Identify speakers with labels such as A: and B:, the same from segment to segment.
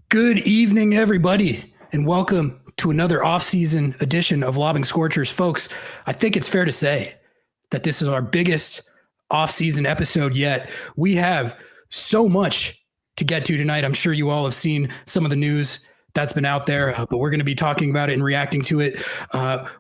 A: Good evening, everybody, and welcome to another off-season edition of Lobbing Scorchers. Folks, I think it's fair to say that this is our biggest off-season episode yet. We have so much to get to tonight. I'm sure you all have seen some of the news that's been out there, but we're going to be talking about it and reacting to it.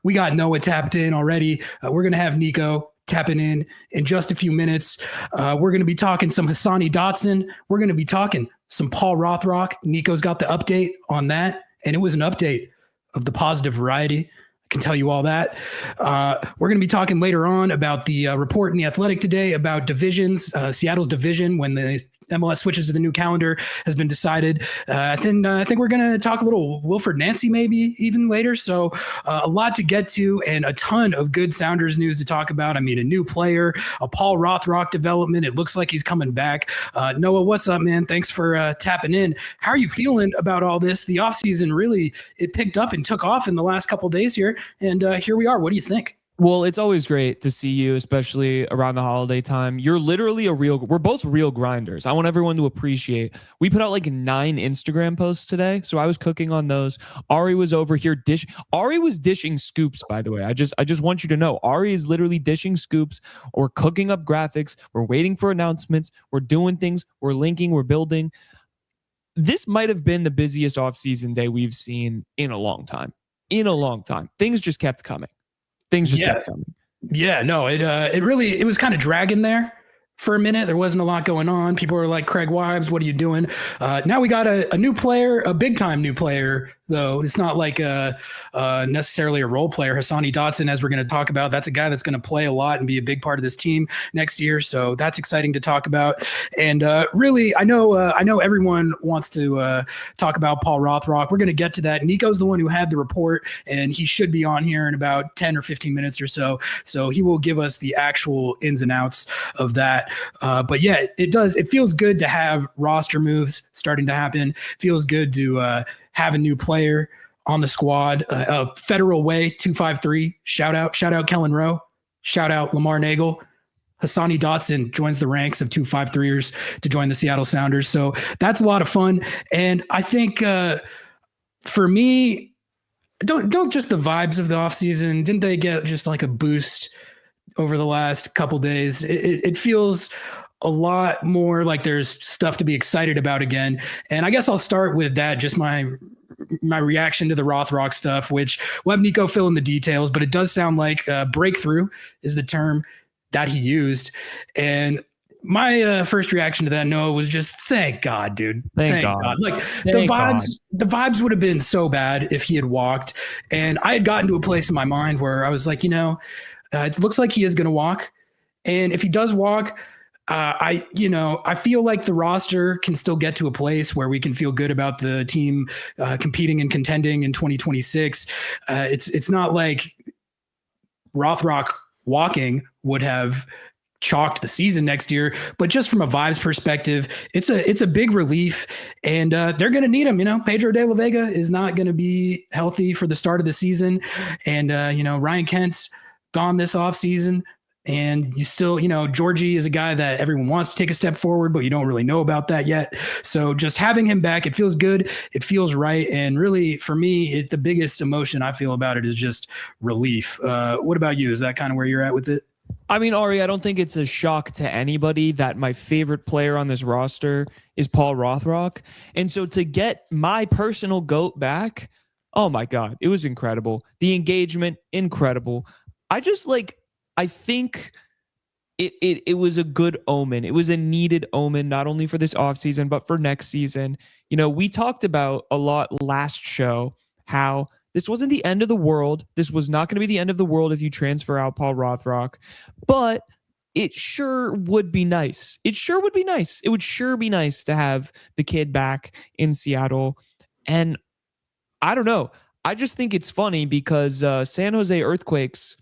A: We got Noah tapped in already. We're going to have Nico tapping in just a few minutes. We're going to be talking some Hassani Dotson. We're going to be talking some Paul Rothrock. Nico's got the update on that, and it was an update of the positive variety. I can tell you all that. We're going to be talking later on about the report in The Athletic today about divisions. Seattle's division, when the MLS switches to the new calendar, has been decided. I think we're going to talk a little Wilfried Nancy maybe even later. So a lot to get to and a ton of good Sounders news to talk about. I mean, a new player, a Paul Rothrock development. It looks like he's coming back. Noah, what's up, man? Thanks for tapping in. How are you feeling about all this? The offseason really, it picked up and took off in the last couple of days here. And here we are. What do you think?
B: Well, it's always great to see you, especially around the holiday time. You're literally we're both real grinders. I want everyone to appreciate. We put out like 9 Instagram posts today, so I was cooking on those. Ari was over here Ari was dishing scoops, by the way. I just want you to know, Ari is literally dishing scoops. We're cooking up graphics. We're waiting for announcements. We're doing things. We're linking. We're building. This might have been the busiest off-season day we've seen in a long time. Things just kept coming. Kept coming.
A: Yeah, no, it was kind of dragging there for a minute. There wasn't a lot going on. People were like, Craig Wives, what are you doing? Now we got a new player, a big time new player, though. It's not like necessarily a role player. Hassani Dotson, as we're going to talk about, that's a guy that's going to play a lot and be a big part of this team next year. So that's exciting to talk about. And really, I know everyone wants to talk about Paul Rothrock. We're going to get to that. Nico's the one who had the report, and he should be on here in about 10 or 15 minutes or so. So he will give us the actual ins and outs of that. But yeah, it feels good to have roster moves starting to happen. Feels good to have a new player on the squad. Federal Way 253. Shout out Kellen Rowe. Shout out Lamar Nagel. Hassani Dotson joins the ranks of 253ers to join the Seattle Sounders. So that's a lot of fun. And I think for me, don't just the vibes of the offseason. Didn't they get just like a boost over the last couple days? It feels a lot more like there's stuff to be excited about again. And I guess I'll start with that, just my reaction to the Rothrock stuff, which we'll have Nico fill in the details, but it does sound like breakthrough is the term that he used. And my first reaction to that, Noah, was just thank God, dude. Thank God. Like the vibes would have been so bad if he had walked. And I had gotten to a place in my mind where I was like, it looks like he is going to walk. And if he does walk, I feel like the roster can still get to a place where we can feel good about the team competing and contending in 2026. It's not like Rothrock walking would have chalked the season next year, but just from a vibes perspective, it's a big relief, and they're going to need him. Pedro de la Vega is not going to be healthy for the start of the season, and Ryan Kent's gone this offseason. And you still, Georgie is a guy that everyone wants to take a step forward, but you don't really know about that yet. So just having him back, it feels good. It feels right. And really, for me, the biggest emotion I feel about it is just relief. What about you? Is that kind of where you're at with it?
B: I mean, Ari, I don't think it's a shock to anybody that my favorite player on this roster is Paul Rothrock. And so to get my personal GOAT back, oh my God, it was incredible. The engagement, incredible. I think it was a good omen. It was a needed omen, not only for this offseason, but for next season. We talked about a lot last show how this wasn't the end of the world. This was not going to be the end of the world if you transfer out Paul Rothrock, but it sure would be nice. It would sure be nice to have the kid back in Seattle. And I don't know. I just think it's funny because San Jose Earthquakes,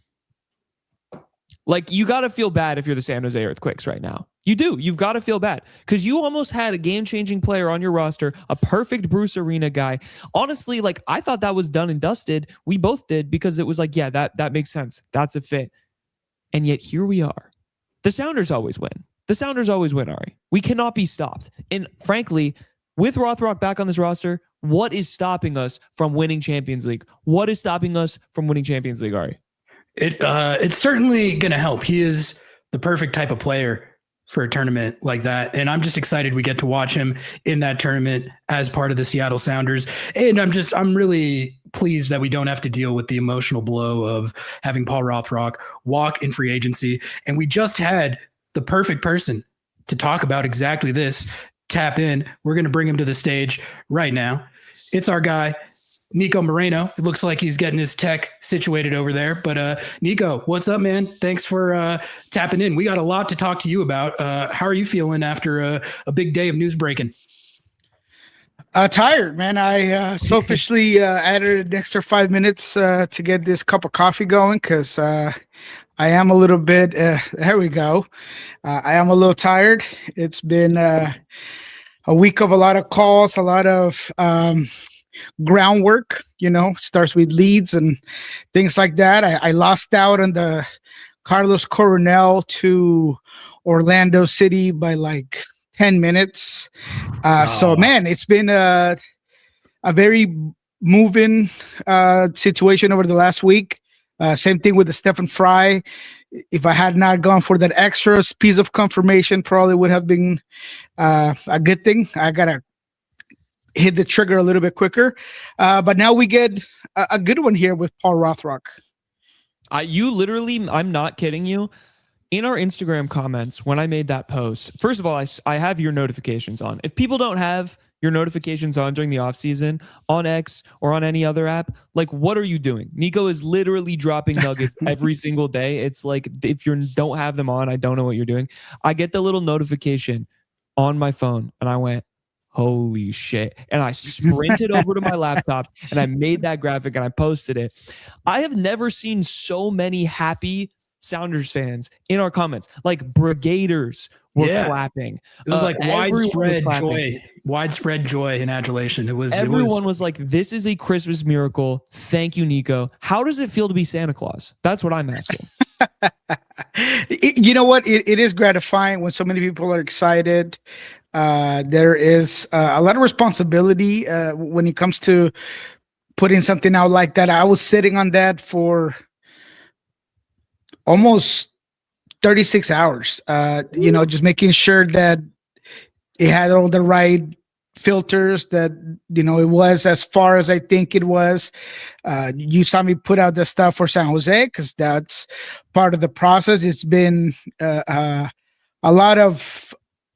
B: like, you got to feel bad if you're the San Jose Earthquakes right now. You do. You've got to feel bad because you almost had a game-changing player on your roster, a perfect Bruce Arena guy. Honestly, like, I thought that was done and dusted. We both did, because it was like, yeah, that makes sense. That's a fit. And yet here we are. The Sounders always win. The Sounders always win, Ari. We cannot be stopped. And frankly, With Rothrock back on this roster, what is stopping us from winning Champions League? What is stopping us from winning Champions League, Ari?
A: It's certainly going to help. He is the perfect type of player for a tournament like that. And I'm just excited we get to watch him in that tournament as part of the Seattle Sounders. And I'm really pleased that we don't have to deal with the emotional blow of having Paul Rothrock walk in free agency. And we just had the perfect person to talk about exactly this tap in. We're going to bring him to the stage right now. It's our guy, Nico Moreno. It looks like he's getting his tech situated over there. But Nico, what's up, man? Thanks for tapping in. We got a lot to talk to you about. How are you feeling after a big day of news breaking?
C: Tired, man. I selfishly added an extra 5 minutes to get this cup of coffee going because I am a little bit, there we go. I am a little tired. It's been a week of a lot of calls, a lot of groundwork, starts with leads and things like that. I lost out on the Carlos Coronel to Orlando City by like 10 minutes. So, man, it's been a very moving situation over the last week. Same thing with the Stephen Fry. If I had not gone for that extra piece of confirmation, probably would have been a good thing. I got to hit the trigger a little bit quicker. But now we get a good one here with Paul Rothrock.
B: You literally, I'm not kidding you. In our Instagram comments, when I made that post, first of all, I have your notifications on. If people don't have your notifications on during the offseason on X or on any other app, like, what are you doing? Nico is literally dropping nuggets every single day. It's like, if you don't have them on, I don't know what you're doing. I get the little notification on my phone and I went, holy shit. And I sprinted over to my laptop and I made that graphic and I posted it. I have never seen so many happy Sounders fans in our comments. Like, Brigaders were clapping.
A: It was like widespread joy and adulation.
B: Everyone was like, this is a Christmas miracle. Thank you, Nico. How does it feel to be Santa Claus? That's what I'm asking.
C: You know what? It is gratifying when so many people are excited. There is a lot of responsibility when it comes to putting something out like that. I was sitting on that for almost 36 hours, just making sure that it had all the right filters, that, it was as far as I think it was. You saw me put out the stuff for San Jose because that's part of the process. It's been a lot of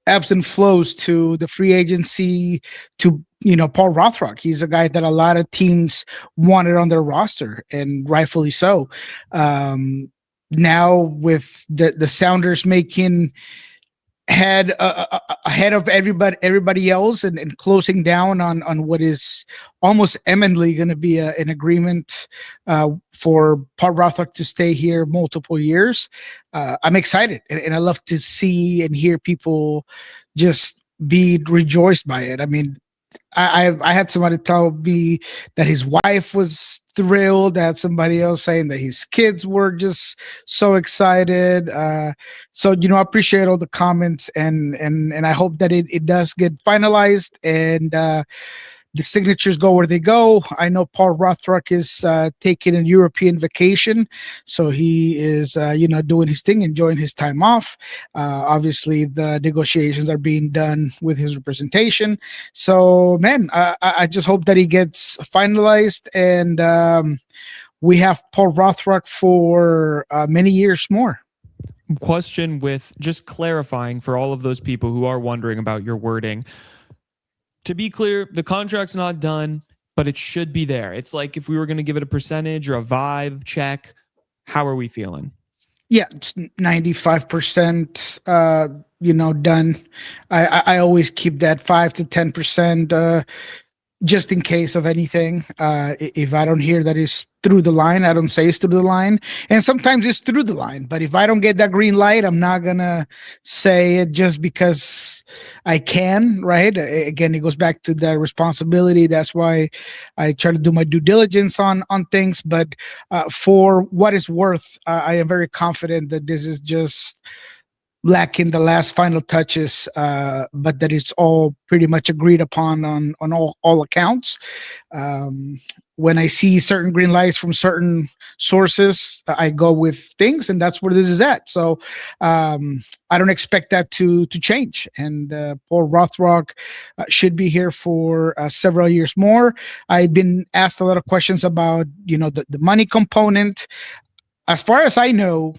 C: ebbs and flows to the free agency to, Paul Rothrock. He's a guy that a lot of teams wanted on their roster, and rightfully so. Now with the Sounders making head ahead of everybody else and closing down on what is almost eminently going to be an agreement for Paul Rothrock to stay here multiple years. I'm excited, and I love to see and hear people just be rejoiced by it. I mean, I had somebody tell me that his wife was thrilled. I had somebody else saying that his kids were just so excited. So, I appreciate all the comments, and I hope that it does get finalized and the signatures go where they go. I know Paul Rothrock is taking a European vacation, so he is, doing his thing, enjoying his time off. Obviously, the negotiations are being done with his representation. So, man, I just hope that he gets finalized and we have Paul Rothrock for many years more.
B: Question with just clarifying for all of those people who are wondering about your wording. To be clear, the contract's not done, but it should be there. It's like if we were going to give it a percentage or a vibe check, how are we feeling?
C: Yeah, it's 95%, done. I always keep that 5 to 10%, just in case of anything. If I don't hear that it's through the line, I don't say it's through the line. And sometimes it's through the line. But if I don't get that green light, I'm not going to say it just because I can, right? Again, it goes back to that responsibility. That's why I try to do my due diligence on things. But for what it's worth, I am very confident that this is just lacking the last final touches, but that it's all pretty much agreed upon on all accounts. When I see certain green lights from certain sources, I go with things, and that's where this is at. So I don't expect that to change. And Paul Rothrock should be here for several years more. I've been asked a lot of questions about, the money component. As far as I know,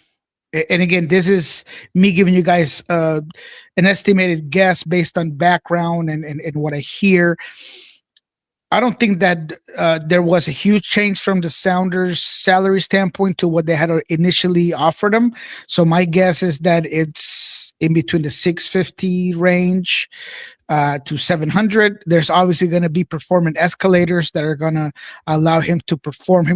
C: and again, this is me giving you guys an estimated guess based on background and what I hear. I don't think that there was a huge change from the Sounders' salary standpoint to what they had initially offered them. So my guess is that it's in between the 650 range to 700. There's obviously going to be performance escalators that are going to allow him to perform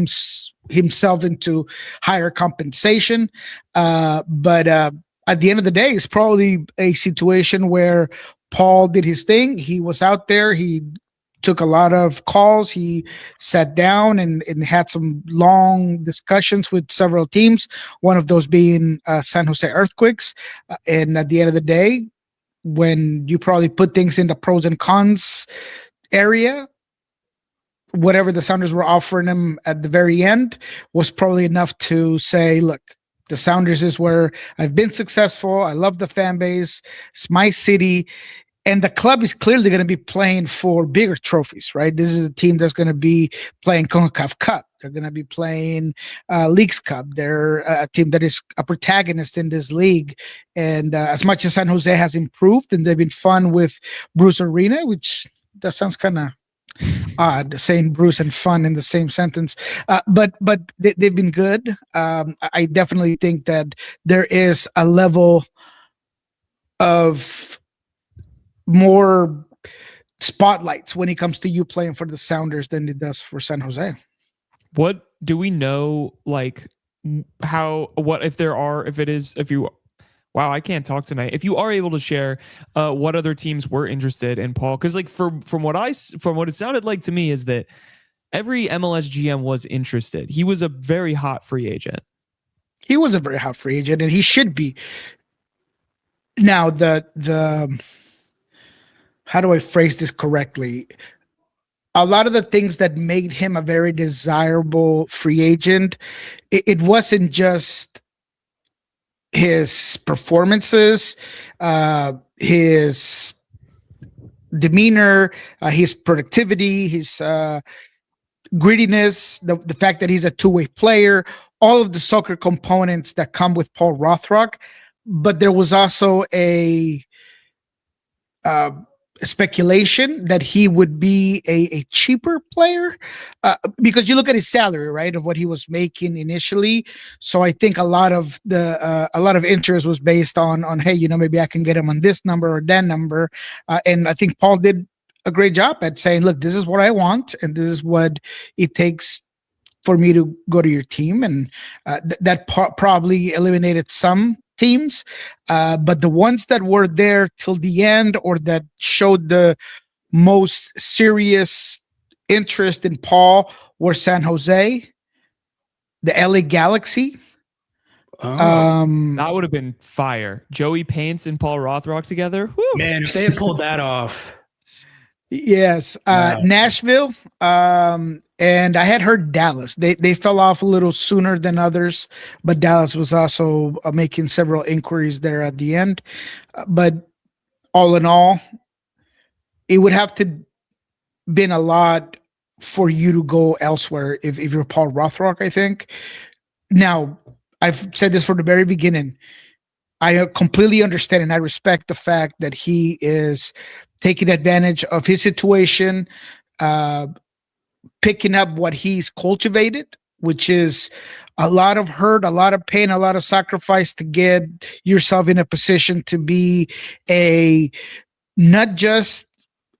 C: himself into higher compensation. But at the end of the day, it's probably a situation where Paul did his thing. He was out there. He took a lot of calls. He sat down and had some long discussions with several teams, one of those being San Jose Earthquakes. And at the end of the day, when you probably put things in the pros and cons area, whatever the Sounders were offering him at the very end was probably enough to say, look, the Sounders is where I've been successful. I love the fan base. It's my city. And the club is clearly going to be playing for bigger trophies, right? This is a team that's going to be playing CONCACAF Cup. They're going to be playing Leagues Cup. They're a team that is a protagonist in this league. And as much as San Jose has improved and they've been fun with Bruce Arena, which that sounds kind of odd, saying Bruce and fun in the same sentence. But they've been good. I definitely think that there is a level of more spotlights when it comes to you playing for the Sounders than it does for San Jose.
B: What do we know, like wow, I can't talk tonight. If you are able to share what other teams were interested in Paul, because like from what it sounded like to me is that every MLS GM was interested. He was a very hot free agent.
C: He was a very hot free agent, and he should be. Now the how do I phrase this correctly? A lot of the things that made him a very desirable free agent, it wasn't just his performances, his demeanor, his productivity, his grittiness, the fact that he's a two-way player, all of the soccer components that come with Paul Rothrock. But there was also a speculation that he would be a cheaper player because you look at his salary, right, of what he was making initially. So I think a lot of interest was based on hey, maybe I can get him on this number or that number, and I think Paul did a great job at saying, look, this is what I want, and this is what it takes for me to go to your team, and that probably eliminated some teams, but the ones that were there till the end or that showed the most serious interest in Paul were San Jose, the LA Galaxy.
B: That would have been fire. Joey Paints and Paul Rothrock together. Woo.
A: Man, if they had pulled that off.
C: Yes.
A: Wow.
C: Nashville. And I had heard Dallas. They fell off a little sooner than others, but Dallas was also making several inquiries there at the end. But all in all, it would have to been a lot for you to go elsewhere if you're Paul Rothrock, I think. Now, I've said this from the very beginning. I completely understand and I respect the fact that he is taking advantage of his situation, picking up what he's cultivated, which is a lot of hurt, a lot of pain, a lot of sacrifice to get yourself in a position to be not just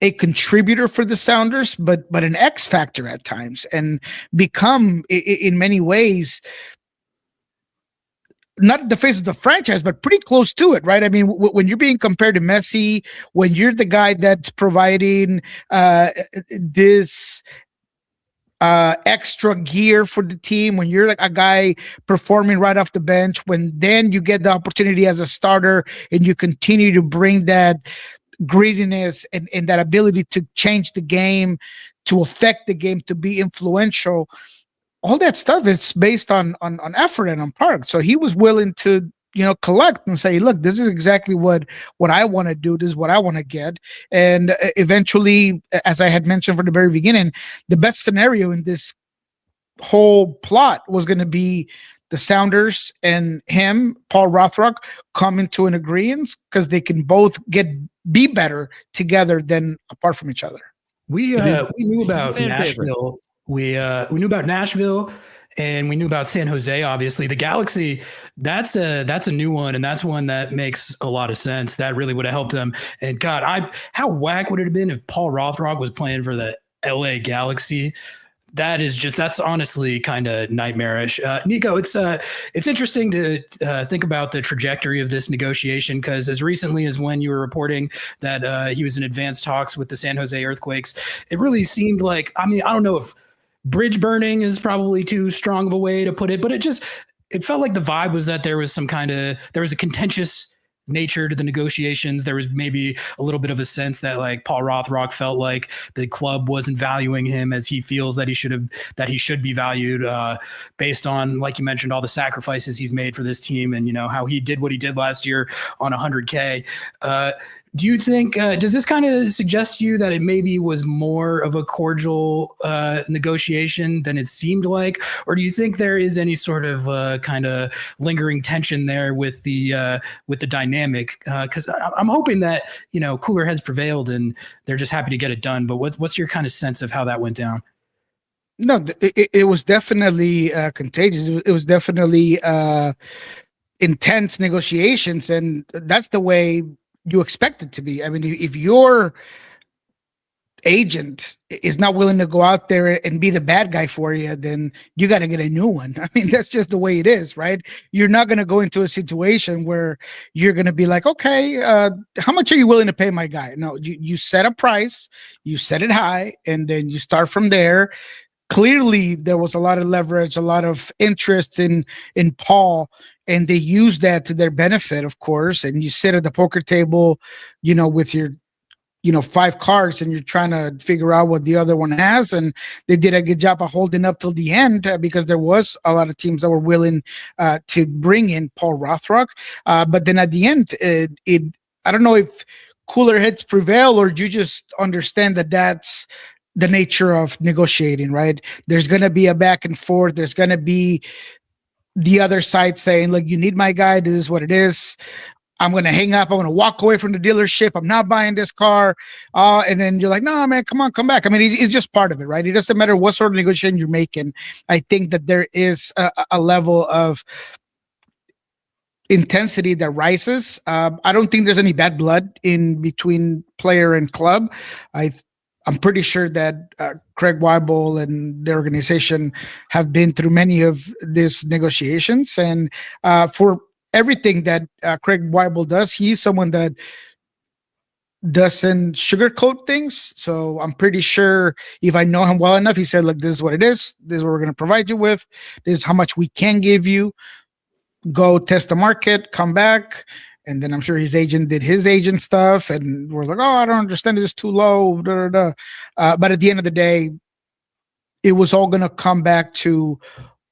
C: a contributor for the Sounders, but an X factor at times, and become in many ways not the face of the franchise, but pretty close to it, right? I mean, when you're being compared to Messi, when you're the guy that's providing this extra gear for the team, when you're like a guy performing right off the bench, when then you get the opportunity as a starter and you continue to bring that greediness and that ability to change the game, to affect the game, to be influential, all that stuff is based on effort and on part. So he was willing to collect and say, look, this is exactly what I want to do. This is what I want to get. And eventually, as I had mentioned from the very beginning, the best scenario in this whole plot was going to be the Sounders and him, Paul Rothrock, come into an agreement because they can both be better together than apart from each other.
A: We knew about Nashville. We knew about Nashville. And we knew about San Jose, obviously. The Galaxy, that's a new one, and that's one that makes a lot of sense. That really would have helped them. And God, how whack would it have been if Paul Rothrock was playing for the LA Galaxy? That's honestly kind of nightmarish. Nico, it's interesting to think about the trajectory of this negotiation, because as recently as when you were reporting that he was in advanced talks with the San Jose Earthquakes, it really seemed like, I don't know if bridge burning is probably too strong of a way to put it, but it felt like the vibe was that there was a contentious nature to the negotiations. There was maybe a little bit of a sense that like Paul Rothrock felt like the club wasn't valuing him as he feels that he should be valued, based on, like you mentioned, all the sacrifices he's made for this team, and how he did what he did last year on 100K. Do you think, does this kind of suggest to you that it maybe was more of a cordial negotiation than it seemed like? Or do you think there is any sort of kind of lingering tension there with the dynamic? Because I'm hoping that, cooler heads prevailed and they're just happy to get it done. But what's your kind of sense of how that went down?
C: No, it was definitely contagious. It was definitely intense negotiations. And that's the way you expect it to be. If your agent is not willing to go out there and be the bad guy for you, then you got to get a new one. That's just the way it is, right? You're not going to go into a situation where you're going to be like, okay, how much are you willing to pay my guy? No, you set a price, you set it high, and then you start from there. Clearly, there was a lot of leverage, a lot of interest in Paul, and they use that to their benefit, of course. And you sit at the poker table, with your, 5 cards, and you're trying to figure out what the other one has. And they did a good job of holding up till the end, because there was a lot of teams that were willing to bring in Paul Rothrock. But then at the end, I don't know if cooler heads prevail, or you just understand that that's the nature of negotiating, right? There's going to be a back and forth. There's going to be the other side saying, look, you need my guy. This is what it is. I'm going to hang up. I'm going to walk away from the dealership. I'm not buying this car. And then you're like, no, man, come on, come back. It's just part of it, right? It doesn't matter what sort of negotiation you're making. I think that there is a level of intensity that rises. I don't think there's any bad blood in between player and club. I'm pretty sure that Craig Waibel and the organization have been through many of these negotiations. And for everything that Craig Waibel does, he's someone that doesn't sugarcoat things. So I'm pretty sure, if I know him well enough, he said, look, this is what it is. This is what we're going to provide you with. This is how much we can give you. Go test the market, come back. And then I'm sure his agent did his agent stuff, and we're like, oh, I don't understand. It's too low. But at the end of the day, it was all going to come back to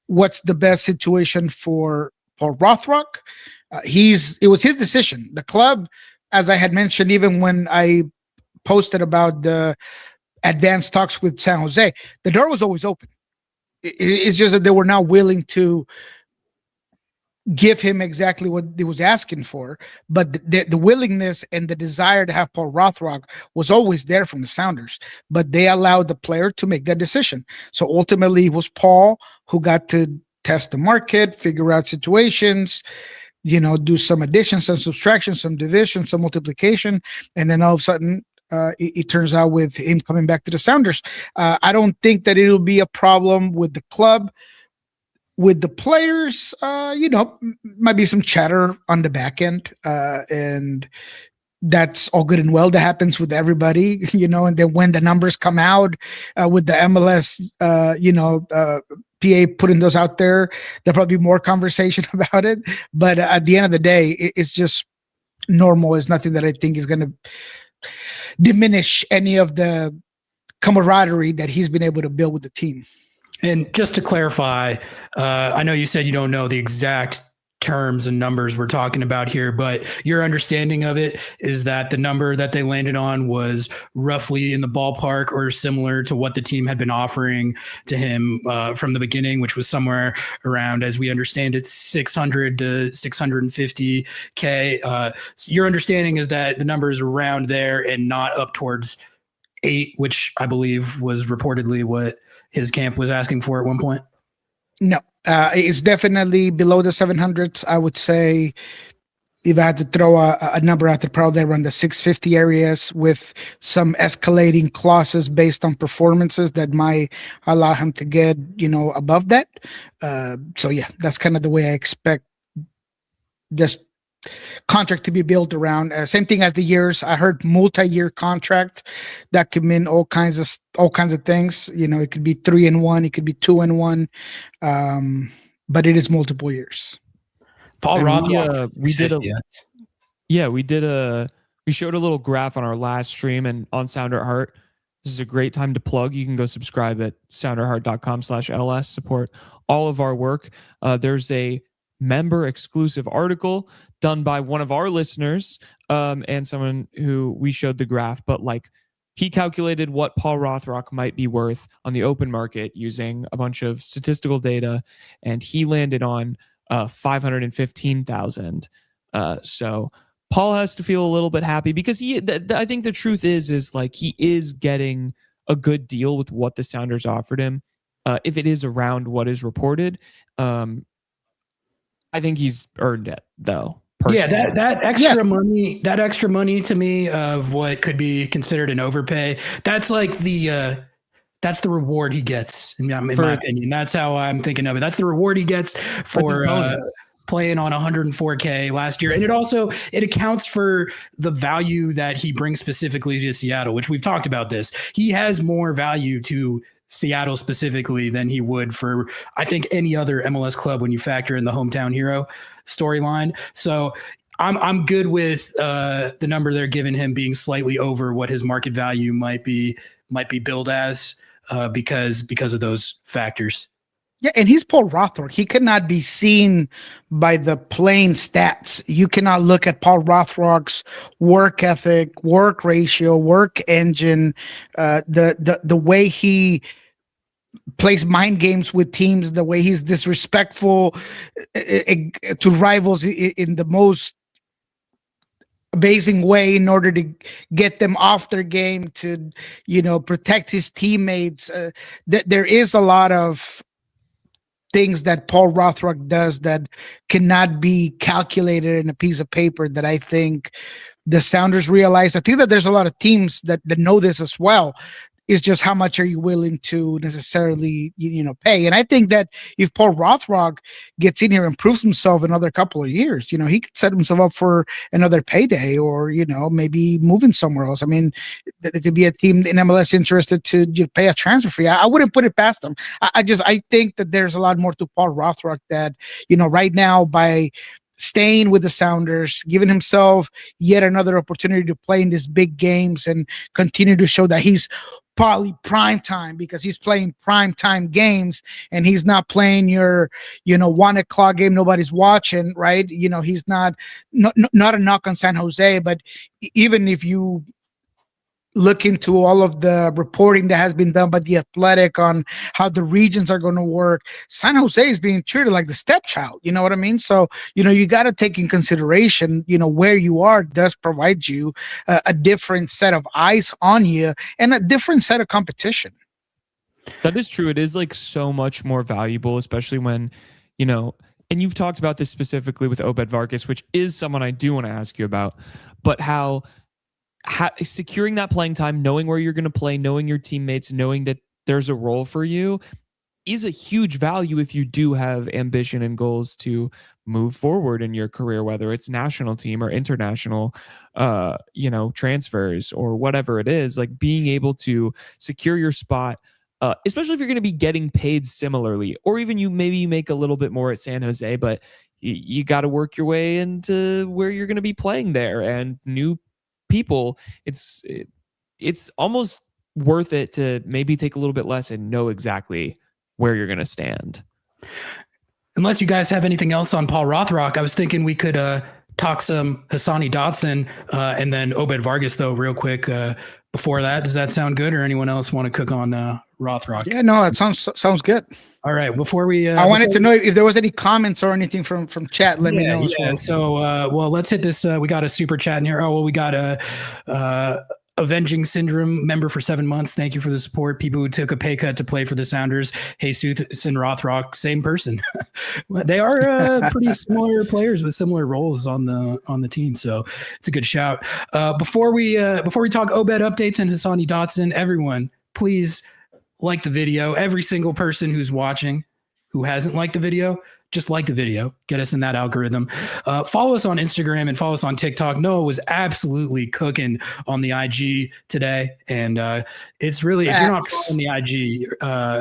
C: what's the best situation for Rothrock. It was his decision. The club, as I had mentioned, even when I posted about the advanced talks with San Jose, the door was always open. It's just that they were not willing to give him exactly what he was asking for, but the willingness and the desire to have Paul Rothrock was always there from the Sounders, but they allowed the player to make that decision. So ultimately it was Paul who got to test the market, figure out situations, do some addition, some subtraction, some division, some multiplication, and then all of a sudden it turns out with him coming back to the Sounders. I don't think that it'll be a problem with the club. With the players, might be some chatter on the back end, and that's all good and well. That happens with everybody, and then when the numbers come out with the MLS, PA putting those out there, there'll probably be more conversation about it. But at the end of the day, it's just normal. It's nothing that I think is going to diminish any of the camaraderie that he's been able to build with the team.
A: And just to clarify, I know you said you don't know the exact terms and numbers we're talking about here, but your understanding of it is that the number that they landed on was roughly in the ballpark or similar to what the team had been offering to him from the beginning, which was somewhere around, as we understand it, 600 to 650K. So your understanding is that the number is around there and not up towards 8, which I believe was reportedly what his camp was asking for at one point.
C: No, it's definitely below the 700s. I would say if I had to throw a number out there, probably around the 650 areas with some escalating clauses based on performances that might allow him to get, above that. So yeah, that's kind of the way I expect this contract to be built around. Same thing as the years. I heard multi-year contract that could mean all kinds of things. It could be 3 and 1, it could be 2 and 1, but it is multiple years.
A: Paul Rothrock,
B: we showed a little graph on our last stream and on Sounder at Heart. This is a great time to plug. You can go subscribe at sounderheart.com/LS. Support all of our work. There's a member exclusive article done by one of our listeners and someone who we showed the graph, but he calculated what Paul Rothrock might be worth on the open market using a bunch of statistical data, and he landed on 515,000. So Paul has to feel a little bit happy because I think the truth is he is getting a good deal with what the Sounders offered him. If it is around what is reported, I think he's earned it, though. Personally.
A: Yeah, that extra money to me of what could be considered an overpay. That's that's the reward he gets. In my opinion, that's how I'm thinking of it. That's the reward he gets for playing on 104K last year, and it accounts for the value that he brings specifically to Seattle, which we've talked about. This he has more value to Seattle specifically than he would for, I think, any other MLS club when you factor in the hometown hero storyline. So I'm good with the number they're giving him being slightly over what his market value might be billed as because of those factors.
C: Yeah, and he's Paul Rothrock. He cannot be seen by the plain stats. You cannot look at Paul Rothrock's work ethic, work ratio, work engine, the way he plays mind games with teams, the way he's disrespectful to rivals in the most amazing way in order to get them off their game, to protect his teammates. There is a lot of things that Paul Rothrock does that cannot be calculated in a piece of paper that I think the Sounders realize. I think that there's a lot of teams that know this as well. It's just how much are you willing to necessarily, pay? And I think that if Paul Rothrock gets in here and proves himself another couple of years, he could set himself up for another payday or, maybe moving somewhere else. I mean, there could be a team in MLS interested to pay a transfer fee. I wouldn't put it past them. I think that there's a lot more to Paul Rothrock that, right now, by staying with the Sounders, giving himself yet another opportunity to play in these big games and continue to show that he's probably prime time, because he's playing prime time games and he's not playing your 1 o'clock game nobody's watching, right? He's not a knock on San Jose, but even if you look into all of the reporting that has been done by The Athletic on how the regions are going to work, San Jose is being treated like the stepchild. You know what I mean? So, you got to take in consideration, where you are does provide you a different set of eyes on you and a different set of competition.
B: That is true. It is so much more valuable, especially when, and you've talked about this specifically with Obed Vargas, which is someone I do want to ask you about, but how securing that playing time, knowing where you're going to play, knowing your teammates, knowing that there's a role for you, is a huge value if you do have ambition and goals to move forward in your career, whether it's national team or international, transfers or whatever it is. Like being able to secure your spot, especially if you're going to be getting paid similarly, or even you make a little bit more at San Jose, but you got to work your way into where you're going to be playing there and new people. It's almost worth it to maybe take a little bit less and know exactly where you're going to stand.
A: Unless you guys have anything else on Paul Rothrock, I was thinking we could talk some Hassani Dotson and then Obed Vargas, though, real quick before that. Does that sound good, or anyone else want to cook on Rothrock?
C: Yeah, no, it sounds good.
A: All right, before we...
C: I wanted to know if there was any comments or anything from chat. Let me know as well.
A: So, let's hit this. We got a super chat in here. Oh, well, we got a... Avenging Syndrome member for 7 months. Thank you for the support. People who took a pay cut to play for the Sounders. Jesus and Rothrock, same person. They are pretty similar players with similar roles on the team. So it's a good shout. Before we talk Obed updates and Hassani Dotson, everyone, please like the video. Every single person who's watching who hasn't liked the video, just like the video, get us in that algorithm. Follow us on Instagram and follow us on TikTok. Noah was absolutely cooking on the IG today. And it's really, if you're not following the IG,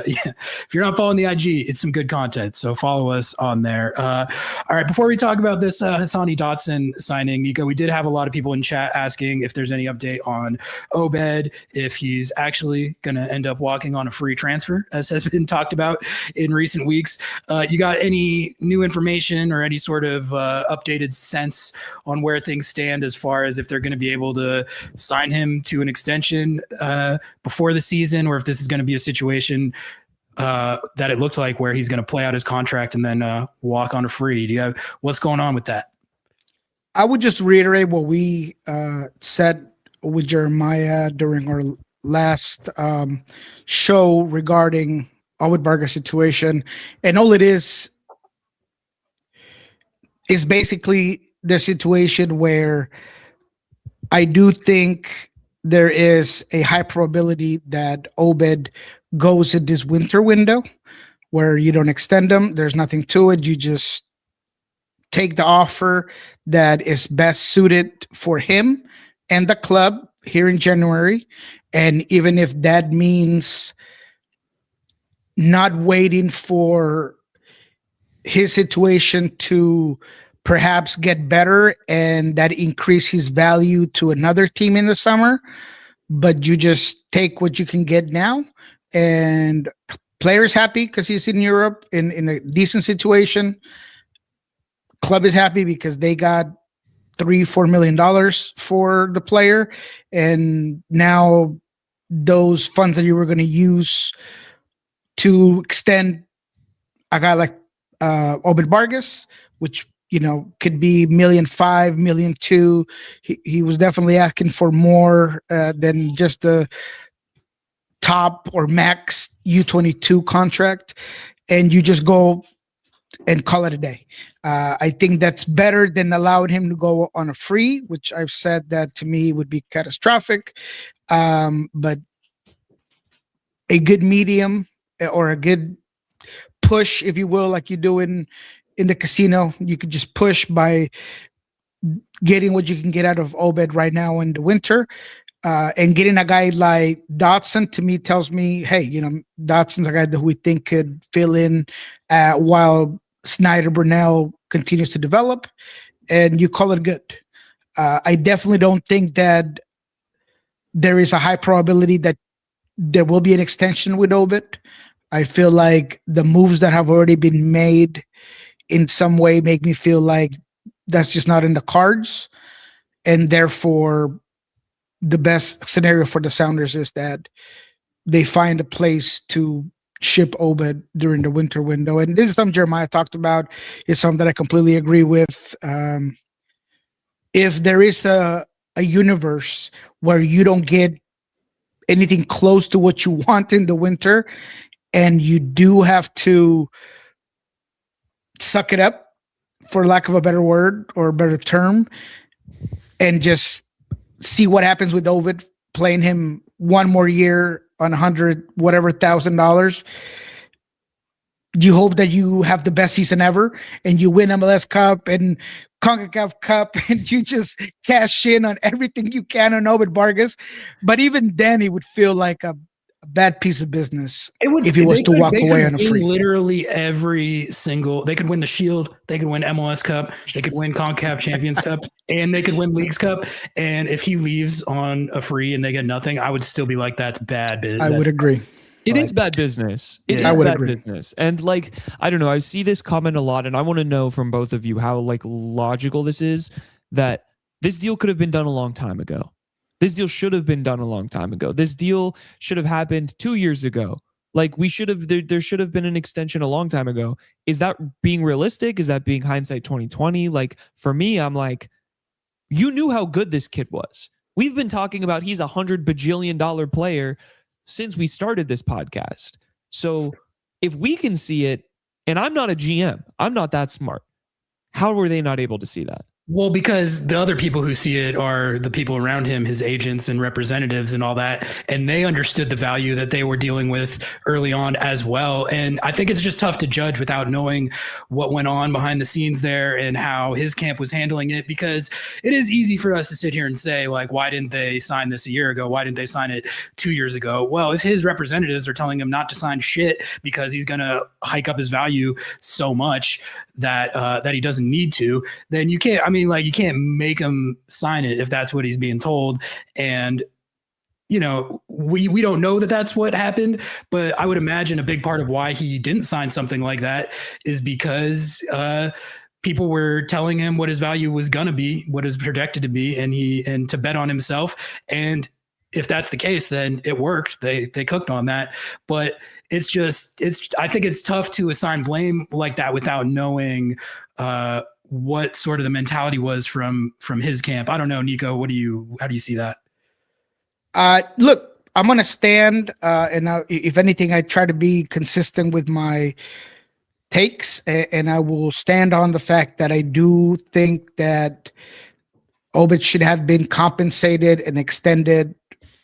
A: if you're not following the IG, it's some good content. So follow us on there. All right, before we talk about this Hassani Dotson signing, Nico, we did have a lot of people in chat asking if there's any update on Obed, if he's actually going to end up walking on a free transfer, as has been talked about in recent weeks. You got any new information or any sort of updated sense on where things stand as far as if they're going to be able to sign him to an extension before the season, or if this is going to be a situation that it looks like where he's going to play out his contract and then walk on a free? Do you have what's going on with that?
C: I would just reiterate what we said with Jeremiah during our last show regarding Obed Vargas situation, and all it is basically the situation where I do think there is a high probability that Obed goes in this winter window where you don't extend him. There's nothing to it. You just take the offer that is best suited for him and the club here in January. And even if that means not waiting for his situation to perhaps get better and that increase his value to another team in the summer, but you just take what you can get now, and player's happy because he's in Europe in a decent situation. Club is happy because they got $3-4 million for the player, and now those funds that you were going to use to extend a guy like Obed Vargas, which could be $1.5 million, $1.2 million. He was definitely asking for more than just the top or max U22 contract, and you just go and call it a day. I think that's better than allowing him to go on a free, which I've said that to me would be catastrophic. But a good medium or a good push, if you will, like you do in the casino, you could just push by getting what you can get out of Obed right now in the winter. And getting a guy like Dodson, to me, tells me, hey, Dodson's a guy that we think could fill in while Snyder Brunel continues to develop, and you call it good. I definitely don't think that there is a high probability that there will be an extension with Obed. I feel like the moves that have already been made in some way make me feel like that's just not in the cards, and therefore the best scenario for the Sounders is that they find a place to ship Obed during the winter window. And this is something Jeremiah talked about. It's something that I completely agree with. If there is a universe where you don't get anything close to what you want in the winter, and you do have to suck it up, for lack of a better word or a better term, and just see what happens with Obed, playing him one more year on $100,000. you hope that you have the best season ever and you win MLS Cup and CONCACAF Cup and you just cash in on everything you can on Obed Vargas. But even then, it would feel like a bad piece of business if he was to walk away on a free.
A: Literally every single, they could win the Shield, they could win MLS Cup, they could win CONCACAF Champions Cup, and they could win Leagues Cup. And if he leaves on a free and they get nothing, I would still be like, that's bad business.
C: I would agree.
B: It is bad business. It is bad business. And like, I don't know, I see this comment a lot, and I want to know from both of you how like logical this is, that this deal could have been done a long time ago. This deal should have been done a long time ago. This deal should have happened 2 years ago. Like we should have, there should have been an extension a long time ago. Is that being realistic? Is that being hindsight 2020? Like for me, I'm like, you knew how good this kid was. We've been talking about he's $100 bajillion player since we started this podcast. So if we can see it, and I'm not a GM, I'm not that smart, how were they not able to see that?
A: Well, because the other people who see it are the people around him, his agents and representatives and all that. And they understood the value that they were dealing with early on as well. And I think it's just tough to judge without knowing what went on behind the scenes there and how his camp was handling it, because it is easy for us to sit here and say, like, why didn't they sign this a year ago? Why didn't they sign it 2 years ago? Well, if his representatives are telling him not to sign shit because he's going to hike up his value so much that that he doesn't need to, then you can't, you can't make him sign it if that's what he's being told. And, you know, we don't know that that's what happened, but I would imagine a big part of why he didn't sign something like that is because people were telling him what his value was going to be, what is projected to be, and to bet on himself. And if that's the case, then it worked. They cooked on that. But I think it's tough to assign blame like that without knowing what sort of the mentality was from his camp. I don't know, Nico, how do you see that?
C: Look, I'm going to stand, and if anything, I try to be consistent with my takes, and I will stand on the fact that I do think that Obed should have been compensated and extended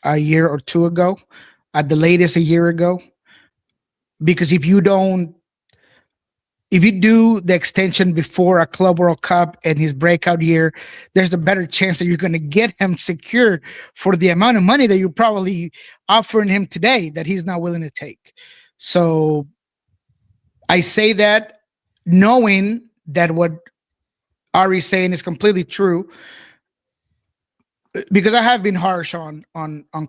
C: a year or two ago, at the latest a year ago. Because if you do the extension before a Club World Cup and his breakout year, there's a better chance that you're going to get him secured for the amount of money that you're probably offering him today that he's not willing to take. So I say that knowing that what Ari's saying is completely true, because I have been harsh on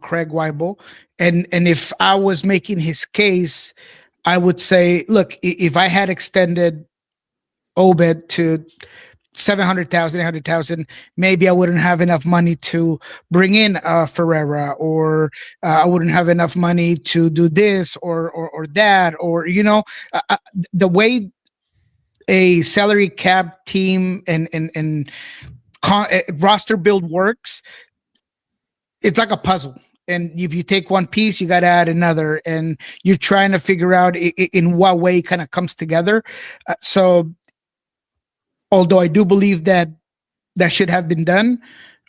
C: Craig Waibel, and if I was making his case, I would say, look, if I had extended Obed to 700,000, 800,000, maybe I wouldn't have enough money to bring in Ferreira, or I wouldn't have enough money to do this or that, or the way a salary cap team and roster build works, it's like a puzzle. And if you take one piece, you got to add another, and you're trying to figure out in what way it kind of comes together. So although I do believe that should have been done,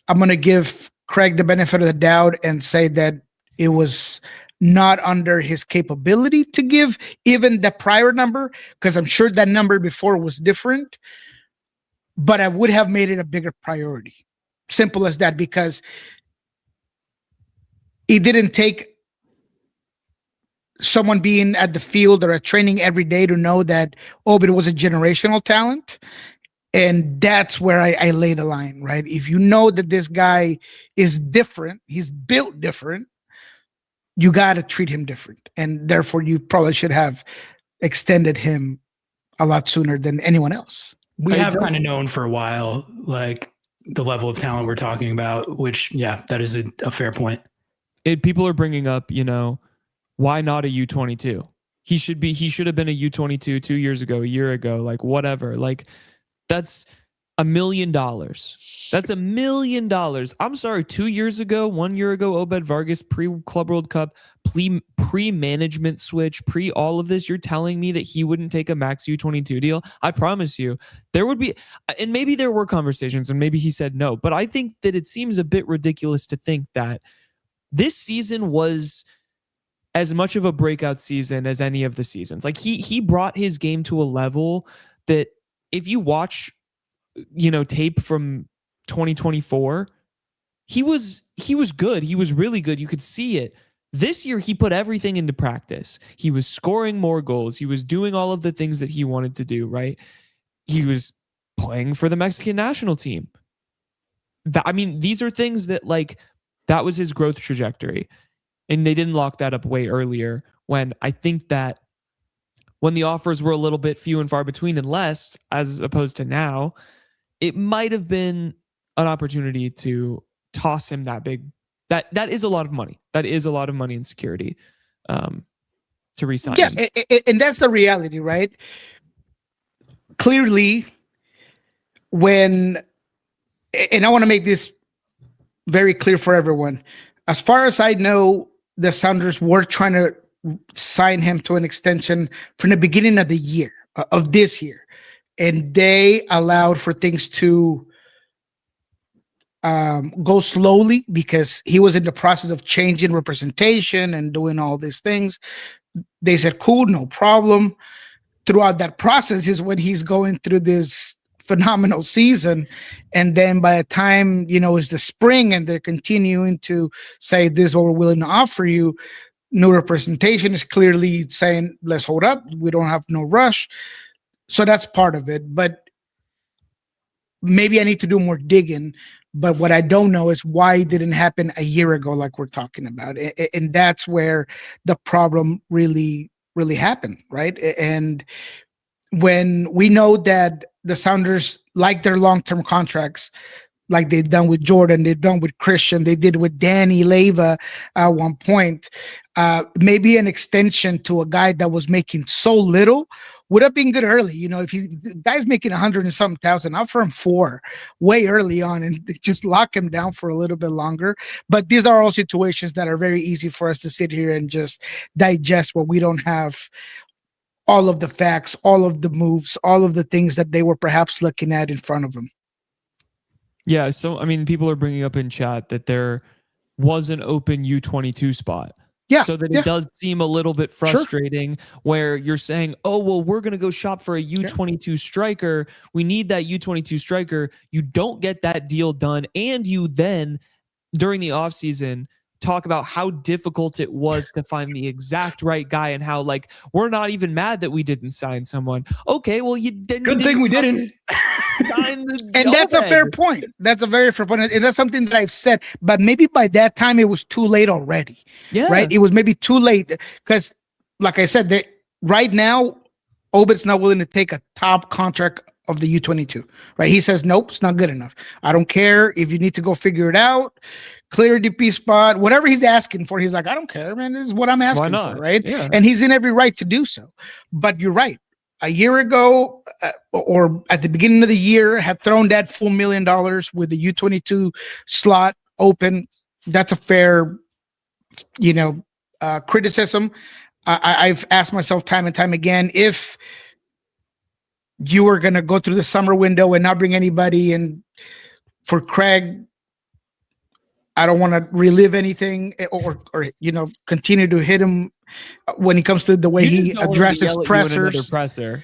C: I'm going to give Craig the benefit of the doubt and say that it was not under his capability to give even the prior number, because I'm sure that number before was different, but I would have made it a bigger priority. Simple as that, because it didn't take someone being at the field or at training every day to know that Obed was a generational talent. And that's where I lay the line, right? If you know that this guy is different, he's built different, you got to treat him different. And therefore, you probably should have extended him a lot sooner than anyone else.
A: We have kind of known for a while, like the level of talent we're talking about, which, yeah, that is a fair point.
B: People are bringing up, why not a U22? He should have been a U22 2 years ago, a year ago, like whatever. Like that's $1 million. That's $1 million. I'm sorry, 2 years ago, 1 year ago, Obed Vargas, pre-Club World Cup, pre-management switch, pre-all of this, you're telling me that he wouldn't take a max U22 deal? I promise you, there would be, and maybe there were conversations, and maybe he said no, but I think that it seems a bit ridiculous to think that this season was as much of a breakout season as any of the seasons. Like he brought his game to a level that if you watch, tape from 2024, he was good. He was really good. You could see it. This year, he put everything into practice. He was scoring more goals. He was doing all of the things that he wanted to do, right? He was playing for the Mexican national team. These are things that, like, that was his growth trajectory. And they didn't lock that up way earlier, when I think that when the offers were a little bit few and far between and less, as opposed to now, it might have been an opportunity to toss him that big. That is a lot of money. That is a lot of money in security to re-sign him.
C: And that's the reality, right? Clearly, and I want to make this very clear for everyone. As far as I know, the Sounders were trying to sign him to an extension from the beginning of the year, of this year. And they allowed for things to go slowly because he was in the process of changing representation and doing all these things. They said, cool, no problem. Throughout that process is when he's going through this phenomenal season. And then by the time, it's the spring and they're continuing to say, this is what we're willing to offer you, new representation is clearly saying, let's hold up. We don't have no rush. So that's part of it. But maybe I need to do more digging. But what I don't know is why it didn't happen a year ago, like we're talking about. And that's where the problem really, really happened, right? And when we know that the Sounders like their long-term contracts, like they've done with Jordan, they've done with Christian, they did with Danny Leyva at one point, maybe an extension to a guy that was making so little would have been good early. If the guy's making 100 and something thousand, offer him 4 way early on and just lock him down for a little bit longer. But these are all situations that are very easy for us to sit here and just digest, where we don't have all of the facts, all of the moves, all of the things that they were perhaps looking at in front of them.
B: Yeah, so people are bringing up in chat that there was an open U22 spot.
C: Yeah.
B: So that it does seem a little bit frustrating, where you're saying, oh, well, we're going to go shop for a U22 striker. We need that U22 striker. You don't get that deal done. And you then, during the offseason, talk about how difficult it was to find the exact right guy, and how, like, we're not even mad that we didn't sign someone. Okay, well,
A: good thing we didn't.
C: And that's a fair point. That's a very fair point. And that's something that I've said. But maybe by that time it was too late already. Yeah. Right? It was maybe too late. Because, like I said, right now, Obit's not willing to take a top contract of the U22. Right? He says, nope, it's not good enough. I don't care if you need to go figure it out. Clear DP spot, whatever he's asking for. He's like, I don't care, man. This is what I'm asking for, right? Yeah. And he's in every right to do so. But you're right. A year ago, or at the beginning of the year, have thrown that full $1 million with the U22 slot open. That's a fair, criticism. I've asked myself time and time again, if you were going to go through the summer window and not bring anybody in for Craig, I don't want to relive anything or continue to hit him when it comes to the way he addresses pressers.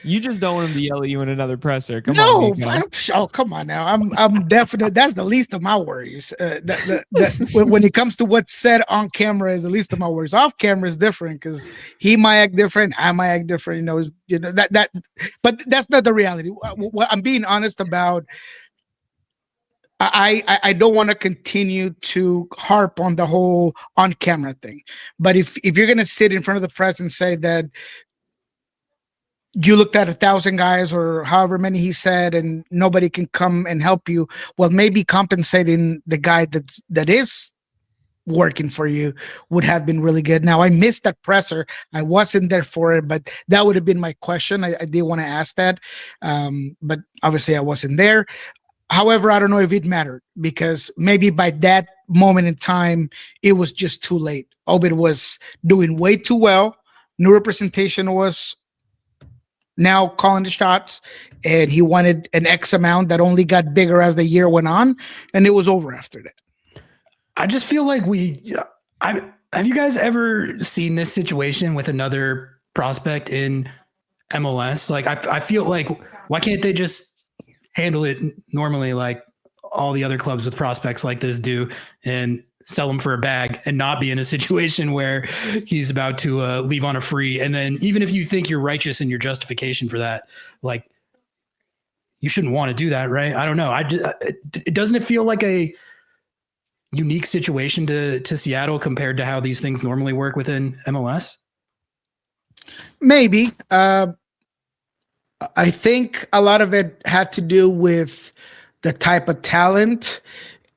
B: You just don't want him to yell at you in another presser. Come
C: on now. I'm definitely, that's the least of my worries. When it comes to what's said on camera is the least of my worries. Off camera is different because he might act different, I might act different. But that's not the reality. What I'm being honest about. I don't want to continue to harp on the whole on camera thing, but if you're going to sit in front of the press and say that you looked at 1,000 guys or however many he said and nobody can come and help you, well, maybe compensating the guy that is working for you would have been really good. Now, I missed that presser. I wasn't there for it, but that would have been my question. I did want to ask that, but obviously I wasn't there. However, I don't know if it mattered because maybe by that moment in time, it was just too late. Obit was doing way too well. New representation was now calling the shots, and he wanted an X amount that only got bigger as the year went on, and it was over after that.
A: I just feel like Have you guys ever seen this situation with another prospect in MLS? Like, I feel like, why can't they just handle it normally like all the other clubs with prospects like this do, and sell him for a bag and not be in a situation where he's about to leave on a free? And then even if you think you're righteous in your justification for that, like, you shouldn't want to do that, right? I don't know. Doesn't it feel like a unique situation to Seattle compared to how these things normally work within MLS?
C: Maybe. I think a lot of it had to do with the type of talent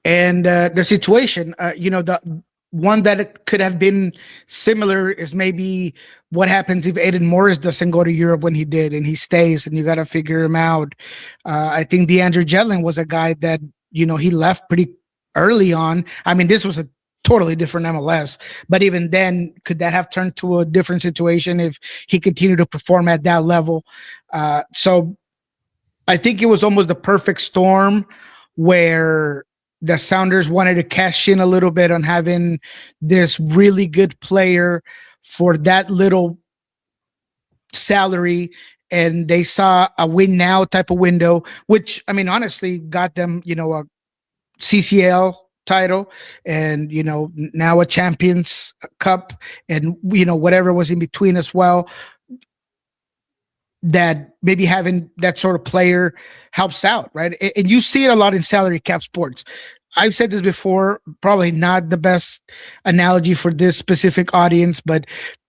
C: and the situation. The one that it could have been similar is maybe what happens if Aiden Morris doesn't go to Europe when he did, and he stays, and you got to figure him out. I think DeAndre Jedlin was a guy that, he left pretty early on. I mean, this was a totally different MLS, but even then, could that have turned to a different situation if he continued to perform at that level? So I think it was almost the perfect storm where the Sounders wanted to cash in a little bit on having this really good player for that little salary, and they saw a win now type of window, which, I mean, honestly got them, a CCL title and, now a Champions Cup and, whatever was in between as well. That maybe having that sort of player helps out, right? And you see it a lot in salary cap sports. I've said this before, probably not the best analogy for this specific audience, but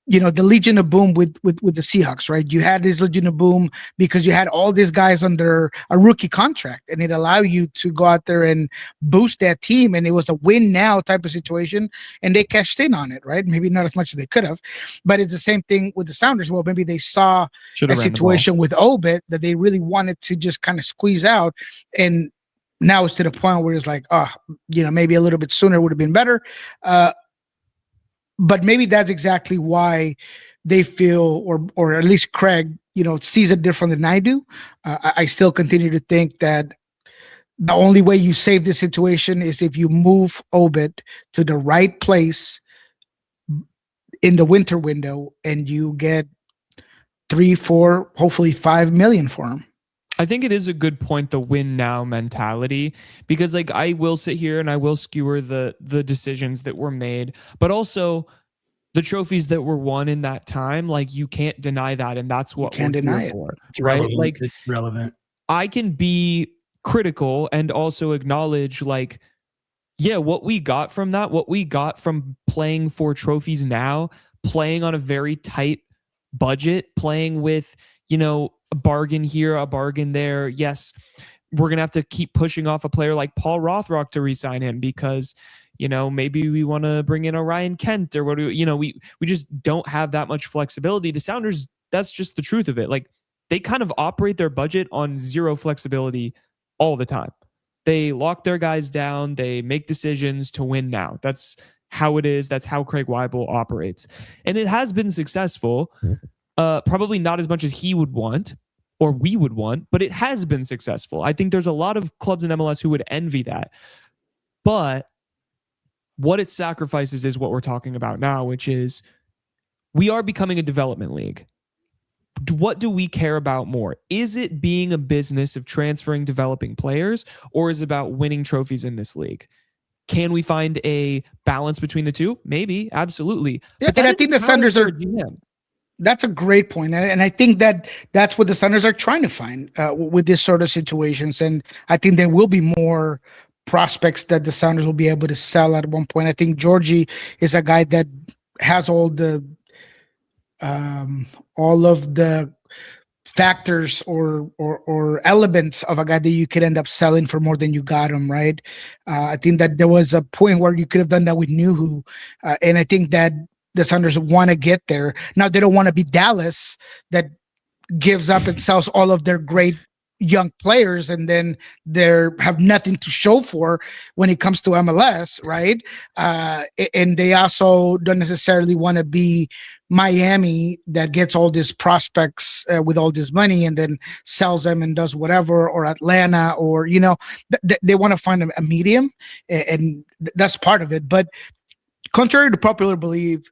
C: the Legion of Boom with the Seahawks, right? You had this Legion of Boom because you had all these guys under a rookie contract, and it allowed you to go out there and boost that team. And it was a win now type of situation, and they cashed in on it, right? Maybe not as much as they could have, but it's the same thing with the Sounders. Well, maybe they saw a situation with Obit that they really wanted to just kind of squeeze out, and now it's to the point where it's like, maybe a little bit sooner would have been better. But maybe that's exactly why they feel, or at least Craig, sees it different than I do. I still continue to think that the only way you save this situation is if you move Obit to the right place in the winter window and you get 3, 4, hopefully 5 million for him.
B: I think it is a good point, the win now mentality, because like I will sit here and I will skewer the decisions that were made, but also the trophies that were won in that time. Like, you can't deny that, and that's what we're here for.
A: It's relevant. Like, it's relevant.
B: I can be critical and also acknowledge, like, yeah, what we got from that, what we got from playing for trophies now, playing on a very tight budget, playing with, a bargain here, a bargain there. Yes, we're going to have to keep pushing off a player like Paul Rothrock to re-sign him because, maybe we want to bring in a Ryan Kent or what do we just don't have that much flexibility. The Sounders, that's just the truth of it. Like, they kind of operate their budget on zero flexibility all the time. They lock their guys down. They make decisions to win now. That's how it is. That's how Craig Weibel operates. And it has been successful. Probably not as much as he would want or we would want, but it has been successful. I think there's a lot of clubs in MLS who would envy that. But what it sacrifices is what we're talking about now, which is we are becoming a development league. What do we care about more? Is it being a business of transferring developing players, or is it about winning trophies in this league? Can we find a balance between the two? Maybe, absolutely.
C: Yeah, and I think the Sounders are... That's a great point. And I think that's what the Sounders are trying to find with this sort of situations. And I think there will be more prospects that the Sounders will be able to sell at one point. I think Georgie is a guy that has all of the factors or elements of a guy that you could end up selling for more than you got him, right? I think that there was a point where you could have done that with Nuhu. And I think that the Sounders want to get there. Now, they don't want to be Dallas that gives up and sells all of their great young players and then they have nothing to show for when it comes to MLS, right? And they also don't necessarily want to be Miami that gets all these prospects with all this money and then sells them and does whatever, or Atlanta, or, they want to find a medium, and that's part of it. But contrary to popular belief,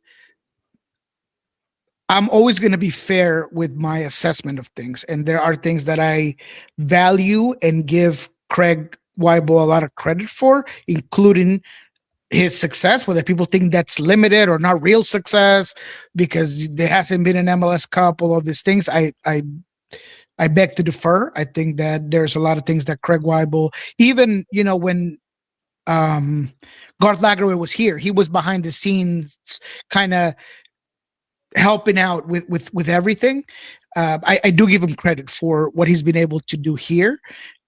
C: I'm always going to be fair with my assessment of things. And there are things that I value and give Craig Weibel a lot of credit for, including his success, whether people think that's limited or not real success because there hasn't been an MLS Cup, all of these things. I beg to defer. I think that there's a lot of things that Craig Weibel, even, when Garth Lagerwey was here, he was behind the scenes kind of helping out with everything. I do give him credit for what he's been able to do here.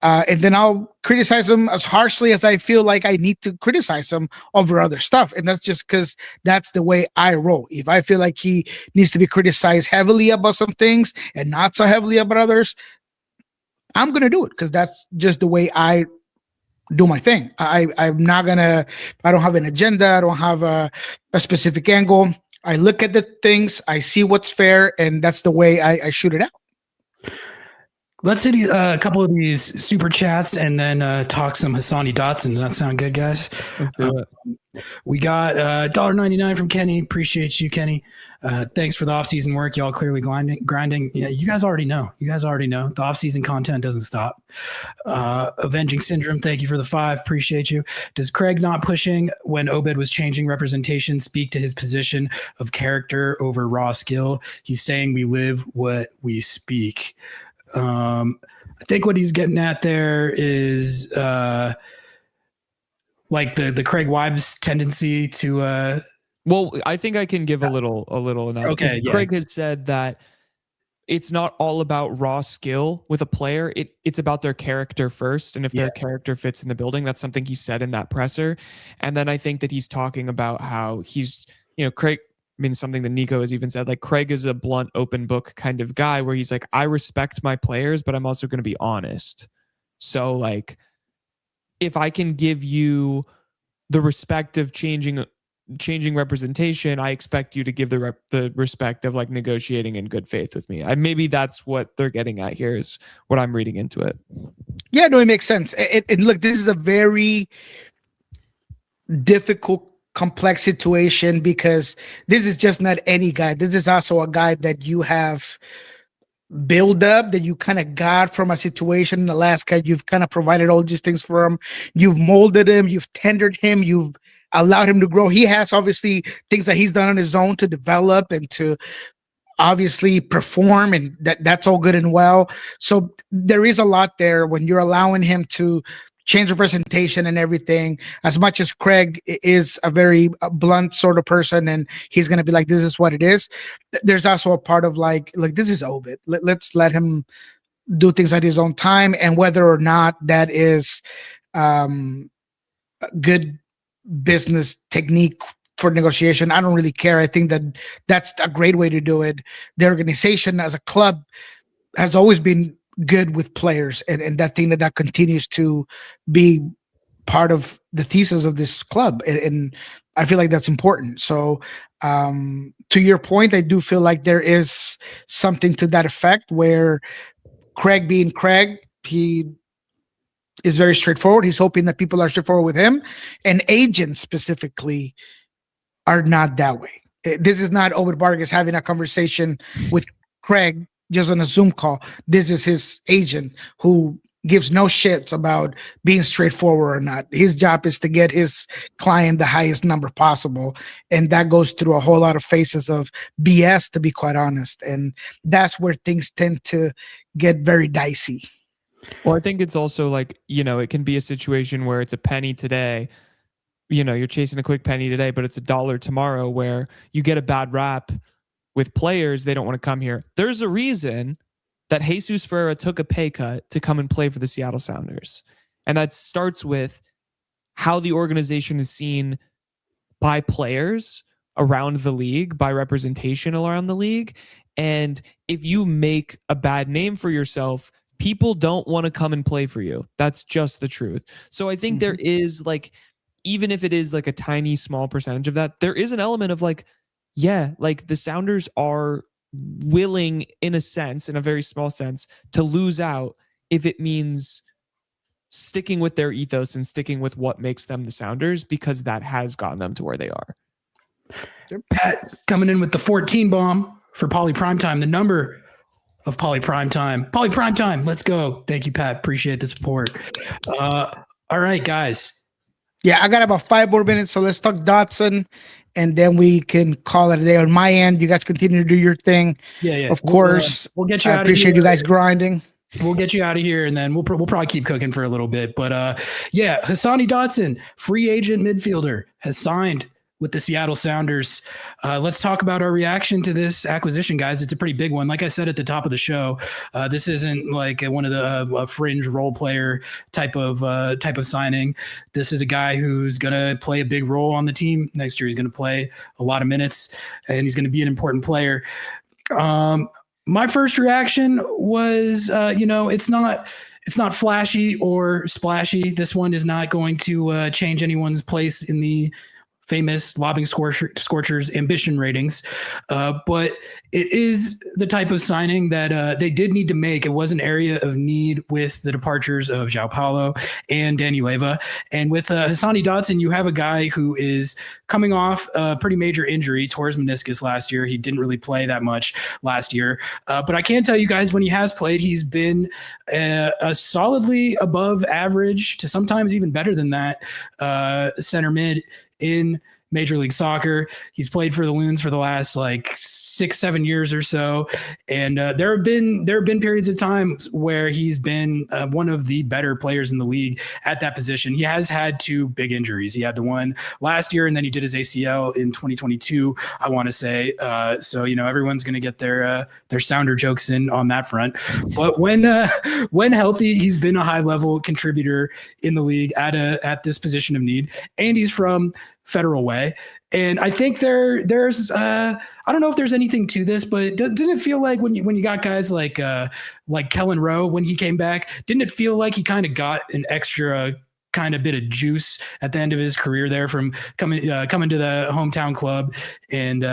C: And then I'll criticize him as harshly as I feel like I need to criticize him over other stuff. And that's just because that's the way I roll. If I feel like he needs to be criticized heavily about some things and not so heavily about others, I'm going to do it because that's just the way I do my thing. I'm not going to, I don't have an agenda. I don't have a specific angle. I look at the things, I see what's fair, and that's the way I shoot it out.
A: Let's hit a couple of these super chats and then talk some Hassani Dotson. Does that sound good, guys? We got $1.99 from Kenny. Appreciate you, Kenny. Thanks for the off-season work. Y'all clearly grinding. Yeah, you guys already know. The off-season content doesn't stop. Avenging Syndrome, thank you for the 5. Appreciate you. Does Craig not pushing when Obed was changing representation speak to his position of character over raw skill? He's saying we live what we speak. I think what he's getting at there is like the Craig Weib's tendency to
B: well, I think I can give a little analysis.
A: Okay, yeah.
B: Craig has said that it's not all about raw skill with a player. It's about their character first. And if their character fits in the building, that's something he said in that presser. And then I think that he's talking about how he's, Craig, something that Nico has even said, like Craig is a blunt, open book kind of guy where he's like, I respect my players, but I'm also going to be honest. So like, if I can give you the respect of changing representation, I expect you to give the respect of like negotiating in good faith with me. Maybe that's what they're getting at here is what I'm reading into it.
C: Yeah, no, it makes sense. And look, this is a very difficult, complex situation because this is just not any guy. This is also a guy that you have build up, that you kind of got from a situation in Alaska. You've kind of provided all these things for him. You've molded him. You've tendered him. You've allowed him to grow. He has obviously things that he's done on his own to develop and to obviously perform, and that's all good and well. So there is a lot there when you're allowing him to change representation and everything. As much as Craig is a very blunt sort of person and he's going to be like, this is what it is, there's also a part of like this is Obed. Let's let him do things at his own time. And whether or not that is good business technique for negotiation, I don't really care. I think that that's a great way to do it. The organization as a club has always been good with players, and that thing that continues to be part of the thesis of this club, and I feel like that's important. So to your point, I do feel like there is something to that effect where Craig being Craig, he is very straightforward. He's hoping that people are straightforward with him, and agents specifically are not that way. This is not Obed Vargas having a conversation with Craig just on a Zoom call. This is his agent who gives no shits about being straightforward or not. His job is to get his client the highest number possible. And that goes through a whole lot of phases of BS, to be quite honest. And that's where things tend to get very dicey.
B: Well, I think it's also like, it can be a situation where it's a penny today. You're chasing a quick penny today, but it's $1 tomorrow, where you get a bad rap with players. They don't want to come here. There's a reason that Jesus Ferreira took a pay cut to come and play for the Seattle Sounders. And that starts with how the organization is seen by players around the league, by representation around the league. And if you make a bad name for yourself, people don't want to come and play for you. That's just the truth. So I think there is like, even if it is like a tiny, small percentage of that, there is an element of like, yeah, like the Sounders are willing, in a sense, in a very small sense, to lose out if it means sticking with their ethos and sticking with what makes them the Sounders, because that has gotten them to where they are.
A: Pat coming in with the 14 bomb for Poly Primetime, the number of Poly Primetime. Poly Primetime, let's go. Thank you, Pat. Appreciate the support. All right, guys.
C: Yeah, I got about 5 more minutes, so let's talk Dodson, and then we can call it a day. On my end, you guys continue to do your thing.
A: Yeah.
C: Of course,
A: we'll get you
C: I
A: out of
C: appreciate
A: here.
C: you guys grinding.
A: We'll get you out of here, and then we'll probably keep cooking for a little bit. But Hassani Dotson, free agent midfielder, has signed with the Seattle Sounders. Let's talk about our reaction to this acquisition, guys. It's a pretty big one. Like I said at the top of the show, this isn't like one of the fringe role player type of signing. This is a guy who's going to play a big role on the team next year. He's going to play a lot of minutes, and he's going to be an important player. My first reaction was, it's not flashy or splashy. This one is not going to change anyone's place in the famous Lobbing Scorchers ambition ratings. But it is the type of signing that they did need to make. It was an area of need with the departures of João Paulo and Danny Leyva. And with Hassani Dotson, you have a guy who is coming off a pretty major injury, tore his meniscus last year. He didn't really play that much last year. But I can tell you guys, when he has played, he's been a solidly above average to sometimes even better than that center mid in Major League Soccer. He's played for the Loons for the last 6-7 years or so, and there have been periods of time where he's been one of the better players in the league at that position. He has had 2 big injuries. He had the one last year, and then he did his ACL in 2022, I want to say. So everyone's going to get their sounder jokes in on that front. But when healthy, he's been a high level contributor in the league at this position of need, and he's from Federal Way. And I think there's I don't know if there's anything to this, but didn't it feel like when you got guys like Kellen Rowe when he came back, didn't it feel like he kind of got an extra kind of bit of juice at the end of his career there from coming to the hometown club and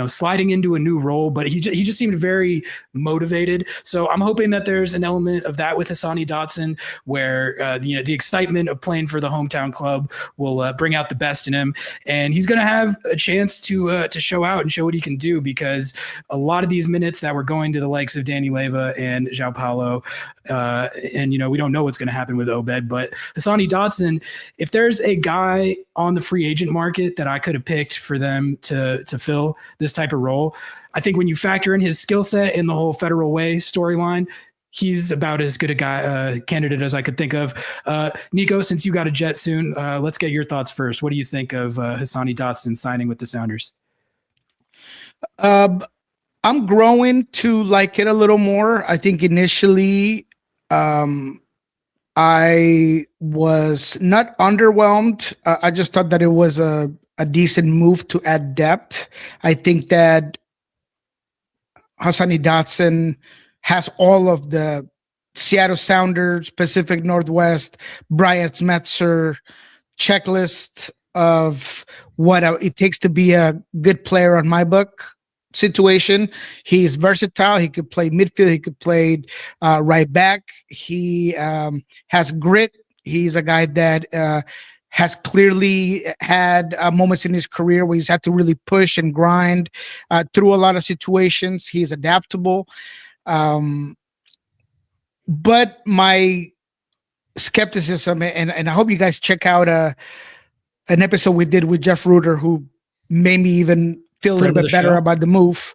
A: sliding into a new role, but he just seemed very motivated. So I'm hoping that there's an element of that with Hassani Dotson, where the excitement of playing for the hometown club will bring out the best in him, and he's going to have a chance to show out and show what he can do, because a lot of these minutes that were going to the likes of Danny Leyva and João Paulo, and we don't know what's going to happen with Obed, but Hassani Dotson, if there's a guy on the free agent market that I could have picked for them to fill this type of role, I think when you factor in his skill set and the whole Federal Way storyline, he's about as good a candidate as I could think of. Nico, since you got a jet soon, let's get your thoughts first. What do you think of Hassani Dotson signing with the Sounders?
C: I'm growing to like it a little more. I think initially I was not underwhelmed. I just thought that it was a decent move to add depth. I think that Hassani Dotson has all of the Seattle Sounders, Pacific Northwest, Brian Smetzer checklist of what it takes to be a good player on my book situation. He's versatile. He could play midfield. He could play right back. He has grit. He's a guy that has clearly had moments in his career where he's had to really push and grind through a lot of situations. He's adaptable. But my skepticism, and I hope you guys check out an episode we did with Jeff Reuter, who made me even feel a little bit better about the move.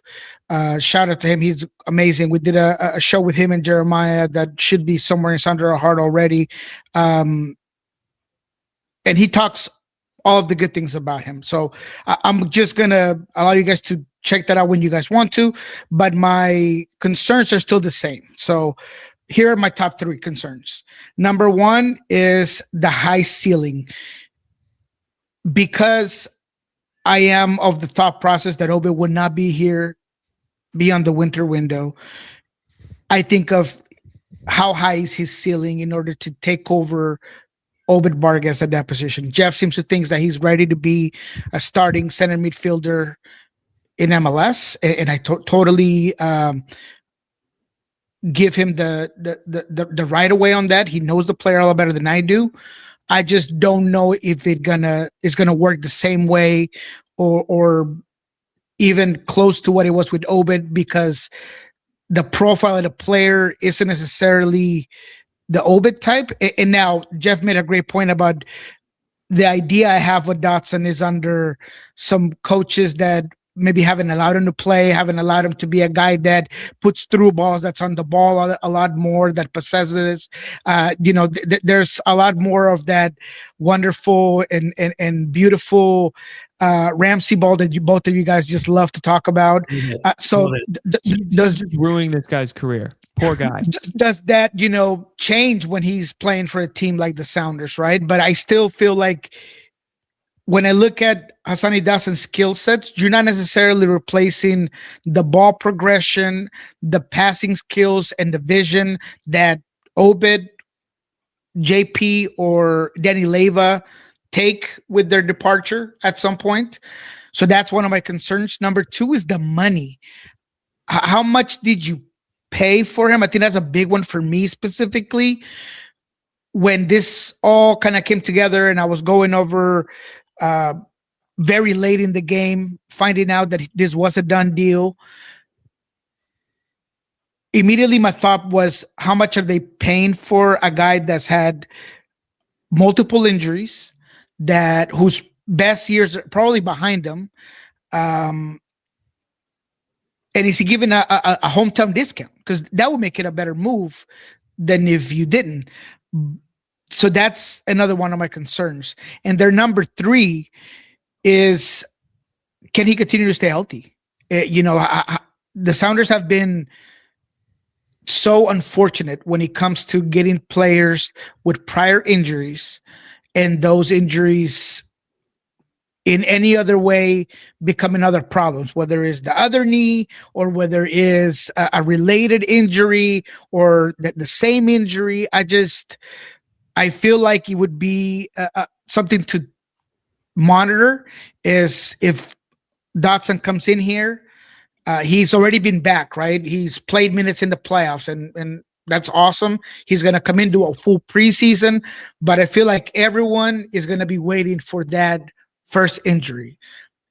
C: Shout out to him. He's amazing. We did a show with him and Jeremiah that should be somewhere in under our heart already. And he talks all of the good things about him. So I'm just going to allow you guys to check that out when you guys want to, but my concerns are still the same. So here are my top 3 concerns. Number 1 is the high ceiling. Because I am of the thought process that Obed would not be here beyond the winter window, I think of how high is his ceiling in order to take over Obed Vargas at that position. Jeff seems to think that he's ready to be a starting center midfielder in MLS, and I totally give him the right away on that. He knows the player a lot better than I do. I just don't know if it's gonna work the same way or even close to what it was with Obed, because the profile of the player isn't necessarily the Obed type. And now Jeff made a great point about the idea I have with Dotson is under some coaches that maybe haven't allowed him to play, haven't allowed him to be a guy that puts through balls, that's on the ball a lot more, that possesses. There's a lot more of that wonderful and beautiful Ramsey ball that both of you guys just love to talk about.
B: Does ruining this guy's career? Poor guy.
C: Does that change when he's playing for a team like the Sounders, right? But I still feel like when I look at Hassani Dotson's skill sets, you're not necessarily replacing the ball progression, the passing skills, and the vision that Obed, JP, or Danny Leyva take with their departure at some point. So that's one of my concerns. Number two is the money. How much did you pay for him? I think that's a big one for me specifically. When this all kind of came together and I was going over very late in the game, finding out that this was a done deal, immediately my thought was, how much are they paying for a guy that's had multiple injuries, whose best years are probably behind him, and is he given a hometown discount? Because that would make it a better move than if you didn't. So that's another one of my concerns. And their number three is, can he continue to stay healthy? The Sounders have been so unfortunate when it comes to getting players with prior injuries, and those injuries in any other way becoming other problems, whether it's the other knee or whether it's a related injury or the same injury. I feel like it would be something to monitor is if Dotson comes in here. He's already been back, right? He's played minutes in the playoffs, and that's awesome. He's going to come into a full preseason, but I feel like everyone is going to be waiting for that first injury,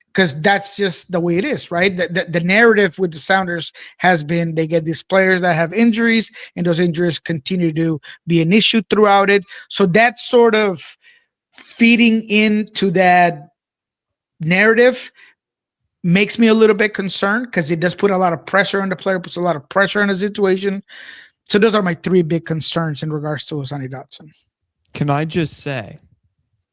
C: because that's just the way it is, right? The narrative with the Sounders has been they get these players that have injuries, and those injuries continue to be an issue throughout it. So that's sort of feeding into that narrative makes me a little bit concerned, because it does put a lot of pressure on the player, puts a lot of pressure on the situation. So those are my three big concerns in regards to Hassani Dotson.
B: Can I just say,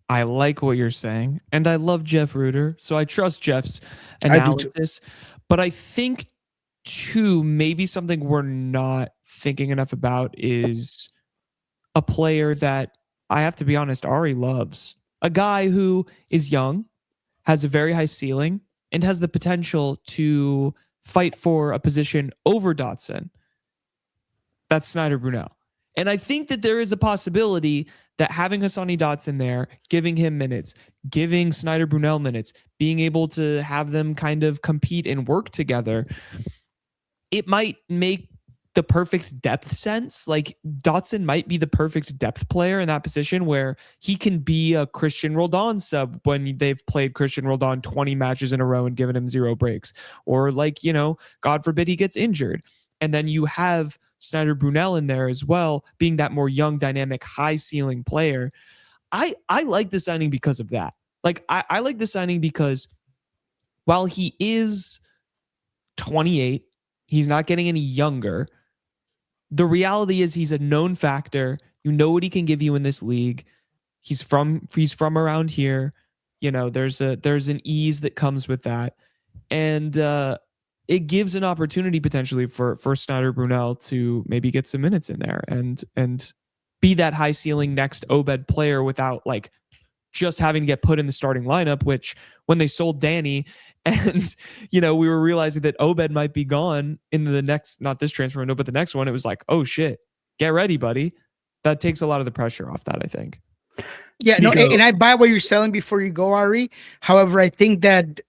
B: I like what you're saying, and I love Jeff Reuter, so I trust Jeff's analysis. But I think, too, maybe something we're not thinking enough about is a player that, I have to be honest, Ari loves. A guy who is young, has a very high ceiling, and has the potential to fight for a position over Dodson. That's Snyder Brunel. And I think that there is a possibility that having Hassani Dotson there, giving him minutes, giving Snyder Brunel minutes, being able to have them kind of compete and work together, it might make the perfect depth sense. Like, Dotson might be the perfect depth player in that position where he can be a Christian Roldan sub when they've played Christian Roldan 20 matches in a row and given him 0 breaks. Or God forbid he gets injured. And then you have Snyder Brunel in there as well, being that more young, dynamic, high ceiling player. I like the signing because of that. Like, I like the signing because while he is 28, he's not getting any younger. The reality is he's a known factor. You know what he can give you in this league. He's from around here. There's an ease that comes with that. And it gives an opportunity potentially for Snyder Brunel to maybe get some minutes in there and be that high ceiling next Obed player without just having to get put in the starting lineup, which when they sold Danny and, we were realizing that Obed might be gone in the next, not this transfer window, but the next one, it was like, oh shit, get ready, buddy. That takes a lot of the pressure off that, I think.
C: Yeah, no, and I buy what you're selling before you go, Ari. However, I think that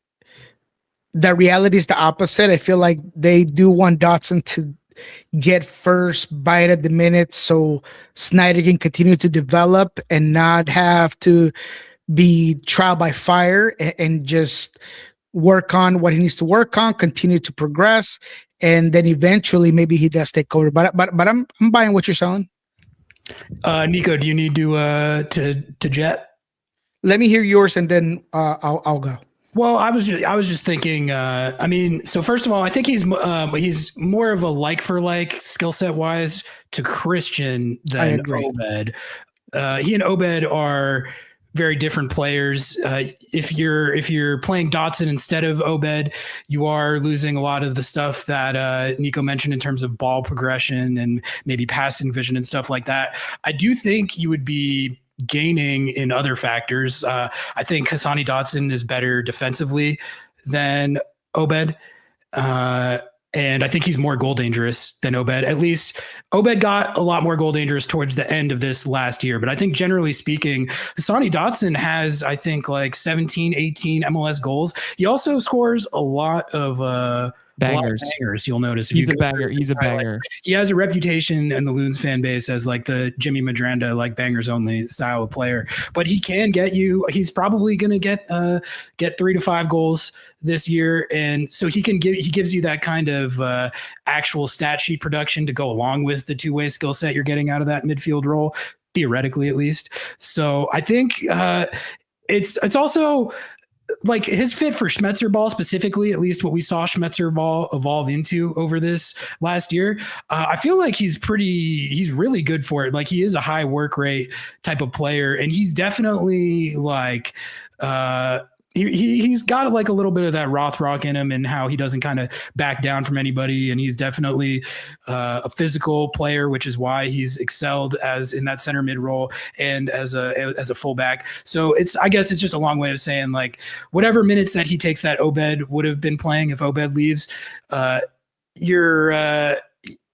C: the reality is the opposite. I feel like they do want Dotson to get first bite at the minute so Snyder can continue to develop and not have to be trial by fire and just work on what he needs to work on, continue to progress, and then eventually maybe he does take over. But I'm buying what you're selling.
A: Nico, do you need to jet?
C: Let me hear yours, and then I'll go.
A: Well, I was just thinking. So first of all, I think he's more of a like for like skill set wise to Christian than Obed. He and Obed are very different players. If you're playing Dodson instead of Obed, you are losing a lot of the stuff that Nico mentioned in terms of ball progression and maybe passing vision and stuff like that. I do think you would be gaining in other factors. I think Hassani Dotson is better defensively than Obed. And I think he's more goal dangerous than Obed. At least Obed got a lot more goal dangerous towards the end of this last year. But I think generally speaking, Hassani Dotson has, I think, like 17, 18 MLS goals. He also scores a lot of bangers. You'll notice.
B: He's a banger. He's a banger.
A: Like, he has a reputation in the Loons fan base as like the Jimmy Madranda, like bangers only style of player. But he can get you. He's probably going to get 3 to 5 goals this year, and so he gives you that kind of actual stat sheet production to go along with the two-way skill set you're getting out of that midfield role, theoretically at least. So I think it's also like his fit for Schmetzer ball specifically, at least what we saw Schmetzer ball evolve into over this last year. I feel like he's really good for it. Like he is a high work rate type of player, and he's definitely like, he's got like a little bit of that Rothrock in him and how he doesn't kind of back down from anybody. And he's definitely a physical player, which is why he's excelled as in that center mid role and as a fullback. So I guess it's just a long way of saying like whatever minutes that he takes that Obed would have been playing if Obed leaves,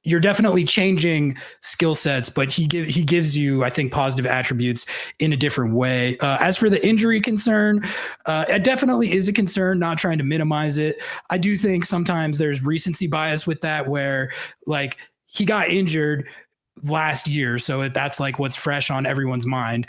A: you're definitely changing skill sets, but he gives you, I think, positive attributes in a different way. As for the injury concern, it definitely is a concern, not trying to minimize it. I do think sometimes there's recency bias with that, where like he got injured last year, so that's like what's fresh on everyone's mind.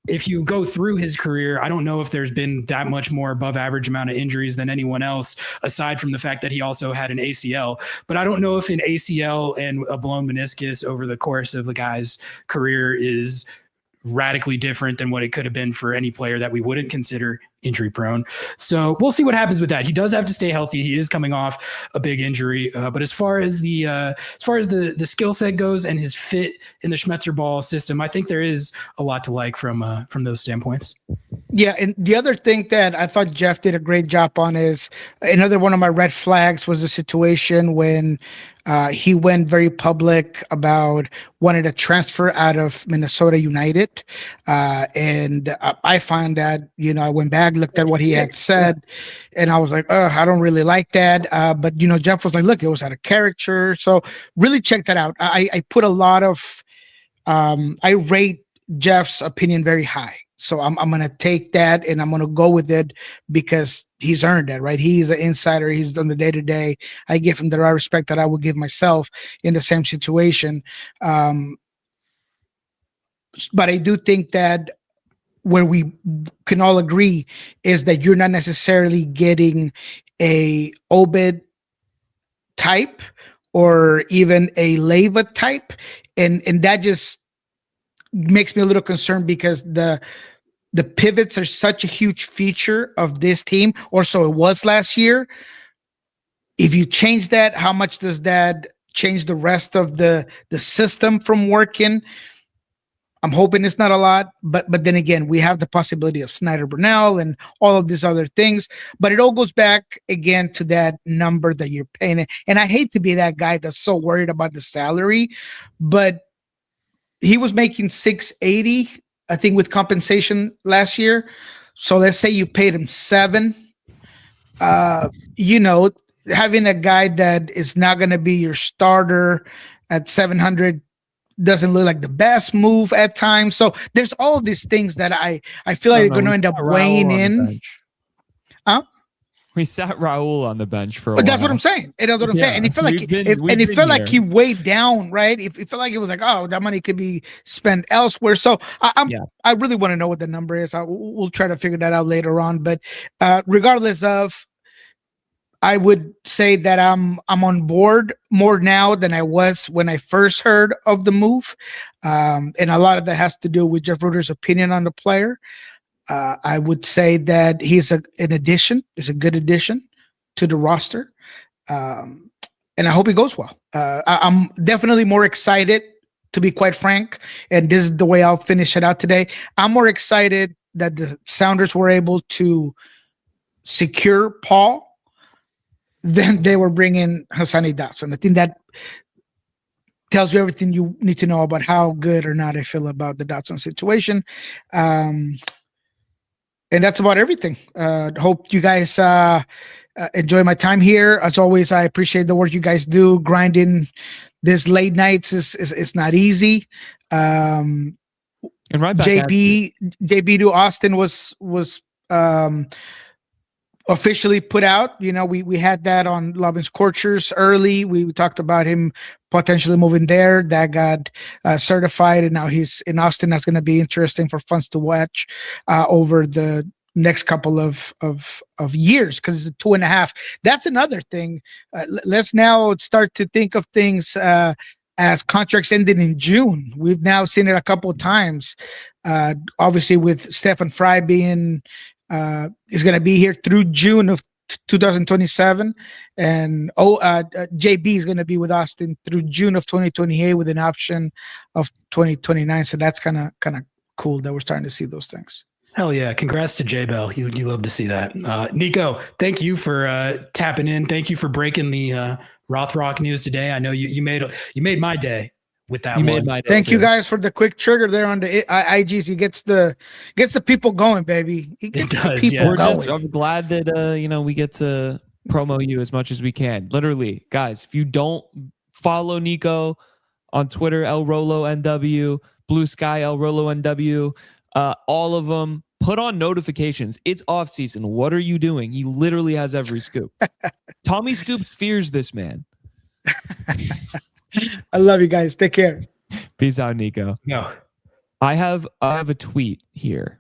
A: If you go through his career, I don't know if there's been that much more above average amount of injuries than anyone else, aside from the fact that he also had an ACL. But I don't know if an ACL and a blown meniscus over the course of the guy's career is radically different than what it could have been for any player that we wouldn't consider injury prone. So we'll see what happens with that. He does have to stay healthy. He is coming off a big injury. But as far as the skill set goes and his fit in the Schmetzer ball system, I think there is a lot to like from those standpoints.
C: Yeah, and the other thing that I thought Jeff did a great job on is another one of my red flags was the situation when he went very public about wanting to transfer out of Minnesota United. And I found that, I went back, looked at what he had said, and I was like, I don't really like that. But, Jeff was like, look, it was out of character. So really check that out. I put a lot of, I rate Jeff's opinion very high. So I'm going to take that and I'm going to go with it because he's earned it, right? He's an insider. He's done the day-to-day. I give him the right respect that I would give myself in the same situation. But I do think that where we can all agree is that you're not necessarily getting a Obed type or even a Leva type. And that just makes me a little concerned because the pivots are such a huge feature of this team, or so it was last year. If you change that, how much does that change the rest of the system from working? I'm hoping it's not a lot, but then again, we have the possibility of Snyder Burnell and all of these other things. But it all goes back again to that number that you're paying. And I hate to be that guy that's so worried about the salary, but he was making $680, I think, with compensation last year. So let's say you paid him $7. Having a guy that is not going to be your starter at $700 doesn't look like the best move at times. So there's all these things that I feel like are going to end up weighing in.
B: Huh? We sat Raul on the bench for a
C: But
B: while.
C: that's what I'm saying. And that's what I'm saying. And it felt like
B: We've been
C: like he
B: here.
C: weighed down, right? It felt like it was like, oh, that money could be spent elsewhere. So I really want to know what the number is. We'll try to figure that out later on. But regardless of, I would say that I'm on board more now than I was when I first heard of the move, and a lot of that has to do with Jeff Ruder's opinion on the player. I would say that he's an addition. Is a good addition to the roster, and I hope he goes well. I'm definitely more excited, to be quite frank, and this is the way I'll finish it out today. I'm more excited that the Sounders were able to secure Paul than they were bringing Hassani Dotson. I think that tells you everything you need to know about how good or not I feel about the Dodson situation. And that's about everything. Hope you guys enjoy my time here. As always, I appreciate the work you guys do. Grinding this late nights is not easy.
B: And right back
C: JB to Austin was officially put out. You know, we had that on Lobbing Scorchers early. We talked about him potentially moving there. That got certified, and now he's in Austin. That's going to be interesting for fans to watch over the next couple of years, because it's 2.5. That's another thing. Let's now start to think of things as contracts ending in June. We've now seen it a couple of times. Obviously, with Stefan Fry being is going to be here through June of 2027, and JB is going to be with Austin through June of 2028 with an option of 2029. So that's kind of cool that we're starting to see those things.
A: Hell yeah. Congrats to J-Bell. You love to see that. Nico, thank you for tapping in. Thank you for breaking the Rothrock news today. I know you made my day with that one.
B: Made my day
C: Thank
B: too.
C: you guys for the quick trigger there on the IGs. He gets the people going, baby. He gets the people going.
B: I'm glad that we get to promo you as much as we can. Literally, guys, if you don't follow Nico on Twitter, El Rolo NW, Blue Sky El Rolo NW, all of them, put on notifications. It's off season. What are you doing? He literally has every scoop. Tommy Scoops fears this man.
C: I love you guys. Take care.
B: Peace out, Nico.
A: No.
B: I have a tweet here.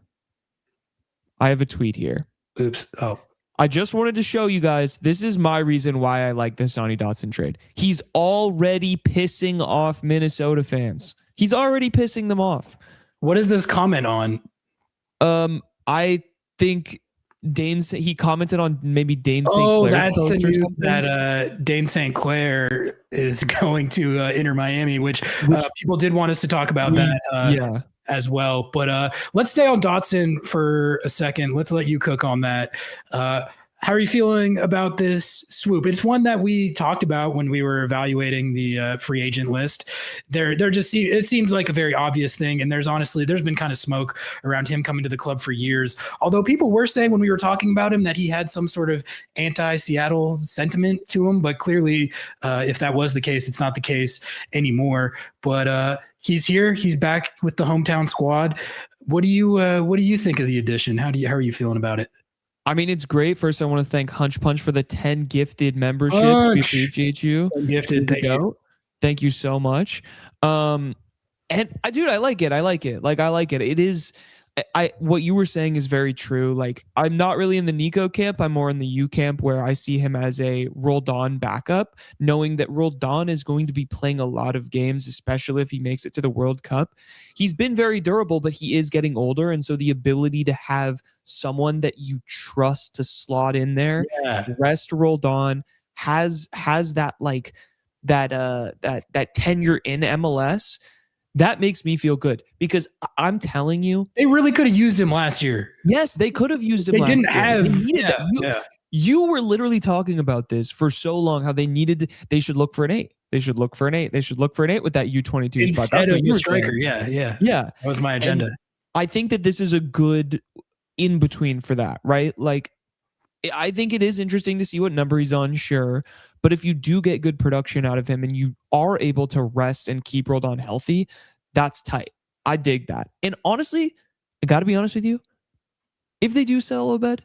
A: Oops. Oh.
B: I just wanted to show you guys. This is my reason why I like the Hassani Dotson trade. He's already pissing off Minnesota fans. He's already pissing them off.
A: What is this comment on?
B: I think Dayne. He commented on maybe Dayne St.
A: Oh,
B: Clair.
A: that's the news that Dayne St. Clair is going to Inter Miami, which people did want us to talk about that as well. But let's stay on Dotson for a second. Let's let you cook on that. How are you feeling about this swoop? It's one that we talked about when we were evaluating the free agent list. It seems like a very obvious thing, and there's been kind of smoke around him coming to the club for years. Although people were saying when we were talking about him that he had some sort of anti-Seattle sentiment to him, but clearly, if that was the case, it's not the case anymore. But he's here. He's back with the hometown squad. What do you think of the addition? How are you feeling about it?
B: I mean, it's great. First, I want to thank Hunch Punch for the 10 gifted memberships. We appreciate you.
A: Gifted, thank you.
B: Thank you so much. And I like it. I like it. It is. What you were saying is very true. Like, I'm not really in the Nico camp. I'm more in the U camp, where I see him as a Roldan backup, knowing that Roldan is going to be playing a lot of games, especially if he makes it to the World Cup. He's been very durable, but he is getting older. And so the ability to have someone that you trust to slot in there, rest Roldan, has that that tenure in MLS. That makes me feel good, because I'm telling you,
A: they really could have used him last year.
B: Yes, they could have used him.
A: They
B: needed that. You were literally talking about this for so long, how they should look for an 8. They should look for an 8. They should look for an 8 with that U22 spot.
A: Instead of a striker. Yeah. That was my agenda.
B: And I think that this is a good in between for that, right? Like, I think it is interesting to see what number he's on, sure. But if you do get good production out of him and you are able to rest and keep Roldan healthy, that's tight. I dig that. And honestly, I got to be honest with you, if they do sell Obed,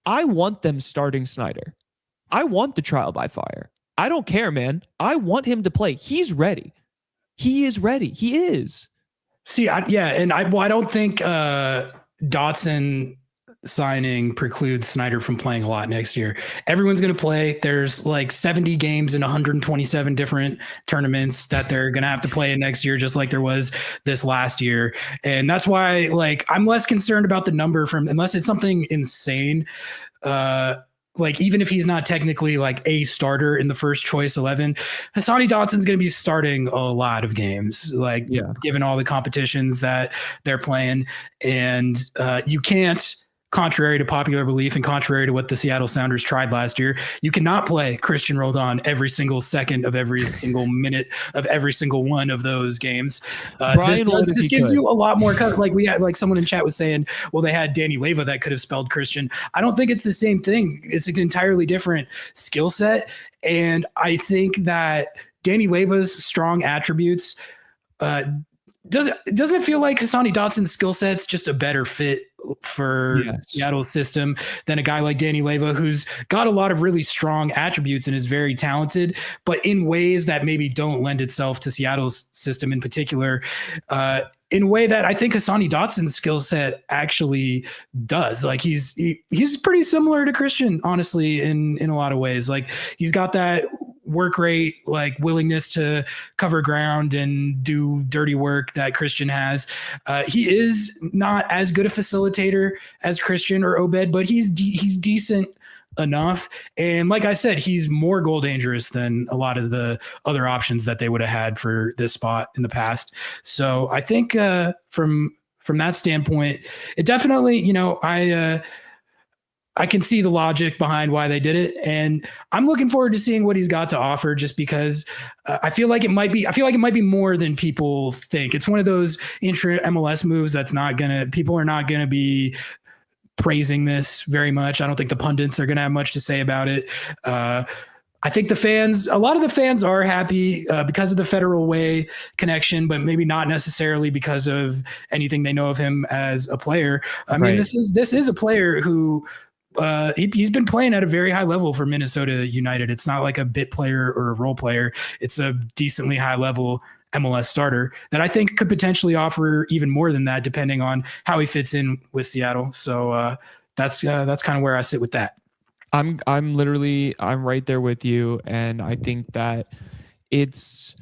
B: I want them starting Snyder. I want the trial by fire. I don't care, man. I want him to play. He's ready. He is ready. He is.
A: See, I don't think Dodson signing precludes Snyder from playing a lot next year. Everyone's going to play. There's like 70 games in 127 different tournaments that they're going to have to play in next year, just like there was this last year. And that's why, like, I'm less concerned about the number unless it's something insane. Like, even if he's not technically like a starter in the first choice 11, Hassani Dotson's going to be starting a lot of games, like given all the competitions that they're playing. And you can't, contrary to popular belief and contrary to what the Seattle Sounders tried last year, you cannot play Christian Roldan every single second of every single minute of every single one of those games. This gives you a lot more cover. Like we had, like someone in chat was saying, well, they had Danny Leyva that could have spelled Christian. I don't think it's the same thing. It's an entirely different skill set. And I think that Danny Leyva's strong attributes, doesn't it feel like Hassani Dotson's skill set's just a better fit for Seattle's system than a guy like Danny Leyva, who's got a lot of really strong attributes and is very talented, but in ways that maybe don't lend itself to Seattle's system in particular, in a way that I think Hassani Dotson's skill set actually does. Like he's pretty similar to Christian, honestly, in a lot of ways. Like he's got that work rate, like willingness to cover ground and do dirty work that Christian has. He is not as good a facilitator as Christian or Obed, but he's decent enough. And like I said, he's more goal dangerous than a lot of the other options that they would have had for this spot in the past. So I think from that standpoint, it definitely, I can see the logic behind why they did it, and I'm looking forward to seeing what he's got to offer. Just because I feel like it might be more than people think. It's one of those intra MLS moves that's people are not gonna be praising this very much. I don't think the pundits are gonna have much to say about it. I think a lot of the fans are happy because of the Federal Way connection, but maybe not necessarily because of anything they know of him as a player. I mean, this is a player who. He's been playing at a very high level for Minnesota United. It's not like a bit player or a role player. It's a decently high level MLS starter that I think could potentially offer even more than that, depending on how he fits in with Seattle. So that's kind of where I sit with that.
B: I'm right there with you, and I think that it's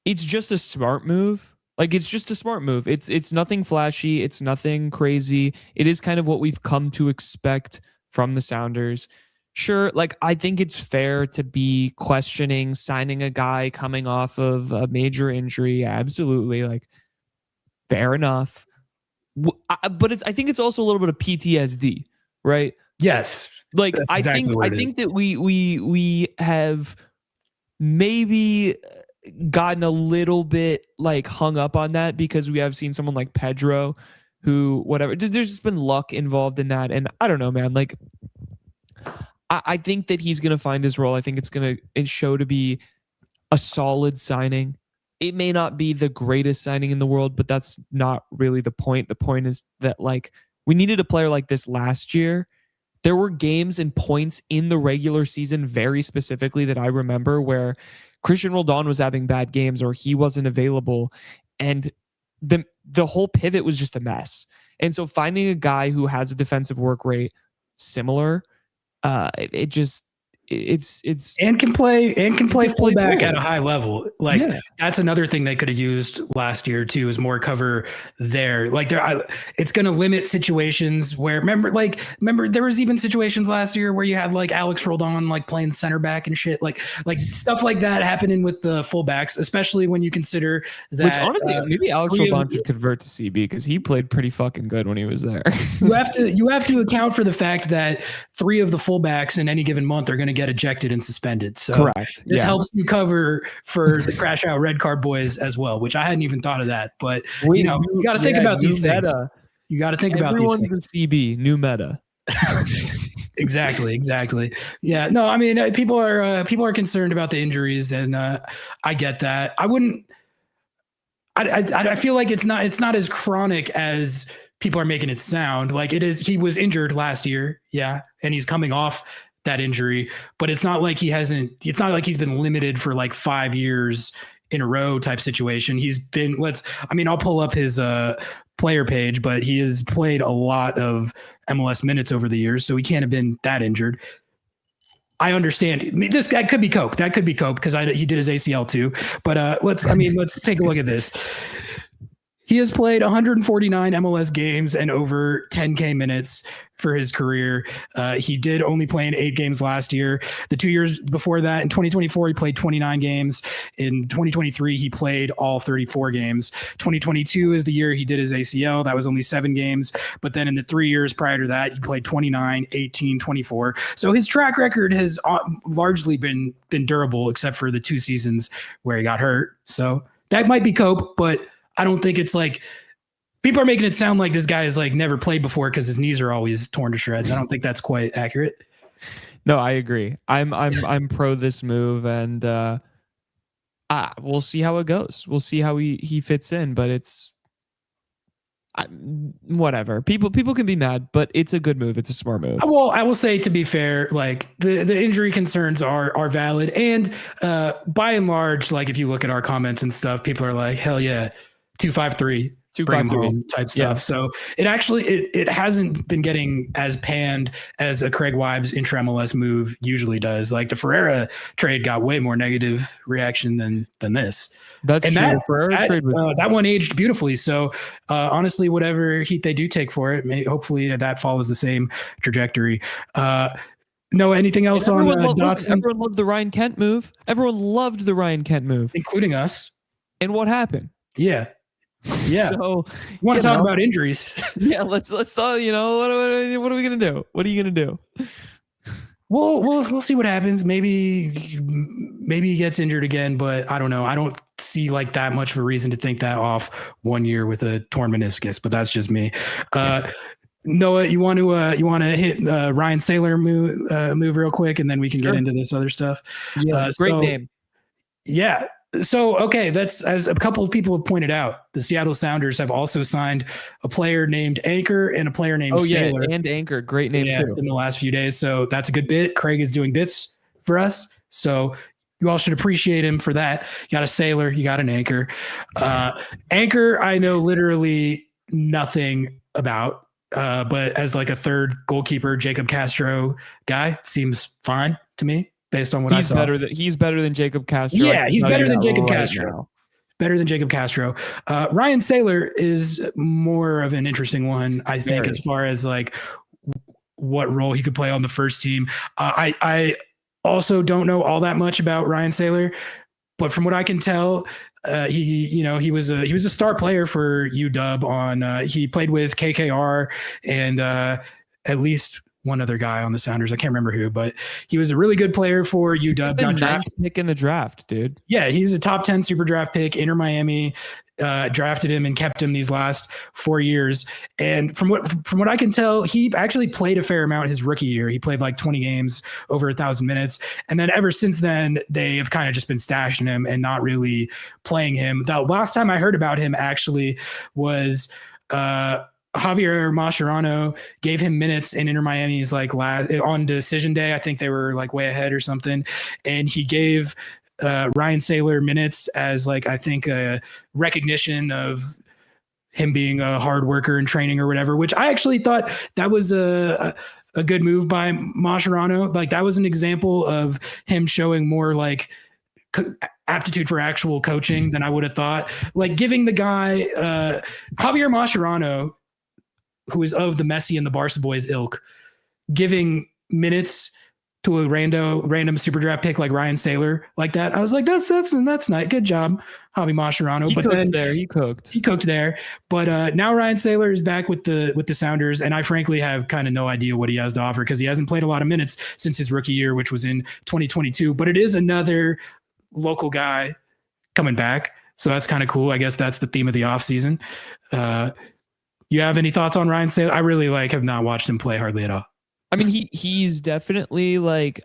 B: just a smart move. Like, it's just a smart move. It's nothing flashy. It's nothing crazy. It is kind of what we've come to expect from the Sounders. Sure, like, I think it's fair to be questioning signing a guy coming off of a major injury. Absolutely. Like, fair enough. But I think it's also a little bit of PTSD, right?
A: Yes.
B: Like, I think that we have maybe gotten a little bit like hung up on that because we have seen someone like Pedro who, whatever, there's just been luck involved in that. And I don't know, man, like I think that he's going to find his role. I think it's going to show to be a solid signing. It may not be the greatest signing in the world, but that's not really the point. The point is that, like, we needed a player like this last year. There were games and points in the regular season very specifically that I remember where Christian Roldan was having bad games or he wasn't available, and the whole pivot was just a mess. And so finding a guy who has a defensive work rate similar, it's
A: and can play fullback at a high level. Like that's another thing they could have used last year too, is more cover there. Like it's going to limit situations where remember there was even situations last year where you had like Alex Roldan like playing center back and shit, like stuff like that happening with the fullbacks, especially when you consider that.
B: Which honestly, maybe Alex Roldan should convert to CB because he played pretty fucking good when he was there.
A: you have to account for the fact that 3 of the fullbacks in any given month are going to get ejected and suspended. So
B: correct.
A: This helps you cover for the crash out red card boys as well, which I hadn't even thought of that. But you got to think about these things. You got to think about these things.
B: Everyone's the CB, new meta.
A: Exactly. Yeah. No, I mean, people are concerned about the injuries, and I get that. I feel like it's not as chronic as people are making it sound. Like it is, he was injured last year, yeah, and he's coming off that injury, but it's not like he's been limited for like 5 years in a row type situation. He's been, I'll pull up his player page, but he has played a lot of MLS minutes over the years, so he can't have been that injured. I understand. That could be cope. That could be cope because he did his ACL too. But let's take a look at this. He has played 149 MLS games and over 10K minutes for his career. He did only play in 8 games last year. The 2 years before that, in 2024, he played 29 games. In 2023, he played all 34 games. 2022 is the year he did his ACL. That was only 7 games. But then in the 3 years prior to that, he played 29, 18, 24. So his track record has largely been durable, except for the 2 seasons where he got hurt. So that might be cope, but I don't think it's like people are making it sound like this guy has like never played before because his knees are always torn to shreds. I don't think that's quite accurate.
B: No, I agree. I'm pro this move, and we'll see how it goes. We'll see how he fits in, but it's whatever. People can be mad, but it's a good move. It's a smart move.
A: Well, I will say, to be fair, like the injury concerns are valid, and by and large, like if you look at our comments and stuff, people are like, hell yeah, 253.
B: 253
A: type stuff.
B: Yeah.
A: So it hasn't been getting as panned as a Craig Wybes intra MLS move usually does. Like the Ferreira trade got way more negative reaction than this.
B: That's
A: and
B: true.
A: That one aged beautifully. So honestly, whatever heat they do take for it, hopefully that follows the same trajectory. No, anything else on Dotson?
B: Everyone loved the Ryan Kent move. Everyone loved the Ryan Kent move,
A: including us.
B: And what happened?
A: Yeah. Yeah.
B: So
A: you want to talk about injuries?
B: Yeah. Let's talk. What are we gonna do? What are you gonna do?
A: We'll see what happens. Maybe he gets injured again, but I don't know. I don't see like that much of a reason to think that off 1 year with a torn meniscus, but that's just me. Noah, you want to hit Ryan Saylor move real quick, and then we can get into this other stuff.
B: Yeah, great name.
A: Yeah. So, okay, that's, as a couple of people have pointed out, the Seattle Sounders have also signed a player named Anchor and a player named Saylor.
B: And Anchor, great name too.
A: In the last few days. So that's a good bit. Craig is doing bits for us. So you all should appreciate him for that. You got a Saylor, you got an Anchor. Anchor, I know literally nothing about, but as like a third goalkeeper, Jacob Castro guy, seems fine to me. Based on what I saw,
B: he's better than Jacob Castro.
A: Yeah, he's better than Jacob Castro. Better than Jacob Castro. Ryan Saylor is more of an interesting one, I think, as far as like what role he could play on the first team. I also don't know all that much about Ryan Saylor, but from what I can tell, he was a star player for Udub. He played with KKR and at least one other guy on the Sounders. I can't remember who, but he was a really good player for UW.
B: Got drafted pick in the draft, dude.
A: Yeah, he's a top 10 super draft pick. Inter Miami drafted him and kept him these last 4 years. And from what I can tell, he actually played a fair amount his rookie year. He played like 20 games, over 1,000 minutes. And then ever since then, they have kind of just been stashing him and not really playing him. The last time I heard about him actually was Javier Mascherano gave him minutes in Inter Miami's like on decision day. I think they were like way ahead or something. And he gave Ryan Saylor minutes as like, I think a recognition of him being a hard worker in training or whatever, which I actually thought that was a good move by Mascherano. Like that was an example of him showing more like aptitude for actual coaching than I would have thought. Like giving the guy Javier Mascherano, who is of the Messi and the Barca boys ilk, giving minutes to a random super draft pick like Ryan Saylor like that. I was like, that's nice. Good job, Javi Mascherano. He cooked there. But now Ryan Saylor is back with the Sounders, and I frankly have kind of no idea what he has to offer because he hasn't played a lot of minutes since his rookie year, which was in 2022. But it is another local guy coming back, so that's kind of cool. I guess that's the theme of the offseason. You have any thoughts on Ryan Saylor? I really have not watched him play hardly at all.
B: I mean, he's definitely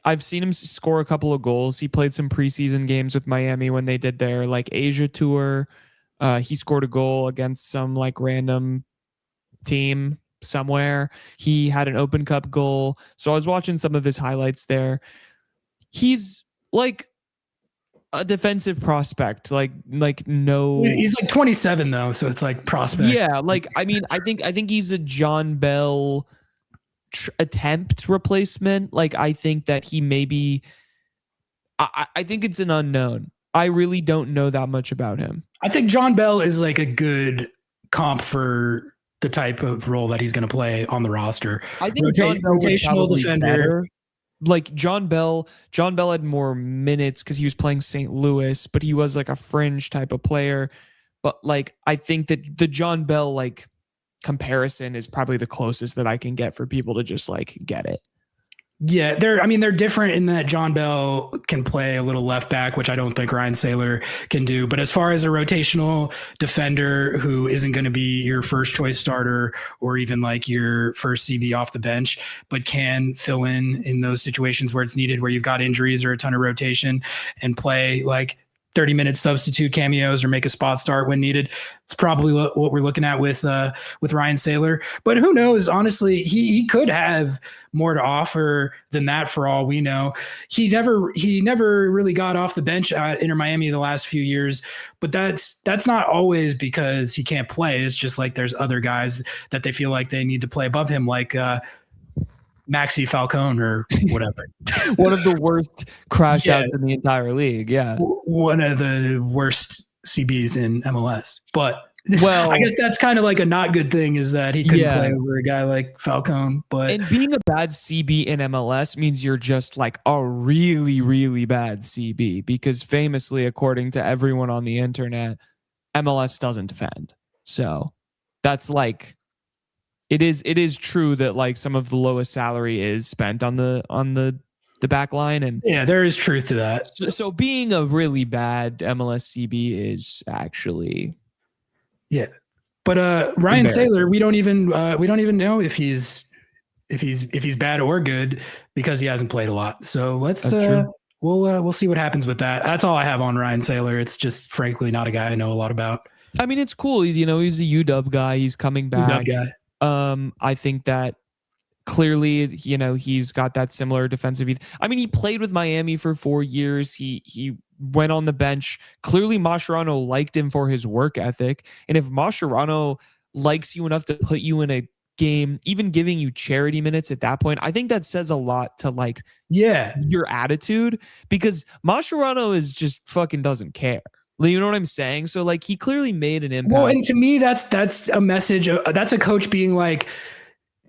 B: I've seen him score a couple of goals. He played some preseason games with Miami when they did their Asia tour. He scored a goal against some random team somewhere. He had an Open Cup goal. So I was watching some of his highlights there. He's like a defensive prospect. Like no.
A: He's like 27 though, so it's like prospect.
B: Yeah, like I mean, I think he's a John Bell attempt replacement. Like I think that he maybe. I think it's an unknown. I really don't know that much about him.
A: I think John Bell is like a good comp for the type of role that he's going to play on the roster.
B: I think John Bell
A: rotational defender.
B: Better. Like John Bell had more minutes because he was playing St. Louis, but he was like a fringe type of player. But like I think that the John Bell like comparison is probably the closest that I can get for people to just like get it.
A: Yeah, they're different in that John Bell can play a little left back, which I don't think Ryan Saylor can do. But as far as a rotational defender who isn't going to be your first choice starter or even like your first CB off the bench, but can fill in those situations where it's needed, where you've got injuries or a ton of rotation and play like 30-minute substitute cameos or make a spot start when needed. It's probably what we're looking at with Ryan Saylor. But who knows? Honestly, he could have more to offer than that for all we know. He never really got off the bench at Inter Miami the last few years, but that's not always because he can't play. It's just like there's other guys that they feel like they need to play above him, like Maxi Falcone or whatever.
B: One of the worst crash outs in the entire league. Yeah.
A: One of the worst CBs in MLS. But
B: well,
A: I guess that's kind of like a not good thing is that he couldn't play over a guy like Falcone. But
B: and being a bad CB in MLS means you're just like a really, really bad CB because famously, according to everyone on the internet, MLS doesn't defend. So that's like it is true that like some of the lowest salary is spent on the back line. And
A: yeah, there is truth to that.
B: So being a really bad MLS CB is actually
A: but Ryan Saylor, we don't even know if he's bad or good because he hasn't played a lot. So let's we'll see what happens with that. That's all I have on Ryan Saylor. It's just frankly not a guy I know a lot about.
B: I mean, it's cool. He's a UW guy. He's coming back.
A: UW guy.
B: I think that clearly, he's got that similar defensive. I mean, he played with Miami for 4 years. He went on the bench. Clearly, Mascherano liked him for his work ethic. And if Mascherano likes you enough to put you in a game, even giving you charity minutes at that point, I think that says a lot to like your attitude because Mascherano is just fucking doesn't care. You know what I'm saying? So like he clearly made an impact.
A: Well, and to me, that's a message. That's a coach being like,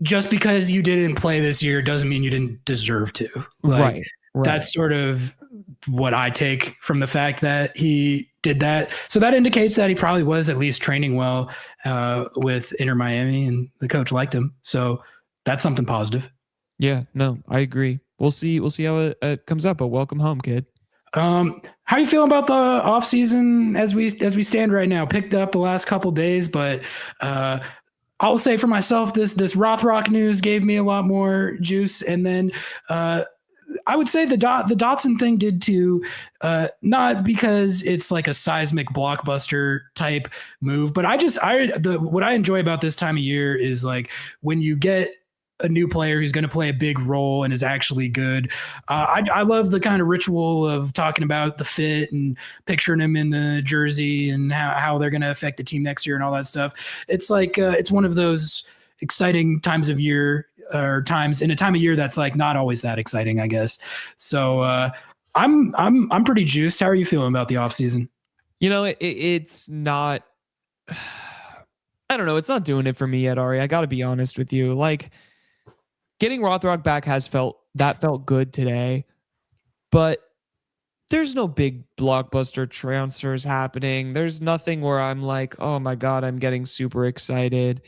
A: just because you didn't play this year doesn't mean you didn't deserve to. Like,
B: right.
A: That's sort of what I take from the fact that he did that. So that indicates that he probably was at least training well with Inter Miami, and the coach liked him. So that's something positive.
B: Yeah, no, I agree. We'll see how it comes up. But welcome home, kid.
A: How you feeling about the off season as we stand right now? Picked up the last couple days, but I'll say for myself, this Rothrock news gave me a lot more juice, and then I would say the Dodson thing did too. Not because it's like a seismic blockbuster type move, but what I enjoy about this time of year is like when you get a new player who's going to play a big role and is actually good. I love the kind of ritual of talking about the fit and picturing him in the jersey and how they're going to affect the team next year and all that stuff. It's like it's one of those exciting times of year or times in a time of year that's like not always that exciting, I guess. So I'm pretty juiced. How are you feeling about the off season?
B: It's not. I don't know. It's not doing it for me yet, Ari. I got to be honest with you. Like. Getting Rothrock back felt good today, but there's no big blockbuster transfers happening. There's nothing where I'm like, oh my God, I'm getting super excited.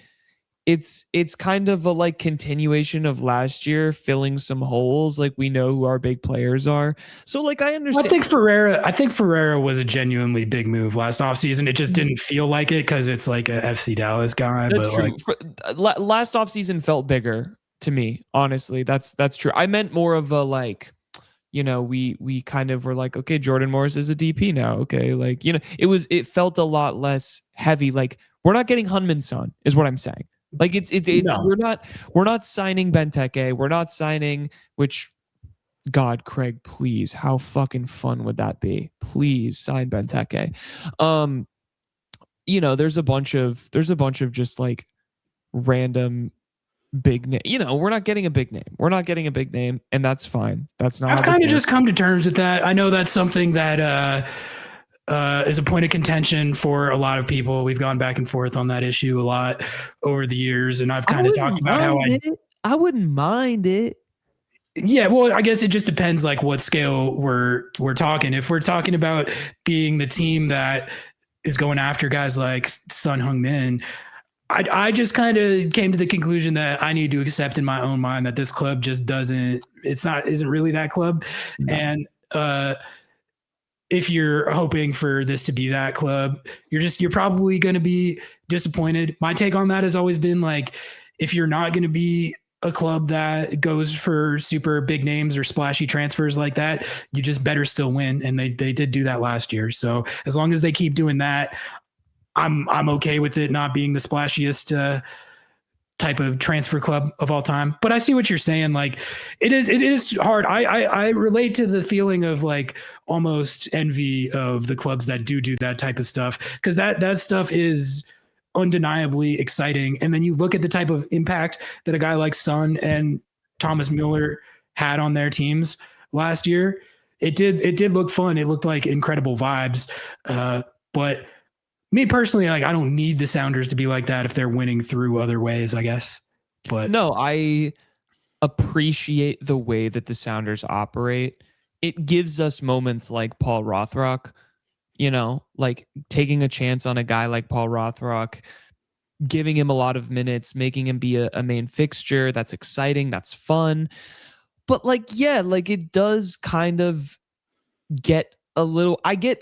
B: It's kind of a like continuation of last year, filling some holes. Like we know who our big players are. So like I understand.
A: I think Ferreira was a genuinely big move last offseason. It just didn't feel like it because it's like a FC Dallas guy.
B: That's true. Last offseason felt bigger. To me, honestly, that's true. I meant more of a like, we kind of were like, okay, Jordan Morris is a DP now. Okay, like it felt a lot less heavy. Like we're not getting Hunman's son, is what I'm saying. Like it's
A: No.
B: we're not signing Benteke. We're not signing, which God, Craig, please, how fucking fun would that be? Please sign Benteke. There's a bunch of just like random big name. We're not getting a big name. We're not getting a big name, and that's fine. That's not.
A: I've kind of just come to terms with that. I know that's something that is a point of contention for a lot of people. We've gone back and forth on that issue a lot over the years, and I've kind of talked about how
B: I wouldn't mind it.
A: Yeah, well, I guess it just depends like what scale we're talking. If we're talking about being the team that is going after guys like Son Heung-min, I just kind of came to the conclusion that I need to accept in my own mind that this club just isn't really that club. No. And if you're hoping for this to be that club, you're probably going to be disappointed. My take on that has always been like, if you're not going to be a club that goes for super big names or splashy transfers like that, you just better still win. And they did do that last year. So as long as they keep doing that, I'm okay with it not being the splashiest type of transfer club of all time. But I see what you're saying. Like it is hard. I relate to the feeling of like almost envy of the clubs that do that type of stuff, because that stuff is undeniably exciting. And then you look at the type of impact that a guy like Son and Thomas Mueller had on their teams last year. It did look fun. It looked like incredible vibes. But me personally, like I don't need the Sounders to be like that if they're winning through other ways, I guess. But
B: no, I appreciate the way that the Sounders operate. It gives us moments like Paul Rothrock, like taking a chance on a guy like Paul Rothrock, giving him a lot of minutes, making him be a main fixture. That's exciting. That's fun. But like, yeah, like it does kind of get a little, I get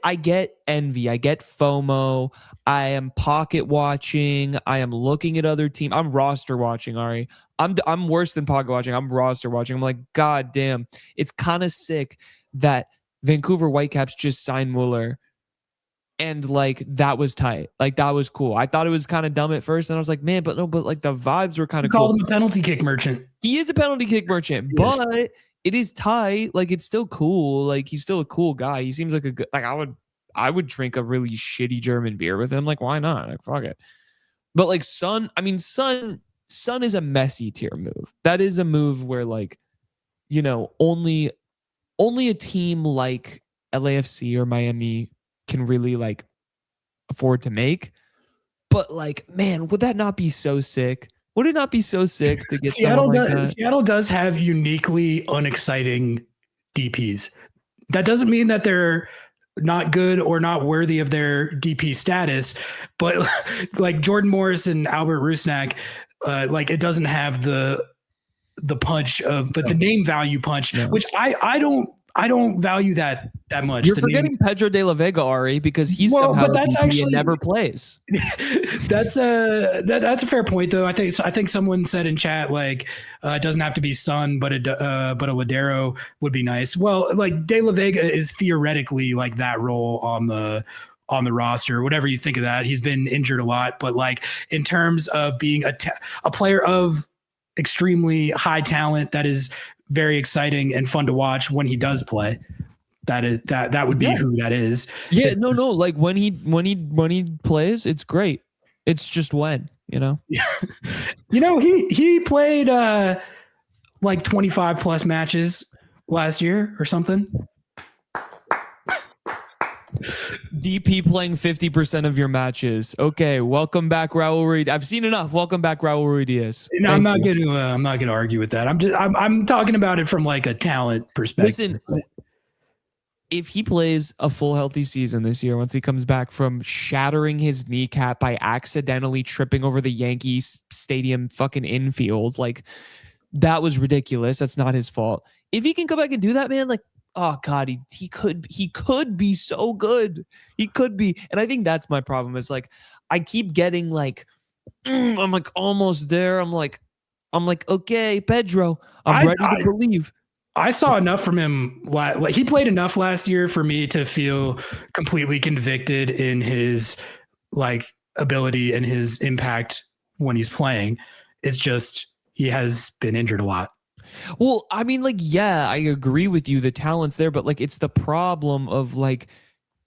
B: envy. I get FOMO. I am pocket watching. I am looking at other teams. I'm roster watching, Ari. I'm worse than pocket watching. I'm roster watching. I'm like, God damn. It's kind of sick that Vancouver Whitecaps just signed Mueller. And like, that was tight. Like, that was cool. I thought it was kind of dumb at first. And I was like, man, but like the vibes were kind of cool.
A: Called him a penalty kick merchant.
B: He is a penalty kick merchant, but it is tight. Like, it's still cool. Like, he's still a cool guy. He seems like a good, like I would drink a really shitty German beer with him. Like, why not? Like, fuck it. But like Son is a messy tier move. That is a move where like, only a team like LAFC or Miami can really like afford to make. But like, man, would that not be so sick? Would it not be so sick to get Seattle like that?
A: Seattle does have uniquely unexciting DPs. That doesn't mean that they're not good or not worthy of their DP status, but like Jordan Morris and Albert Rusnak, like it doesn't have the punch of, but the name value punch, which I don't value that much.
B: You're forgetting Pedro de la Vega, Ari, because he's somehow
A: that's
B: DP
A: actually,
B: and never plays.
A: That's a fair point, though. I think someone said in chat like it doesn't have to be Son, but a Ladero would be nice. Well, like De La Vega is theoretically like that role on the roster, whatever you think of that. He's been injured a lot, but like in terms of being a player of extremely high talent that is very exciting and fun to watch when he does play. That would be who that is.
B: Yeah, no. Like when he plays, it's great. It's just when, Yeah.
A: He played like 25 plus matches last year or something.
B: DP playing 50% of your matches. Okay, welcome back, Raul Ruidiaz. I've seen enough. Welcome back, Raul Ruidiaz.
A: No, I'm not going to argue with that. I'm talking about it from like a talent perspective.
B: Listen, if he plays a full healthy season this year, once he comes back from shattering his kneecap by accidentally tripping over the Yankees Stadium fucking infield, like that was ridiculous. That's not his fault. If he can come back and do that, man, like, oh God, he could be so good. He could be. And I think that's my problem is like, I keep getting like, I'm like almost there. I'm like, okay, Pedro, I'm ready to believe.
A: I saw enough from him. Like he played enough last year for me to feel completely convicted in his like ability and his impact when he's playing. It's just he has been injured a lot.
B: Well, I mean, like, yeah, I agree with you. The talent's there, but like, it's the problem of like,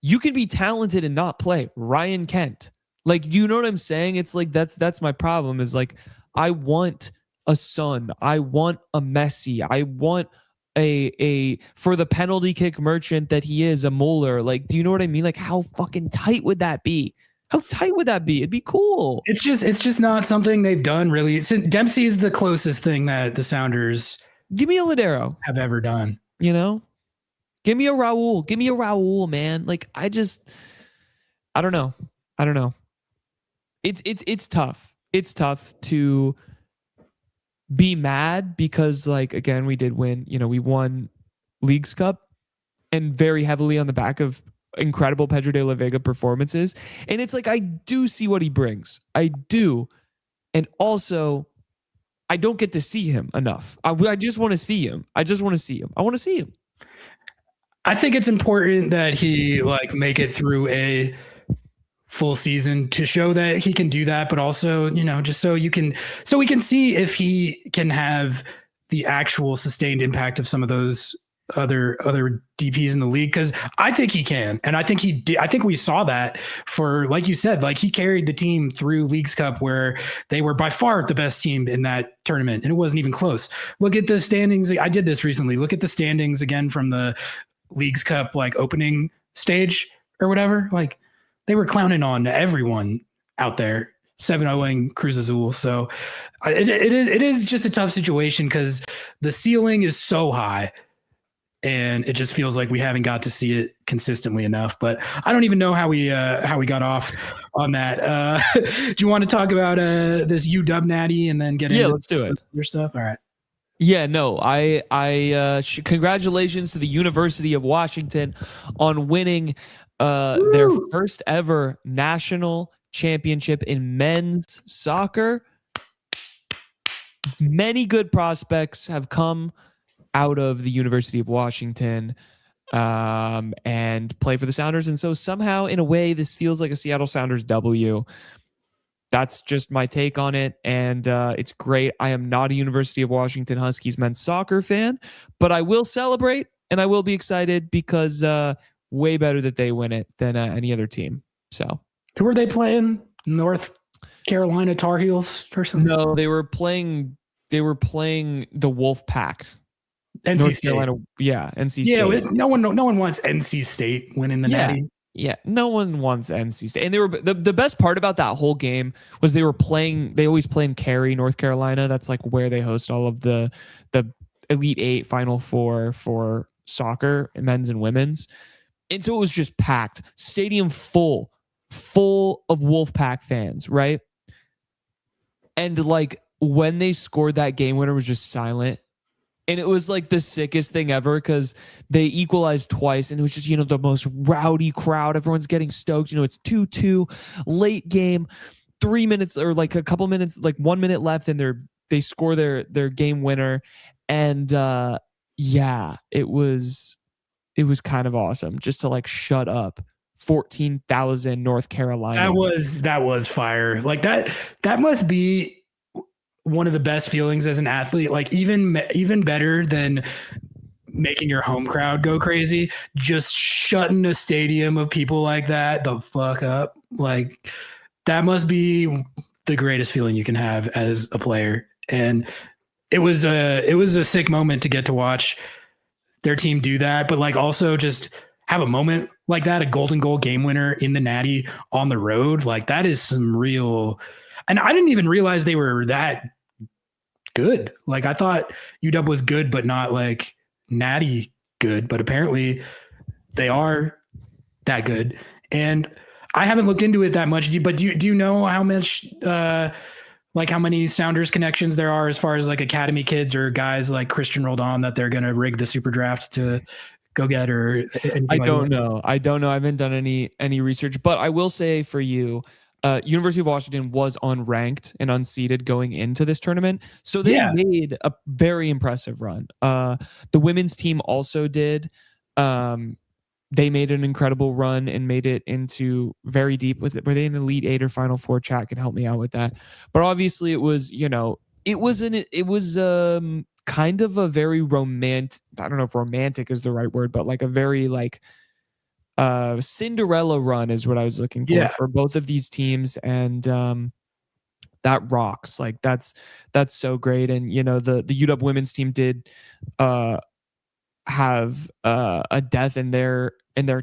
B: you can be talented and not play. Ryan Kent, like, you know what I'm saying? It's like that's my problem. Is like, I want a Son, I want a Messi, I want a for the penalty kick merchant that he is, a Muller. Like, do you know what I mean? Like, how fucking tight would that be? How tight would that be? It'd be cool.
A: It's just not something they've done really. Dempsey is the closest thing that the Sounders
B: Give me a Ladero
A: have ever done.
B: You know, give me a Raul. Give me a Raul, man. Like, I don't know. It's tough. It's tough to be mad because, like, again, we did win. You know, we won Leagues Cup and very heavily on the back of incredible Pedro de la Vega performances. And it's like, I do see what he brings. I do. And also, I don't get to see him enough. I just want to see him. I want to see him.
A: I think it's important that he like make it through a full season to show that he can do that, but also, you know, just so we can see if he can have the actual sustained impact of some of those other DPs in the league, because I think he can, and I think he did. I think we saw that for, like you said, like he carried the team through Leagues Cup where they were by far the best team in that tournament, and it wasn't even close. Look at the standings. I did this recently. Look at the standings again from the Leagues Cup like opening stage or whatever. Like they were clowning on everyone out there, 7-0ing Cruz Azul. So it is just a tough situation because the ceiling is so high. And it just feels like we haven't got to see it consistently enough. But I don't even know how we got off on that. Do you want to talk about this UW natty and then get into
B: let's do it.
A: Your stuff? All right.
B: Yeah, no, congratulations to the University of Washington on winning their first ever national championship in men's soccer. Many good prospects have come out of the University of Washington and play for the Sounders. And so somehow, in a way, this feels like a Seattle Sounders W. That's just my take on it. And it's great. I am not a University of Washington Huskies men's soccer fan, but I will celebrate and I will be excited because way better that they win it than any other team. So
A: who were they playing? North Carolina Tar Heels or something?
B: No, they were playing the Wolf Pack.
A: NC
B: North
A: State.
B: Carolina, yeah, NC State.
A: Yeah, no one wants NC State winning the natty.
B: Yeah, no one wants NC State. And they were the best part about that whole game was they always play in Cary, North Carolina. That's like where they host all of the Elite Eight, Final Four for soccer, men's and women's. And so it was just packed. Stadium full of Wolfpack fans, right? And like when they scored that game winner, it was just silent. And it was like the sickest thing ever because they equalized twice and it was just, you know, the most rowdy crowd. Everyone's getting stoked. You know, it's 2-2 late game, 3 minutes or like a couple minutes, like 1 minute left and they score their game winner. And yeah, it was kind of awesome just to like shut up 14,000 North Carolina.
A: That was fire. Like that must be one of the best feelings as an athlete, like even better than making your home crowd go crazy, just shutting a stadium of people like that the fuck up. Like that must be the greatest feeling you can have as a player. And it was a sick moment to get to watch their team do that, but like also just have a moment like that, a golden goal game winner in the natty on the road. Like that is some real, and I didn't even realize they were that good. Like I thought UW was good, but not like natty good, but apparently they are that good. And I haven't looked into it that much, but do you know how much, like how many Sounders connections there are as far as like academy kids or guys like Christian Roldan that they're going to rig the super draft to go get or anything?
B: I don't know. I haven't done any research, but I will say for you, University of Washington was unranked and unseeded going into this tournament. So they made a very impressive run. The women's team also did. The they made an incredible run and made it into very deep with it. Were they in Elite 8 or Final 4? Chat can help me out with that. But obviously it was, it was kind of a very romantic, I don't know if romantic is the right word, but like a very like Cinderella run is what I was looking for both of these teams. And that rocks. Like that's so great. And the UW women's team did have a death in their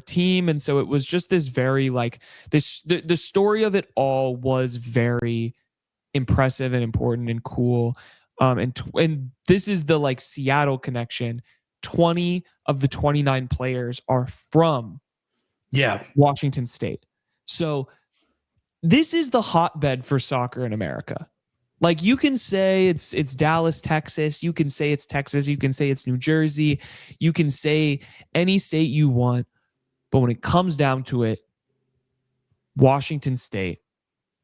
B: team, and so it was just this very like this the story of it all was very impressive and important and cool. And this is the like Seattle connection. 20 of the 29 players are from Washington State. So this is the hotbed for soccer in America. Like you can say it's Dallas, Texas. You can say it's Texas. You can say it's New Jersey. You can say any state you want. But when it comes down to it, Washington State,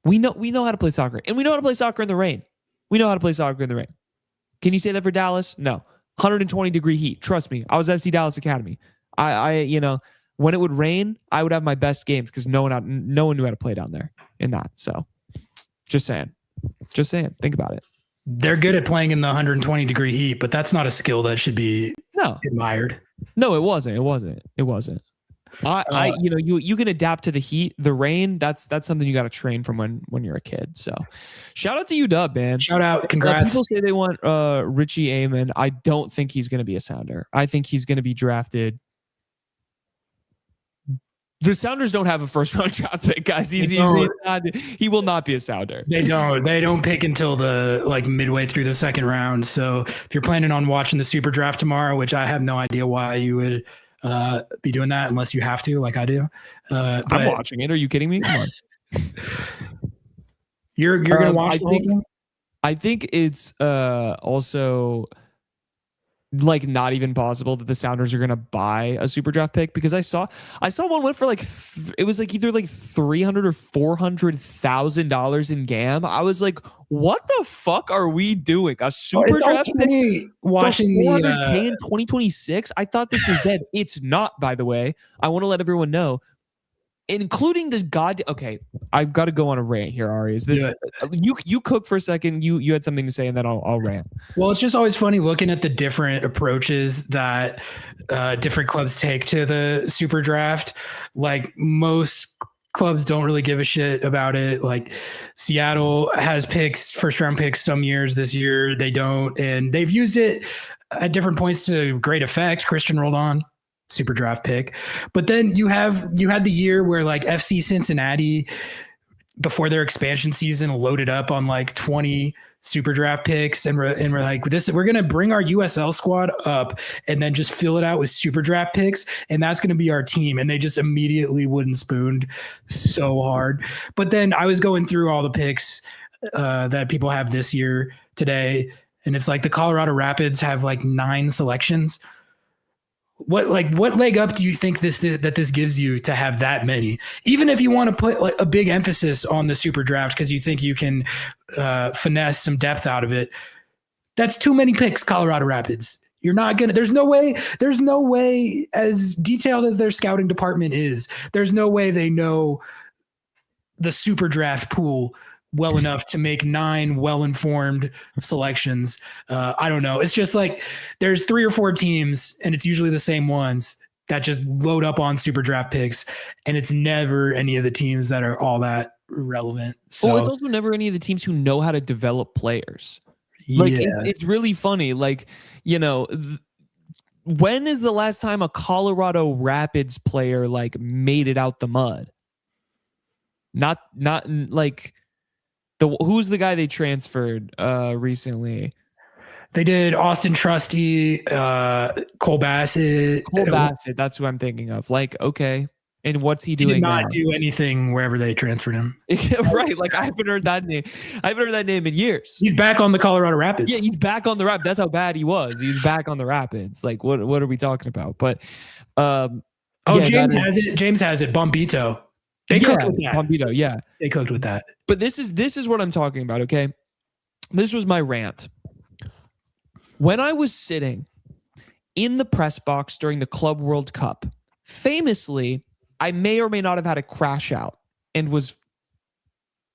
B: we know how to play soccer. And we know how to play soccer in the rain. We know how to play soccer in the rain. Can you say that for Dallas? No. 120-degree heat. Trust me. I was FC Dallas Academy. I when it would rain, I would have my best games because no one knew how to play down there in that. So just saying. Think about it.
A: They're good at playing in the 120-degree heat, but that's not a skill that should be admired.
B: No, it wasn't. You can adapt to the heat, the rain. That's something you got to train from when you're a kid. So, shout out to UW, man.
A: Shout out, congrats.
B: People say they want Richie Amon. I don't think he's going to be a Sounder. I think he's going to be drafted. The Sounders don't have a first-round draft pick, guys. He will not be a Sounder.
A: They don't pick until the midway through the second round. So if you're planning on watching the Super Draft tomorrow, which I have no idea why you would be doing that unless you have to, like I do.
B: I'm watching it. Are you kidding me? Come on.
A: You're gonna watch the whole thing?
B: I think it's also like not even possible that the Sounders are going to buy a super draft pick, because I saw one went for it was either $300,000 or $400,000 in GAM. I was like, what the fuck are we doing? A super draft pick watching the in 2026? I thought this was dead. It's not, by the way. I want to let everyone know, including the okay, I've got to go on a rant here, Ari. Is this you cook for a second? You had something to say, and then I'll rant. Well,
A: it's just always funny looking at the different approaches that different clubs take to the super draft. Like most clubs don't really give a shit about it. Like Seattle has first round picks some years. This year they don't, and they've used it at different points to great effect. Christian Roldan, super draft pick. But then you had the year where FC Cincinnati, before their expansion season, loaded up on 20 super draft picks, and we're like, we're gonna bring our USL squad up and then just fill it out with super draft picks, and that's gonna be our team. And they just immediately wooden spooned so hard. But then I was going through all the picks that people have this year today, and it's like the Colorado Rapids have 9 selections. What leg up do you think this gives you to have that many? Even if you want to put a big emphasis on the super draft because you think you can finesse some depth out of it, that's too many picks, Colorado Rapids. You're not gonna. There's no way, as detailed as their scouting department is, there's no way they know the super draft pool well enough to make 9 well-informed selections. I don't know. It's just there's 3 or 4 teams, and it's usually the same ones that just load up on super draft picks, and it's never any of the teams that are all that relevant. So
B: it's also never any of the teams who know how to develop players. It's really funny. when is the last time a Colorado Rapids player made it out the mud? Not who's the guy they transferred recently?
A: They did Austin Trusty, Cole Bassett.
B: That's who I'm thinking of. Okay. And what's he doing?
A: He did not do anything wherever they transferred him.
B: Right. I haven't heard that name. I haven't heard that name in years.
A: He's back on the Colorado Rapids.
B: Yeah, he's back on the Rapids. That's how bad he was. He's back on the Rapids. What are we talking about? But
A: James has it. James has it. Bombito. They cooked with that.
B: Bombito, yeah.
A: They cooked with that.
B: But this is what I'm talking about, okay? This was my rant. When I was sitting in the press box during the Club World Cup, famously, I may or may not have had a crash out and was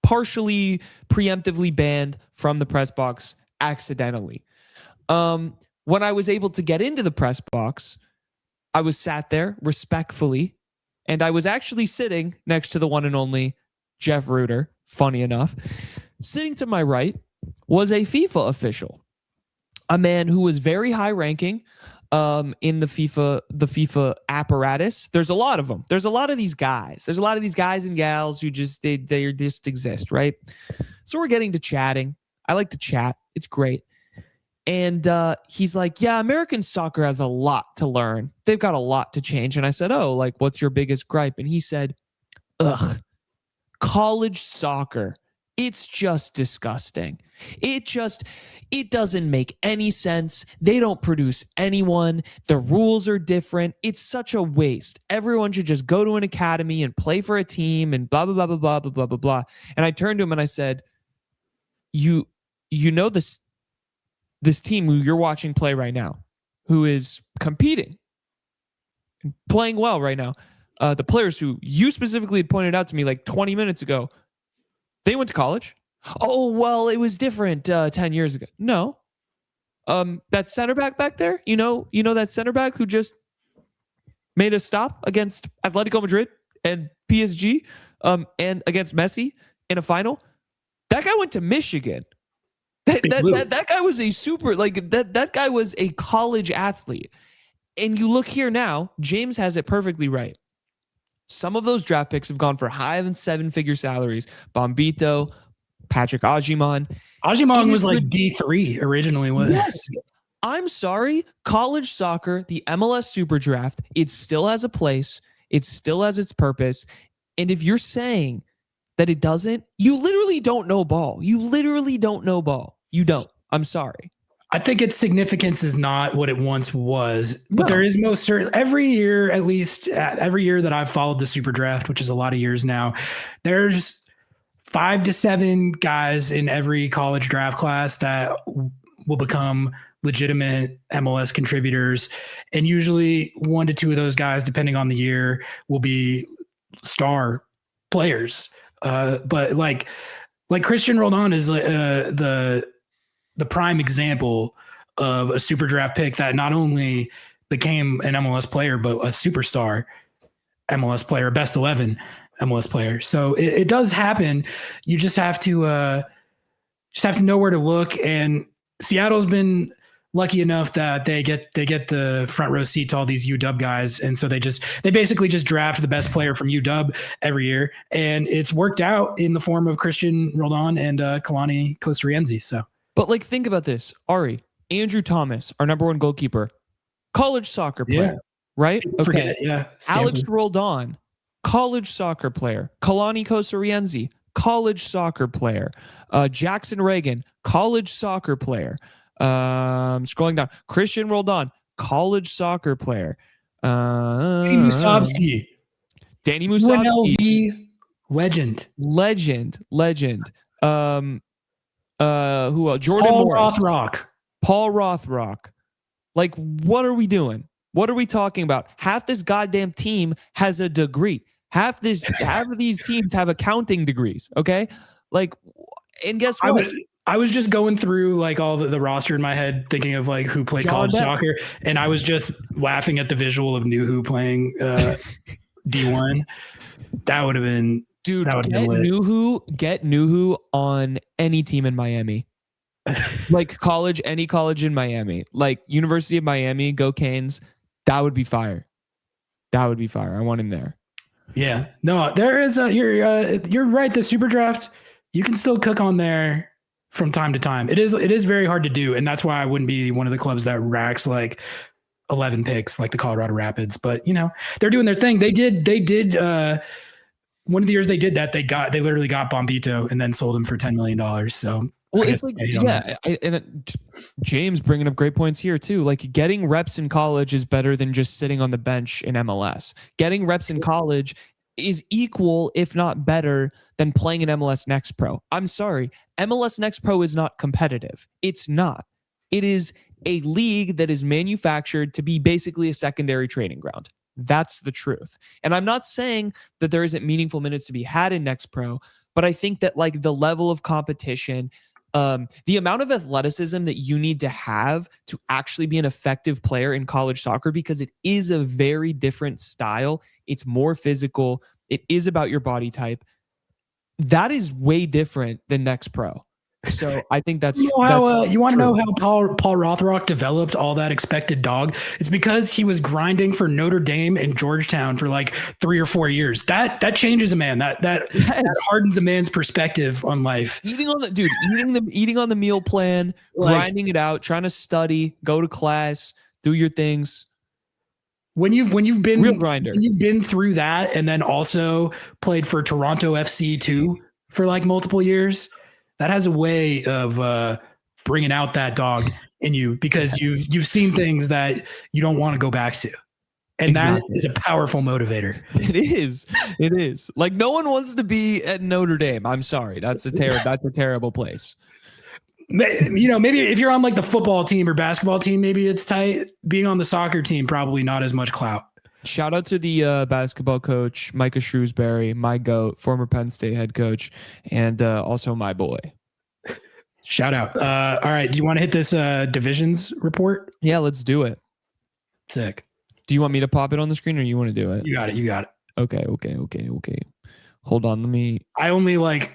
B: partially preemptively banned from the press box accidentally. When I was able to get into the press box, I was sat there respectfully, and I was actually sitting next to the one and only Jeff Reuter, funny enough. Sitting to my right was a FIFA official, a man who was very high ranking in the FIFA apparatus. There's a lot of them. There's a lot of these guys. There's a lot of these guys and gals who they just exist, right? So we're getting to chatting. I like to chat. It's great. And he's like, yeah, American soccer has a lot to learn. They've got a lot to change. And I said, oh, like, what's your biggest gripe? And he said, college soccer. It's just disgusting. It doesn't make any sense. They don't produce anyone. The rules are different. It's such a waste. Everyone should just go to an academy and play for a team and blah, blah, blah, blah, blah, blah, blah, blah, blah. And I turned to him and I said, you know this team who you're watching play right now, who is competing and playing well right now, the players who you specifically had pointed out to me like 20 minutes ago, they went to college. Oh, well, it was different 10 years ago. No. That center back there, you know that center back who just made a stop against Atletico Madrid and PSG and against Messi in a final? That guy went to Michigan. That guy was a that guy was a college athlete. And you look here now, James has it perfectly right. Some of those draft picks have gone for higher than 7-figure salaries. Bombito, Patrick Agiman.
A: Agiman was like D3 originally.
B: Yes. I'm sorry. College soccer, the MLS Super Draft, it still has a place. It still has its purpose. And if you're saying that it doesn't, you literally don't know ball. You literally don't know ball. You don't. I'm sorry.
A: I think its significance is not what it once was, but there is most certain every year, at least every year that I've followed the Super Draft, which is a lot of years now, there's 5 to 7 guys in every college draft class that will become legitimate MLS contributors. And usually 1 to 2 of those guys, depending on the year, will be star players. But like Christian Roldan is the prime example of a super draft pick that not only became an MLS player, but a superstar MLS player, a best 11 MLS player. So it does happen. You just have to know where to look. And Seattle's been lucky enough that they get the front row seat to all these UW guys. And so they basically just draft the best player from UW every year. And it's worked out in the form of Christian Roldan and Kalani Kosterienzi. So.
B: But like, think about this, Ari, Andrew Thomas, our number 1 goalkeeper, college soccer player, right? Okay. Alex Roldan, college soccer player. Kalani Kosterienzi, college soccer player. Jackson Reagan, college soccer player. Scrolling down, Christian Roldan, college soccer player.
A: Danny Musovski. Legend. Who else? Jordan Morris. Paul Rothrock.
B: Like, what are we doing? What are we talking about? Half this goddamn team has a degree. Half of these teams have accounting degrees. Okay, like, and guess what?
A: I was just going through like all the roster in my head, thinking of like who played college soccer, and I was just laughing at the visual of Nuhu playing D1. That would have been.
B: Dude, get Nuhu on any team in Miami. Like any college in Miami. Like University of Miami, go Canes. That would be fire. I want him there.
A: Yeah. No, there is you're right, the Super Draft, you can still cook on there from time to time. It is very hard to do, and that's why I wouldn't be one of the clubs that racks like 11 picks like the Colorado Rapids, but they're doing their thing. They did one of the years they did that, they literally got Bombito and then sold him for $10 million. So,
B: well, it's like, James bringing up great points here too. Like, getting reps in college is better than just sitting on the bench in MLS. Getting reps in college is equal, if not better, than playing in MLS Next Pro. I'm sorry. MLS Next Pro is not competitive. It's not. It is a league that is manufactured to be basically a secondary training ground. That's the truth. And I'm not saying that there isn't meaningful minutes to be had in Next Pro, but I think that like the level of competition, the amount of athleticism that you need to have to actually be an effective player in college soccer, because it is a very different style. It's more physical. It is about your body type. That is way different than Next Pro. So I think that's
A: you want to know how Paul Rothrock developed all that expected dog? It's because he was grinding for Notre Dame and Georgetown for like 3 or 4 years. That changes a man. That hardens a man's perspective on life.
B: Eating on the meal plan, grinding it out, trying to study, go to class, do your things.
A: When you've been
B: real grinder,
A: when you've been through that, and then also played for Toronto FC too for like multiple years. That has a way of bringing out that dog in you, because you've seen things that you don't want to go back to. And exactly. That is a powerful motivator.
B: It is. Like, no one wants to be at Notre Dame. I'm sorry. That's a terrible place.
A: Maybe if you're on like the football team or basketball team, maybe it's tight. Being on the soccer team, probably not as much clout.
B: Shout out to the basketball coach, Micah Shrewsbury, my GOAT, former Penn State head coach, and also my boy.
A: Shout out. All right. Do you want to hit this divisions report?
B: Yeah, let's do it.
A: Sick.
B: Do you want me to pop it on the screen, or you want to do it?
A: You got it.
B: Okay. Hold on.
A: I only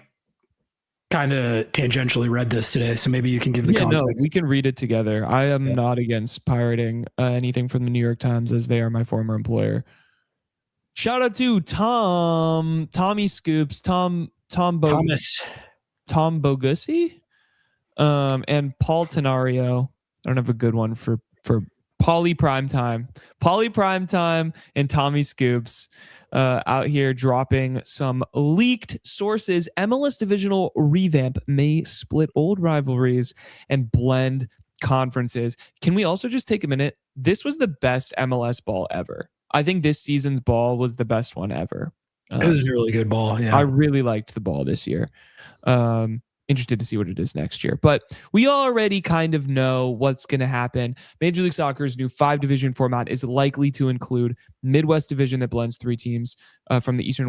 A: kind of tangentially read this today, so maybe you can give the context.
B: No, we can read it together. I am not against pirating anything from the New York Times, as they are my former employer. Shout out to Tommy Scoops, Tom Bogusi, and Paul Tenario. I don't have a good one for Paulie Primetime and Tommy Scoops. Out here dropping some leaked sources. MLS divisional revamp may split old rivalries and blend conferences. Can we also just take a minute? This was the best MLS ball ever. I think this season's ball was the best one ever.
A: It was a really good ball. Yeah,
B: I really liked the ball this year. Interested to see what it is next year. But we already kind of know what's going to happen. Major League Soccer's new 5-division format is likely to include Midwest Division that blends 3 teams from the Eastern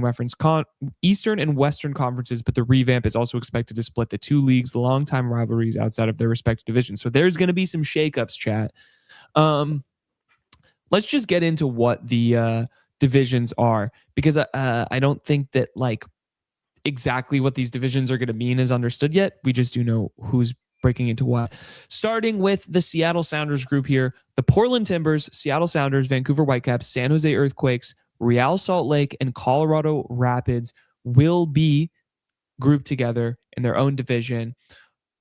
B: and Western conferences, but the revamp is also expected to split the 2 leagues, the longtime rivalries outside of their respective divisions. So there's going to be some shakeups, chat. Let's just get into what the divisions are, because I don't think that exactly what these divisions are going to mean is understood yet. We just do know who's breaking into what. Starting with the Seattle Sounders group here, the Portland Timbers, Seattle Sounders, Vancouver Whitecaps, San Jose Earthquakes, Real Salt Lake, and Colorado Rapids will be grouped together in their own division,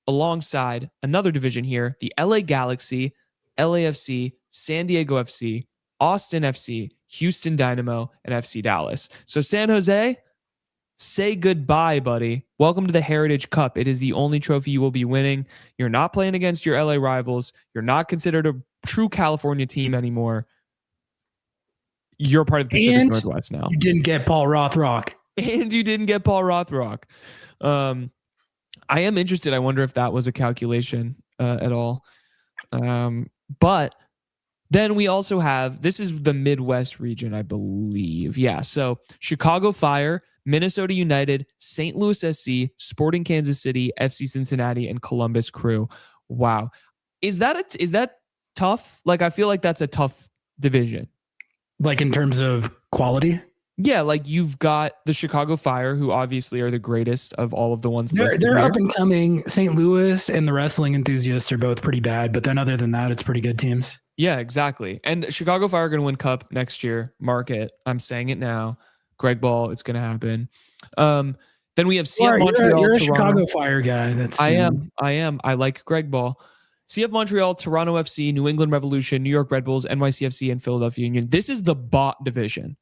B: alongside another division here, the LA Galaxy, LAFC, San Diego FC, Austin FC, Houston Dynamo, and FC Dallas. So San Jose, say goodbye, buddy. Welcome to the Heritage Cup. It is the only trophy you will be winning. You're not playing against your LA rivals. You're not considered a true California team anymore. You're part of the Pacific Northwest now.
A: You didn't get Paul Rothrock.
B: I am interested. I wonder if that was a calculation at all. But then we also have, this is the Midwest region, I believe. Yeah, so Chicago Fire, Minnesota United, St. Louis SC, Sporting Kansas City, FC Cincinnati, and Columbus Crew. Wow. Is that tough? I feel like that's a tough division.
A: In terms of quality?
B: Yeah, you've got the Chicago Fire, who obviously are the greatest of all of the ones.
A: They're up and coming. St. Louis and the Wrestling Enthusiasts are both pretty bad, but then other than that, it's pretty good teams.
B: Yeah, exactly. And Chicago Fire are going to win Cup next year. Mark it. I'm saying it now. Greg Ball, it's going to happen. Then we have CF Montreal.
A: You're a
B: Toronto.
A: Chicago Fire guy.
B: I am. I like Greg Ball. CF Montreal, Toronto FC, New England Revolution, New York Red Bulls, NYCFC, and Philadelphia Union. This is the bot division.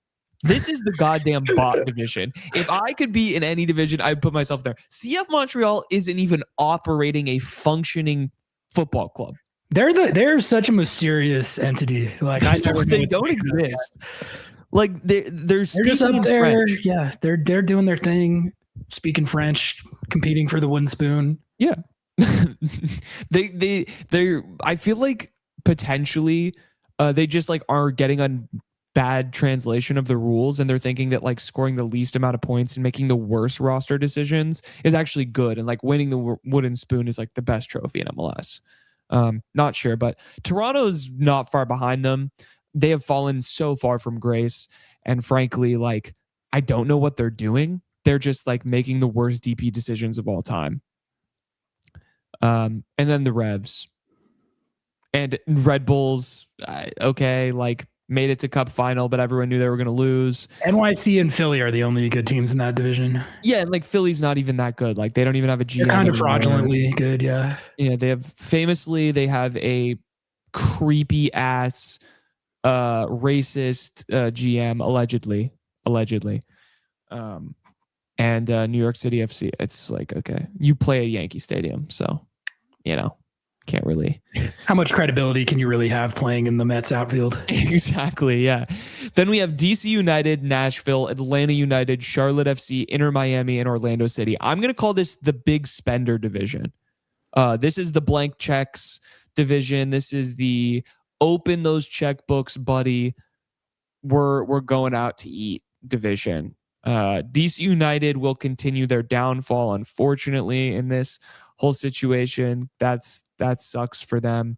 B: This is the goddamn bot division. If I could be in any division, I'd put myself there. CF Montreal isn't even operating a functioning football club.
A: They're such a mysterious entity. I never
B: they don't exist. They're
A: just up there. French. Yeah, they're doing their thing, speaking French, competing for the wooden spoon.
B: Yeah, they I feel like potentially they just are getting on bad translation of the rules, and they're thinking that like scoring the least amount of points and making the worst roster decisions is actually good, and like winning the wooden spoon is like the best trophy in MLS. Not sure, but Toronto's not far behind them. They have fallen so far from grace, and frankly, like I don't know what they're doing. They're just like making the worst DP decisions of all time. And then the Revs and Red Bulls, okay, like made it to Cup final, but everyone knew they were going to lose.
A: NYC and Philly are the only good teams in that division.
B: Yeah, and like Philly's not even that good. Like they don't even have a GM.
A: They're kind of
B: anymore.
A: fraudulently good, yeah.
B: Yeah, they have a creepy ass racist GM allegedly. And New York City FC. It's like, okay, you play at Yankee Stadium, so can't really.
A: How much credibility can you really have playing in the Mets outfield?
B: Exactly, yeah. Then we have DC United, Nashville, Atlanta United, Charlotte FC, Inter Miami, and Orlando City. I'm going to call this the big spender division. This is the blank checks division. This is the open those checkbooks, buddy. We're going out to eat division. DC United will continue their downfall, unfortunately, in this whole situation. That sucks for them.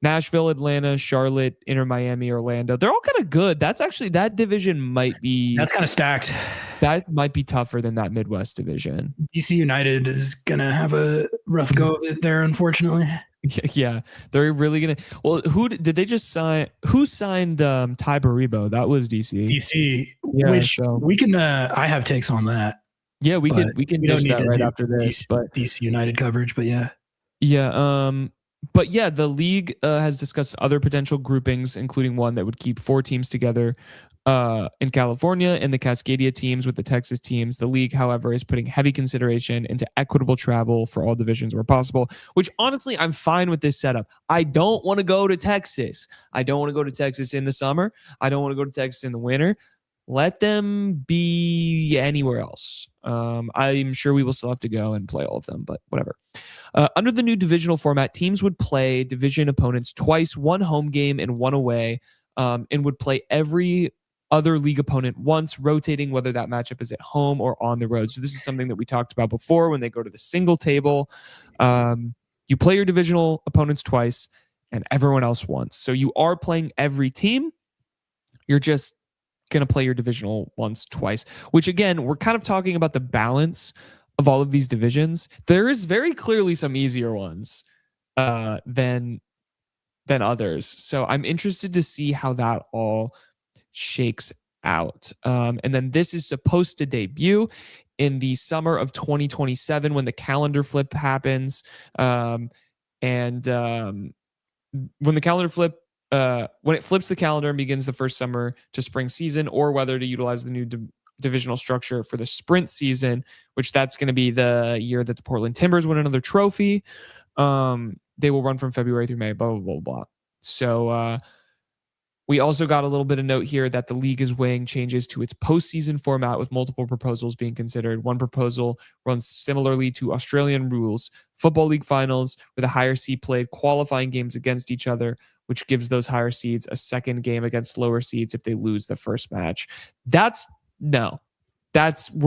B: Nashville, Atlanta, Charlotte, Inter Miami, Orlando. They're all kind of good. That division might be...
A: That's kind of stacked.
B: That might be tougher than that Midwest division.
A: DC United is going to have a rough go of it there, unfortunately.
B: Yeah, they're really going to... Well, who did they just sign? Who signed Ty Baribo? That was DC.
A: DC,
B: Yeah,
A: which
B: so
A: we can... I have takes on that.
B: yeah, we can dish that right after this. But
A: DC United coverage, but yeah.
B: Yeah, but yeah, the league has discussed other potential groupings, including one that would keep 4 teams together in California and the Cascadia teams with the Texas teams. The league, however, is putting heavy consideration into equitable travel for all divisions where possible, which honestly, I'm fine with this setup. I don't want to go to Texas. I don't want to go to Texas in the summer. I don't want to go to Texas in the winter. Let them be anywhere else. I'm sure we will still have to go and play all of them, but whatever. Under the new divisional format, teams would play division opponents twice, one home game and one away, and would play every other league opponent once, rotating whether that matchup is at home or on the road. So this is something that we talked about before when they go to the single table. You play your divisional opponents twice and everyone else once. So you are playing every team. You're just going to play your divisional once twice, which again, we're kind of talking about the balance of all of these divisions. There is very clearly some easier ones than others. So I'm interested to see how that all shakes out. And then this is supposed to debut in the summer of 2027 when the calendar flip happens. When the calendar flip when it flips the calendar and begins the first summer to spring season, or whether to utilize the new divisional structure for the sprint season, which that's going to be the year that the Portland Timbers win another trophy. They will run from February through May, blah, blah, blah, blah. So we also got a little bit of note here that the league is weighing changes to its postseason format with multiple proposals being considered. One proposal runs similarly to Australian rules, Football League finals with a higher seed played qualifying games against each other, which gives those higher seeds a second game against lower seeds if they lose the first match. We're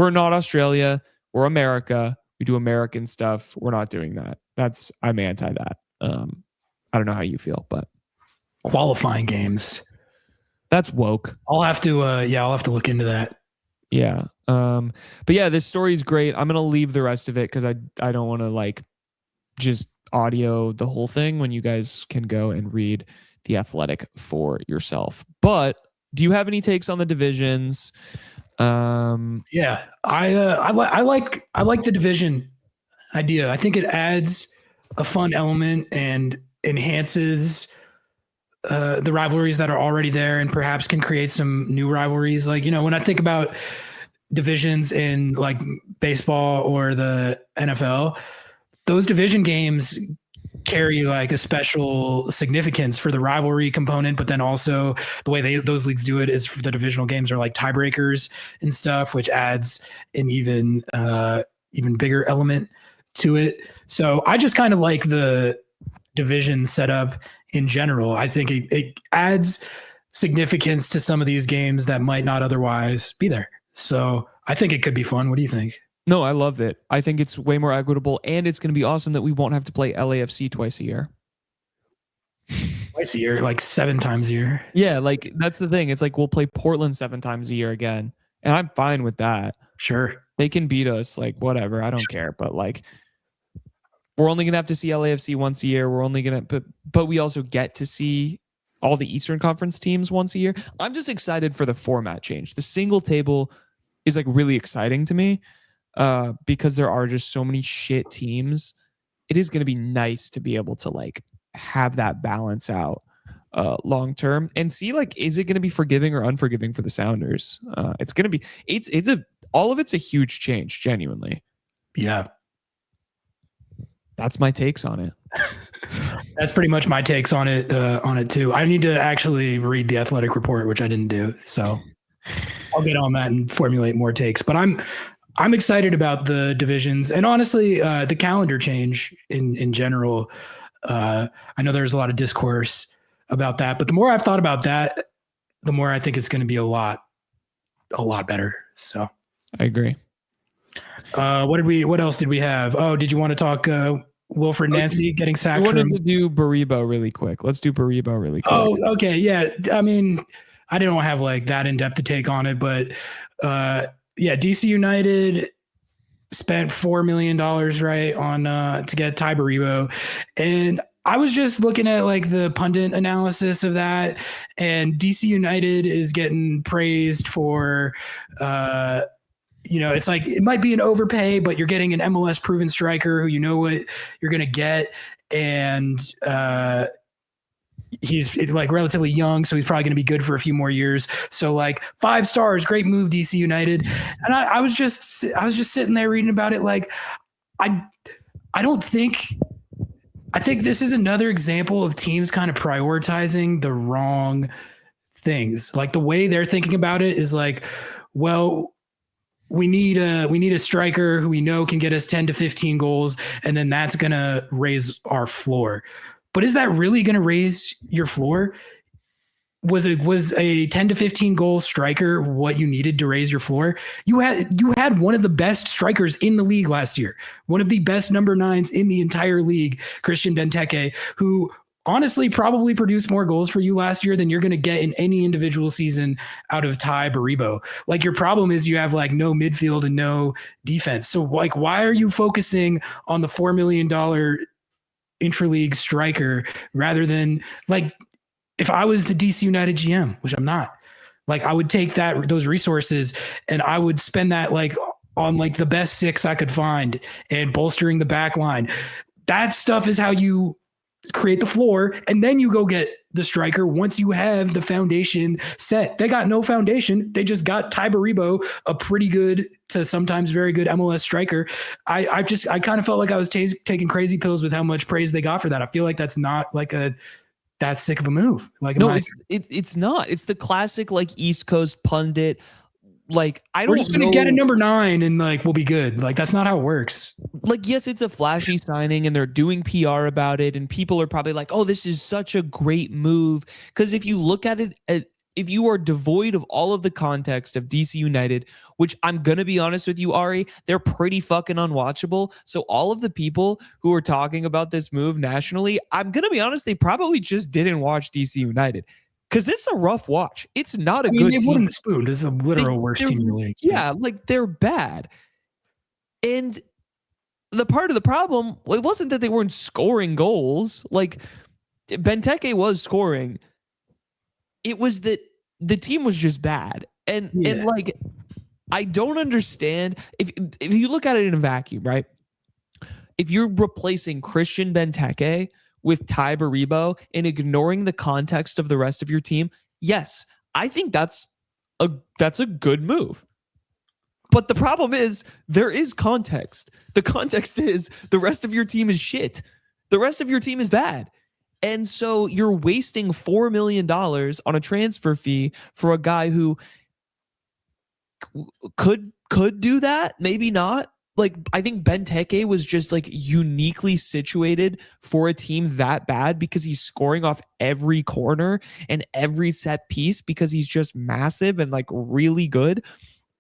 B: not Australia. We're America. We do American stuff. We're not doing that. I'm anti that. I don't know how you feel, but
A: Qualifying games.
B: That's woke.
A: I'll have to look into that.
B: Yeah. But yeah, this story is great. I'm going to leave the rest of it because I don't want to like just audio the whole thing when you guys can go and read The Athletic for yourself. But do you have any takes on the divisions?
A: Yeah, I like the division idea. I think it adds a fun element and enhances the rivalries that are already there, and perhaps can create some new rivalries. Like, when I think about divisions in like baseball or the NFL, those division games carry like a special significance for the rivalry component, but then also the way those leagues do it is for the divisional games are like tiebreakers and stuff, which adds an even bigger element to it. So I just kind of like the division setup in general. I think it adds significance to some of these games that might not otherwise be there. So I think it could be fun. What do you think?
B: No, I love it. I think it's way more equitable, and it's going to be awesome that we won't have to play LAFC twice a year.
A: Twice a year, like 7 times a year.
B: Yeah, like that's the thing. It's like we'll play Portland 7 times a year again, and I'm fine with that.
A: Sure.
B: They can beat us, like whatever. I don't care. But like, we're only gonna have to see LAFC once a year. We're only gonna, but we also get to see all the Eastern Conference teams once a year. I'm just excited for the format change. The single table is like really exciting to me because there are just so many shit teams. It is gonna be nice to be able to like have that balance out long term and see like, is it going to be forgiving or unforgiving for the Sounders? It's going to be, all of it's a huge change, genuinely.
A: Yeah.
B: That's my takes on it.
A: That's pretty much my takes on it too. I need to actually read the athletic report, which I didn't do. So I'll get on that and formulate more takes, but I'm excited about the divisions and honestly, the calendar change in general. I know there's a lot of discourse about that, but the more I've thought about that, the more I think it's going to be a lot better. So
B: I agree.
A: What else did we have? Oh, did you want to talk Wilfried Nancy getting sacked?
B: I wanted to do Baribo really quick. Let's do Baribo really quick.
A: Oh, okay. Yeah. I mean, I didn't have like that in-depth to take on it, but yeah, DC United spent $4 million right on to get Ty Baribo, and I was just looking at like the pundit analysis of that, and DC United is getting praised for it's like it might be an overpay, but you're getting an MLS proven striker who you know what you're gonna get, and he's like relatively young, so he's probably going to be good for a few more years. So like 5 stars, great move, DC United. And I was just sitting there reading about it. Like, I think this is another example of teams kind of prioritizing the wrong things. Like the way they're thinking about it is like, well, we need a striker who we know can get us 10 to 15 goals, and then that's going to raise our floor. But is that really going to raise your floor? Was a 10 to 15 goal striker what you needed to raise your floor? You had one of the best strikers in the league last year, one of the best number 9s in the entire league, Christian Benteke, who honestly probably produced more goals for you last year than you're going to get in any individual season out of Ty Baribo. Like your problem is you have like no midfield and no defense. So like, why are you focusing on the $4 million intra-league striker rather than like, if I was the DC United GM, which I'm not, like I would take those resources and I would spend that like on like the best 6 I could find and bolstering the back line. That stuff is how you create the floor, and then you go get the striker once you have the foundation set. They got no foundation. They just got Ty Baribo, a pretty good to sometimes very good MLS striker. I kind of felt like I was taking crazy pills with how much praise they got for that. I feel like that's not like that sick of a move. Like,
B: no, it's not. It's the classic like East Coast pundit. Like, I don't know.
A: We're just going to get a number 9 and like, we'll be good. Like, that's not how it works.
B: Like, yes, it's a flashy signing and they're doing PR about it. And people are probably like, oh, this is such a great move. Because if you look at it, if you are devoid of all of the context of DC United, which I'm going to be honest with you, Ari, they're pretty fucking unwatchable. So all of the people who are talking about this move nationally, I'm going to be honest, they probably just didn't watch DC United. Because it's a rough watch. It's not a good team.
A: They wouldn't spoon. This is a literal worst team in the league.
B: Yeah, like they're bad. And the part of the problem, it wasn't that they weren't scoring goals. Like Benteke was scoring. It was that the team was just bad. And like, I don't understand. If you look at it in a vacuum, right? If you're replacing Christian Benteke with Ty Baribo and ignoring the context of the rest of your team, yes, I think that's a good move. But the problem is there is context. The context is the rest of your team is shit. The rest of your team is bad. And so you're wasting $4 million on a transfer fee for a guy who could do that, maybe not. like, I think Benteke was just like uniquely situated for a team that bad because he's scoring off every corner and every set piece because he's just massive and like really good.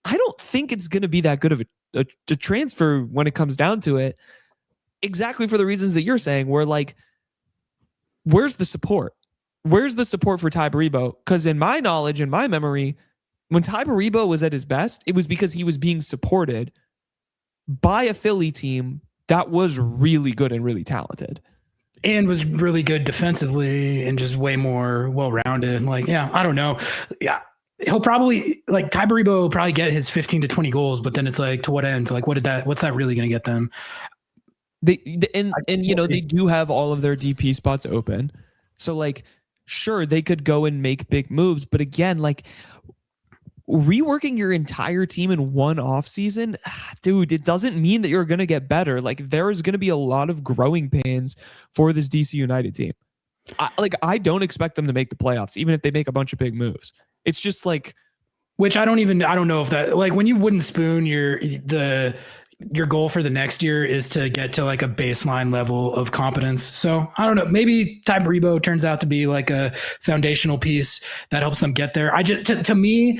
B: I don't think it's going to be that good of a transfer when it comes down to it. Exactly for the reasons that you're saying, where like, where's the support? Where's the support for Ty Baribo? Because in my knowledge, in my memory, when Ty Baribo was at his best, it was because he was being supported by a Philly team that was really good and really talented.
A: And was really good defensively and just way more well-rounded. Like, yeah, I don't know. Yeah. He'll probably, like, Ty Baribo will probably get his 15 to 20 goals, but then it's like, to what end? Like, what's that really going to get them?
B: They you know, they do have all of their DP spots open. So like, sure, they could go and make big moves, but again, like, reworking your entire team in one offseason, dude, it doesn't mean that you're going to get better. Like, there is going to be a lot of growing pains for this DC United team. I don't expect them to make the playoffs, even if they make a bunch of big moves. It's just like,
A: which I don't know if that, like, when you wooden spoon your goal for the next year is to get to like a baseline level of competence. So I don't know, maybe Ty Baribo turns out to be like a foundational piece that helps them get there. To me,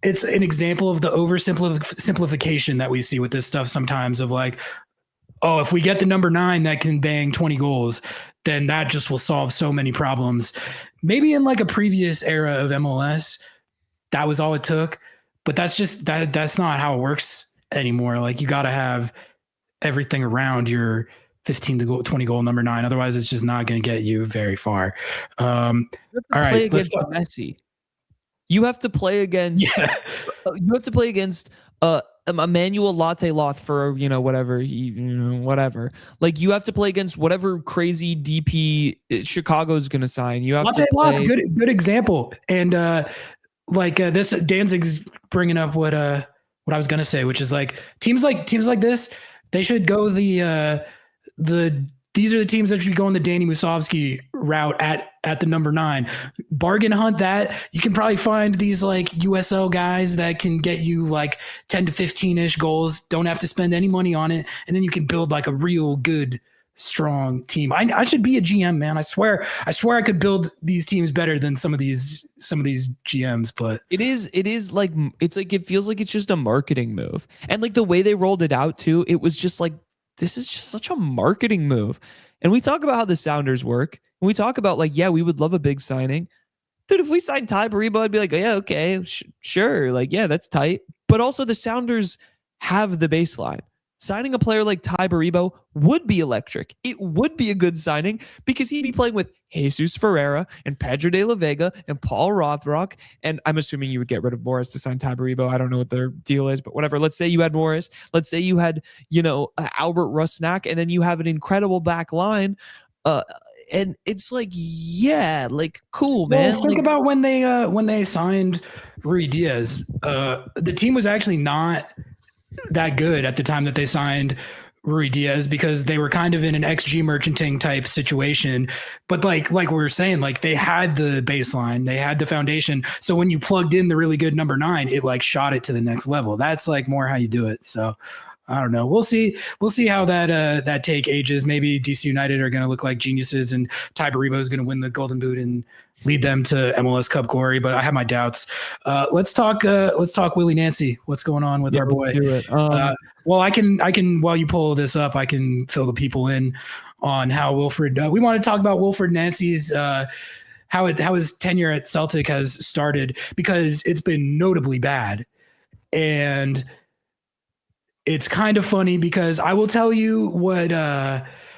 A: it's an example of the oversimplification that we see with this stuff sometimes of like, oh, if we get the number 9 that can bang 20 goals, then that just will solve so many problems. Maybe in like a previous era of MLS, that was all it took, but that's not how it works anymore. Like, you got to have everything around your 15 to 20 goal number 9. Otherwise, it's just not going to get you very far. All right,
B: let's talk Messi. You have to play against.
A: Yeah.
B: You have to play against Emmanuel Latte Loth for whatever. Like, you have to play against whatever crazy DP Chicago's going to sign. You have
A: Latte Loth, good example. And this Danzig's bringing up what I was going to say, which is like teams like this, they should go these are the teams that should go on the Danny Musovski route at the number 9. Bargain hunt that. You can probably find these like USO guys that can get you like 10 to 15-ish goals. Don't have to spend any money on it. And then you can build like a real good, strong team. I should be a GM, man. I swear I could build these teams better than some of these GMs, but
B: it is like, it's like, it feels like it's just a marketing move. And like the way they rolled it out too, it was just like, this is just such a marketing move. And we talk about how the Sounders work. And we talk about like, yeah, we would love a big signing. Dude, if we signed Ty Baribo, I'd be like, yeah, okay, sure. Like, yeah, that's tight. But also the Sounders have the baseline. Signing a player like Ty Baribo would be electric. It would be a good signing because he'd be playing with Jesus Ferreira and Pedro de la Vega and Paul Rothrock. And I'm assuming you would get rid of Morris to sign Ty Baribo. I don't know what their deal is, but whatever. Let's say you had Morris. Let's say you had, Albert Rusnak, and then you have an incredible back line. And it's like, yeah, like, cool, man.
A: Well, think about when they signed Ruidiaz. The team was actually not that good at the time that they signed Ruidiaz because they were kind of in an XG merchanting type situation. But like we were saying, like, they had the baseline, they had the foundation. So when you plugged in the really good number 9, it like shot it to the next level. That's like more how you do it. So I don't know. We'll see how that take ages. Maybe DC United are going to look like geniuses and Ty Baribo is going to win the Golden Boot and lead them to MLS Cup glory, but I have my doubts. Let's talk Willie Nancy. What's going on with our boy?
B: Let's do it.
A: Well, I can while you pull this up, I can fill the people in on how we want to talk about Wilfried Nancy's how his tenure at Celtic has started, because it's been notably bad. And it's kind of funny because I will tell you what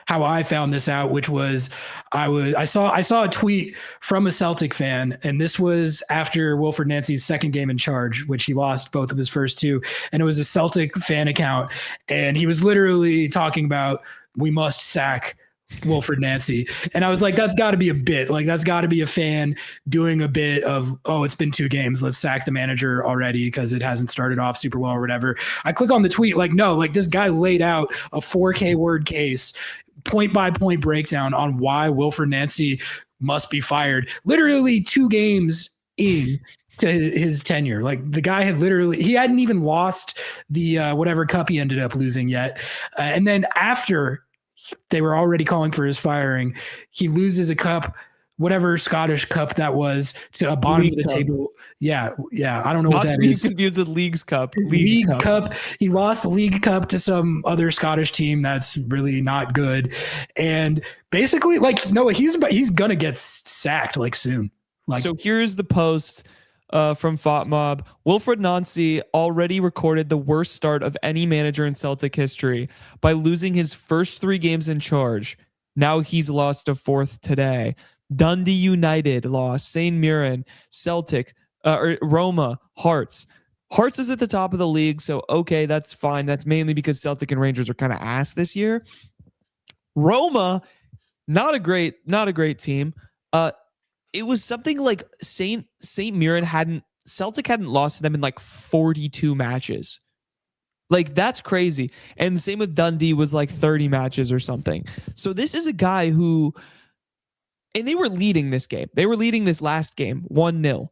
A: how I found this out, which was I saw a tweet from a Celtic fan, and this was after Wilfried Nancy's second game in charge, which he lost both of his first 2, and it was a Celtic fan account, and he was literally talking about, we must sack Wilfried Nancy. And I was like, that's got to be a bit. Like, that's got to be a fan doing a bit of, oh, it's been 2 games, let's sack the manager already because it hasn't started off super well or whatever. I click on the tweet, like, no, like, this guy laid out a 4K word case, point by point breakdown on why Wilfried Nancy must be fired. Literally 2 games in, to his tenure. Like the guy he hadn't even lost the whatever cup he ended up losing yet. And then after they were already calling for his firing, he loses a cup, whatever Scottish cup that was, to a bottom of the table. Yeah. I don't know what that is.
B: Confused with League's Cup.
A: League Cup. He lost the League Cup to some other Scottish team that's really not good. And basically, like, no, he's gonna get sacked like soon. Like,
B: so here's the post from FotMob. Wilfried Nancy already recorded the worst start of any manager in Celtic history by losing his first 3 games in charge. Now he's lost a 4th today. Dundee United lost, St. Mirren, Celtic, Roma, Hearts. Hearts is at the top of the league, so okay, that's fine. That's mainly because Celtic and Rangers are kind of ass this year. Roma, not a great team. It was something like St. Mirren Celtic hadn't lost to them in like 42 matches. Like, that's crazy. And same with Dundee, was like 30 matches or something. So this is a guy who, and they were leading this game. They were leading this last game 1-0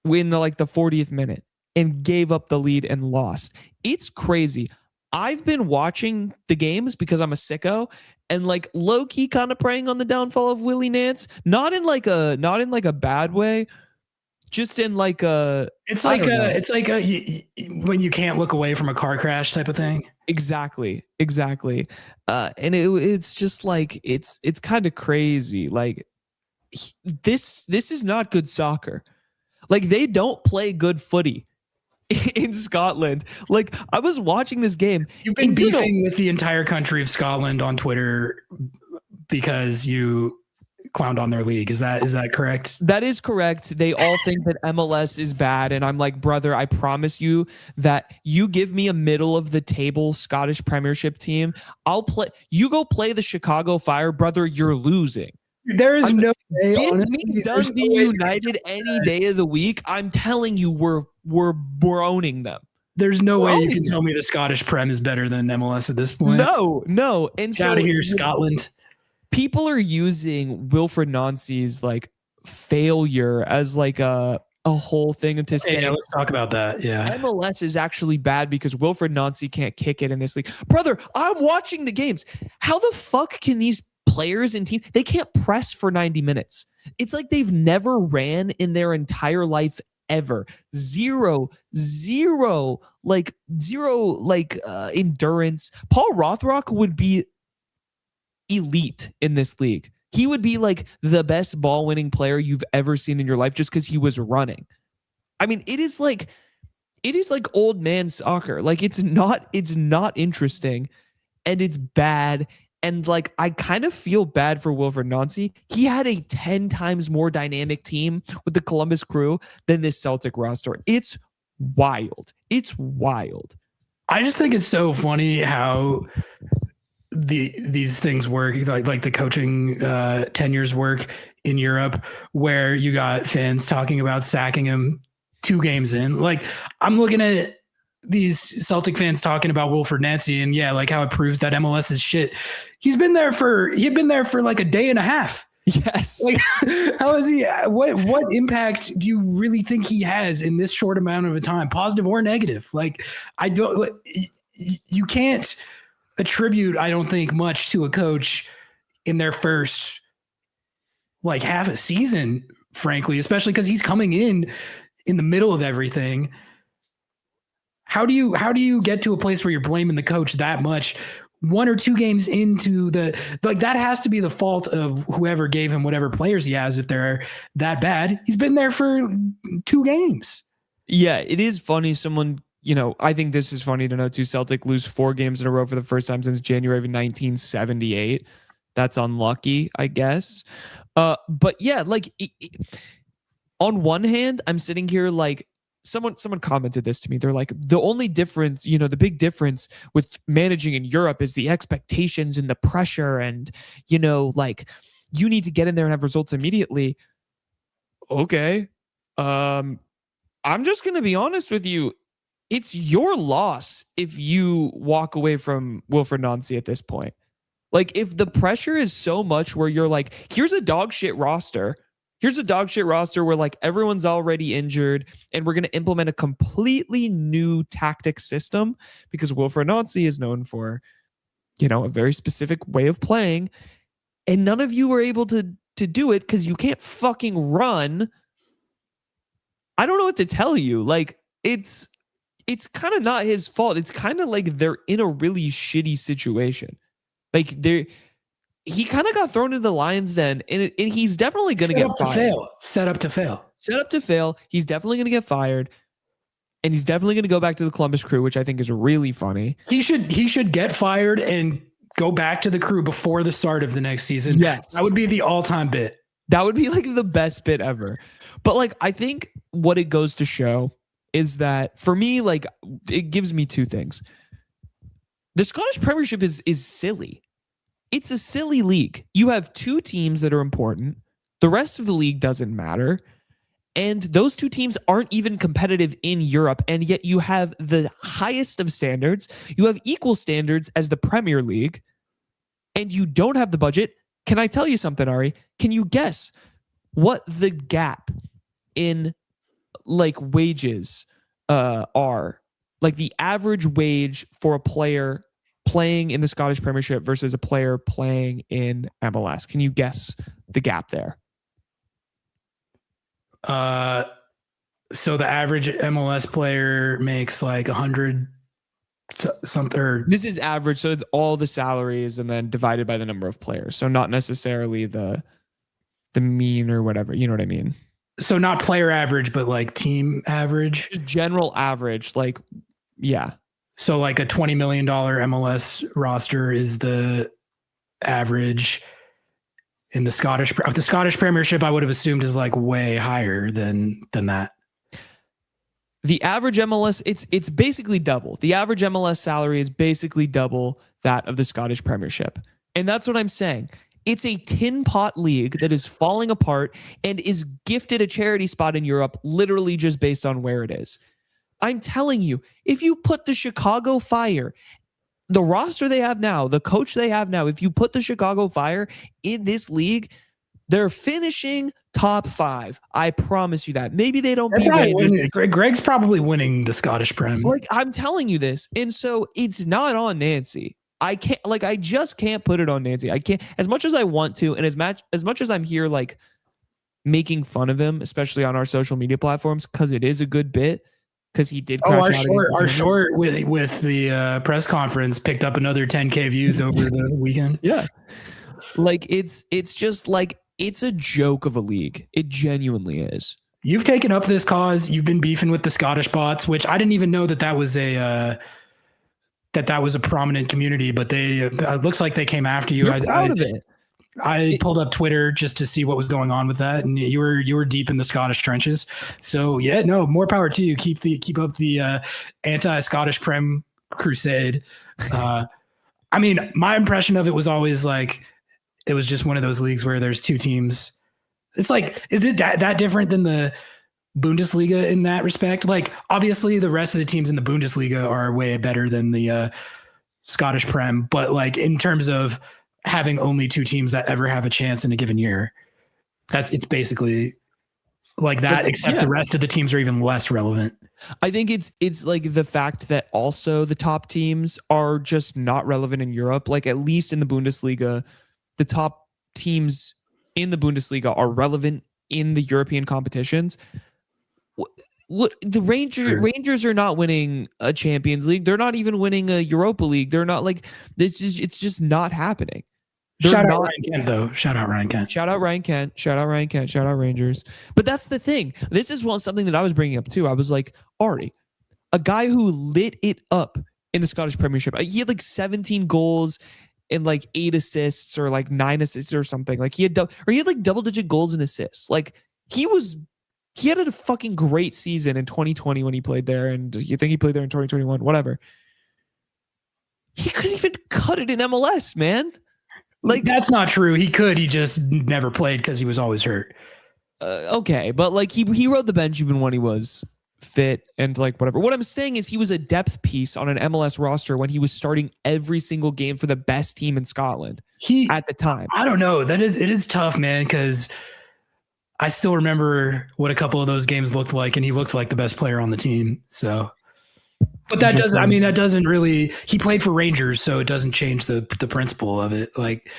B: in the 40th minute and gave up the lead and lost. It's crazy. I've been watching the games because I'm a sicko and like low key kind of preying on the downfall of Willie Nance, not in like a bad way, just in like a,
A: it's like when you can't look away from a car crash type of thing.
B: Exactly. And it's just like, it's kind of crazy. Like this is not good soccer. Like, they don't play good footy in Scotland. Like, I was watching this game.
A: You've been beefing with the entire country of Scotland on Twitter because you clowned on their league. Is that correct?
B: That is correct. They all think that MLS is bad. And I'm like, brother, I promise you that you give me a middle of the table Scottish Premiership team, I'll play. You go play the Chicago Fire, brother, you're losing.
A: There is no way,
B: give
A: honestly,
B: me Dundee United any day of the week. I'm telling you, we're owning them.
A: There's no way you can tell me the Scottish Prem is better than MLS at this point.
B: No. And
A: get out of here, Scotland.
B: People are using Wilfried Nancy's like failure as like a whole thing to say.
A: Yeah, let's talk about that. Yeah,
B: MLS is actually bad because Wilfried Nancy can't kick it in this league. Brother, I'm watching the games. How the fuck can these players and team, they can't press for 90 minutes? It's like they've never ran in their entire life ever. Zero endurance. Paul Rothrock would be elite in this league. He would be like the best ball winning player you've ever seen in your life just because he was running. I mean, it is like old man soccer. Like, it's not interesting, and it's bad. And like, I kind of feel bad for Wilfried Nancy. He had a 10 times more dynamic team with the Columbus Crew than this Celtic roster. It's wild.
A: I just think it's so funny how these things work, like the coaching tenures work in Europe, where you got fans talking about sacking him 2 games in. Like, I'm looking at these Celtic fans talking about Wilfried Nancy and like how it proves that MLS is shit. He'd been there for like a day and a half.
B: Yes.
A: Like, how is he? What impact do you really think he has in this short amount of a time, positive or negative? Like, you can't attribute, I don't think, much to a coach in their first like half a season, frankly, especially because he's coming in the middle of everything. How do you get to a place where you're blaming the coach that much 1 or 2 games into the, like, that has to be the fault of whoever gave him whatever players he has if they're that bad. He's been there for 2 games.
B: Yeah, it is funny. Someone, I think this is funny to know too. Celtic lose 4 games in a row for the first time since January of 1978. That's unlucky, I guess. But yeah, like on one hand, I'm sitting here like, someone commented this to me. They're like, the only difference, the big difference with managing in Europe is the expectations and the pressure, and like, you need to get in there and have results immediately. Okay. I'm just going to be honest with you. It's your loss if you walk away from Wilfried Nancy at this point. Like, if the pressure is so much where you're like, here's a dog shit roster, Here's a dog shit roster where like everyone's already injured and we're going to implement a completely new tactic system because Wilfried Nancy is known for, a very specific way of playing. And none of you were able to do it because you can't fucking run. I don't know what to tell you. Like, it's kind of not his fault. It's kind of like they're in a really shitty situation. Like, he kind of got thrown into the lion's den, and he's definitely going to get fired.
A: Set up to fail. He's definitely going to get fired, and he's definitely going to go back to the Columbus Crew, which I think is really funny. He should get fired and go back to the Crew before the start of the next season.
B: Yes,
A: that would be the all-time bit.
B: That would be like the best bit ever. But like, I think what it goes to show is that for me, like, it gives me two things. The Scottish Premiership is silly. It's a silly league. You have two teams that are important. The rest of the league doesn't matter. And those two teams aren't even competitive in Europe. And yet you have the highest of standards. You have equal standards as the Premier League. And you don't have the budget. Can I tell you something, Ari? Can you guess what the gap in like wages are? Like the average wage for a player playing in the Scottish Premiership versus a player playing in MLS. Can you guess the gap there?
A: So the average MLS player makes like 100 something.
B: This is average, so it's all the salaries and then divided by the number of players. So not necessarily the mean or whatever. You know what I mean?
A: So not player average, but like team average.
B: Just general average, like yeah.
A: So like a $20 million MLS roster is the average in the Scottish Premiership. I would have assumed is like way higher than that.
B: The average MLS, it's basically double. The average MLS salary is basically double that of the Scottish Premiership. And that's what I'm saying. It's a tin pot league that is falling apart and is gifted a charity spot in Europe literally just based on where it is. I'm telling you, if you put the Chicago Fire, the roster they have now, the coach they have now, if you put the Chicago Fire in this league, they're finishing top 5. I promise you that. Maybe they don't beat Rangers.
A: Greg's probably winning the Scottish Prem.
B: Like, I'm telling you this. And so it's not on Nancy. I just can't put it on Nancy. I can't, as much as I want to, and as much as I'm here like making fun of him, especially on our social media platforms, because it is a good bit. Because he did crash
A: our short with the press conference picked up another 10K views over the weekend.
B: Yeah. Like it's just like it's a joke of a league. It genuinely is.
A: You've taken up this cause. You've been beefing with the Scottish bots, which I didn't even know that was a prominent community, but it looks like they came after you.
B: You're proud of it.
A: I pulled up Twitter just to see what was going on with that, and you were deep in the Scottish trenches. So yeah, no, more power to you. Keep up the anti-Scottish Prem crusade. I mean, my impression of it was always like it was just one of those leagues where there's two teams. It's like, is it that different than the Bundesliga in that respect? Like, obviously, the rest of the teams in the Bundesliga are way better than the Scottish Prem, but like in terms of having only two teams that ever have a chance in a given year, it's basically like that, except the rest of the teams are even less relevant.
B: I think it's like the fact that also the top teams are just not relevant in Europe. Like at least in the Bundesliga, the top teams in the Bundesliga are relevant in the European competitions. What the Rangers are not winning a Champions League. They're not even winning a Europa League. They're not like this. It's just not happening.
A: Shout out Ryan Kent, though. Shout out Ryan Kent.
B: Shout out Ryan Kent. Shout out Ryan Kent. Shout out Rangers. But that's the thing. This is something that I was bringing up too. I was like, Ari, a guy who lit it up in the Scottish Premiership. He had like 17 goals and like 8 assists or like 9 assists or something. Like he had like double-digit goals and assists. Like he had a fucking great season in 2020 when he played there, and you think he played there in 2021, whatever. He couldn't even cut it in MLS, man. Like
A: that's not true. He could. He just never played because he was always hurt.
B: Okay, but like he rode the bench even when he was fit and like whatever. What I'm saying is he was a depth piece on an MLS roster when he was starting every single game for the best team in Scotland at the time.
A: I don't know. It is tough, man, because I still remember what a couple of those games looked like, and he looked like the best player on the team. So, but that doesn't. I mean, that doesn't really. He played for Rangers, so it doesn't change the principle of it. Like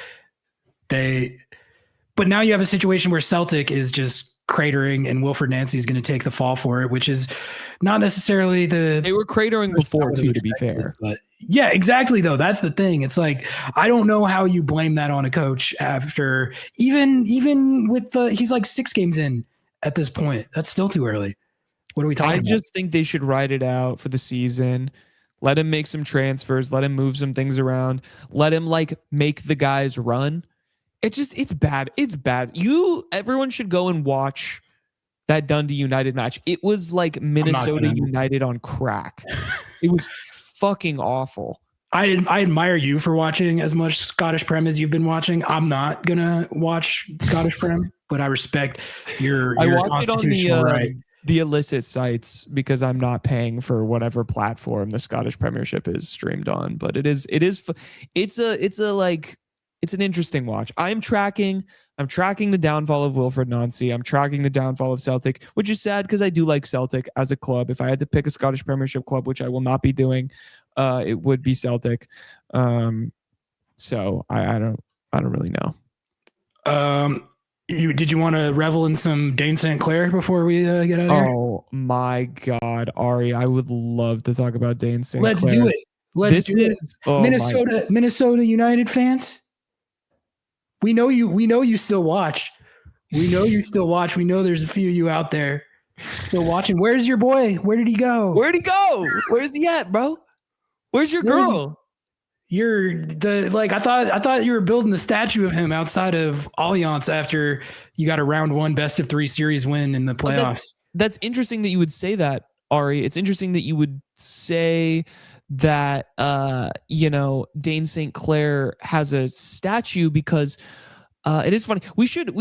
A: but now you have a situation where Celtic is just cratering, and Wilfried Nancy is going to take the fall for it, which is not necessarily the.
B: They were cratering before too, to be fair.
A: But yeah, exactly. Though that's the thing. It's like I don't know how you blame that on a coach after even with he's like 6 games in at this point. That's still too early. What are we talking about?
B: I just think they should ride it out for the season. Let him make some transfers. Let him move some things around. Let him make the guys run. It's bad. It's bad. Everyone should go and watch that Dundee United match. It was like Minnesota United on crack. It was fucking awful.
A: I admire you for watching as much Scottish Prem as you've been watching. I'm not gonna watch Scottish Prem, but I respect your constitutional right.
B: The illicit sites, because I'm not paying for whatever platform the Scottish Premiership is streamed on. But it's an interesting watch. I'm tracking the downfall of Wilfried Nancy. I'm tracking the downfall of Celtic, which is sad because I do like Celtic as a club. If I had to pick a Scottish Premiership club, which I will not be doing, it would be Celtic. So I don't really know.
A: Did you want to revel in some Dayne St before we get out of here?
B: Oh my God, Ari, I would love to talk about Dayne St.
A: Let's do it. Let's do it. Minnesota United fans. We know you still watch. We know you still watch. We know there's a few of you out there still watching. Where's your boy? Where did he go?
B: Where's he at, bro? Where's your girl? I thought you were building the statue of him outside of Allianz after you got a round 1 best of 3 series win in the playoffs. That's interesting that you would say that, Ari. It's interesting that you would say that Dayne St. Clair has a statue, because it is funny. We should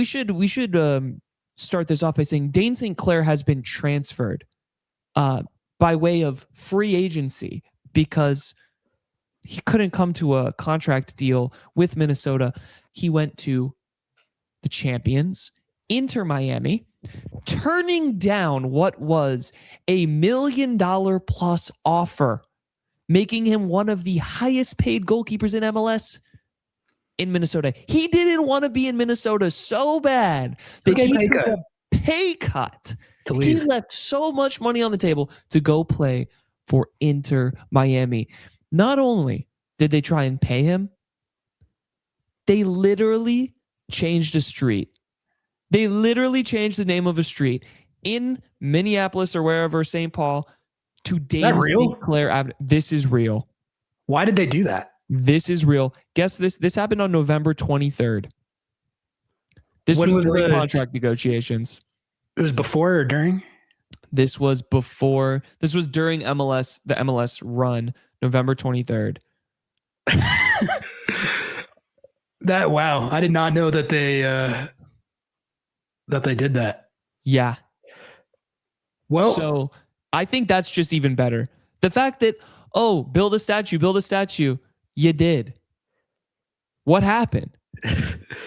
B: start this off by saying Dayne St. Clair has been transferred by way of free agency because he couldn't come to a contract deal with Minnesota. He went to the champions, Inter Miami, turning down what was a $1 million plus offer, making him one of the highest paid goalkeepers in MLS in Minnesota. He didn't want to be in Minnesota so bad that he took a pay cut. He left so much money on the table to go play for Inter Miami. Not only did they try and pay him, they literally changed a street. They literally changed the name of a street in Minneapolis or wherever, St. Paul, to Dayne St. Clair Avenue. This is real.
A: Why did they do that?
B: This is real. Guess this. This happened on November 23rd. This was during contract negotiations.
A: It was before or during?
B: This was before. This was during the MLS run, November 23rd.
A: Wow. I did not know that they did that.
B: Yeah.
A: Well,
B: so I think that's just even better. The fact that, build a statue. You did. What happened?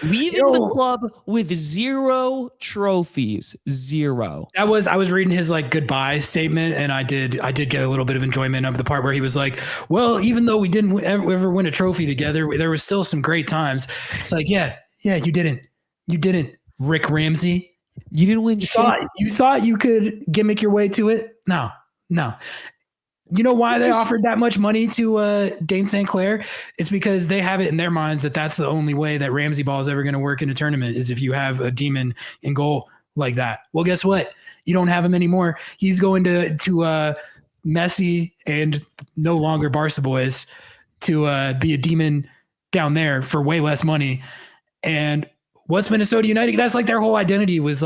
B: Leaving the club with 0 trophies. 0.
A: I was reading his goodbye statement, and I did get a little bit of enjoyment of the part where he was like, well, even though we didn't ever win a trophy together, there was still some great times. It's like, yeah, you didn't, Rick Ramsey.
B: You didn't win shit.
A: You thought you could gimmick your way to it? No. You know why they offered that much money to Dayne St. Clair? It's because they have it in their minds that that's the only way that Ramsey ball is ever going to work in a tournament, is if you have a demon in goal like that. Well, guess what? You don't have him anymore. He's going to Messi and no longer Barca boys to be a demon down there for way less money. And what's Minnesota United? That's their whole identity was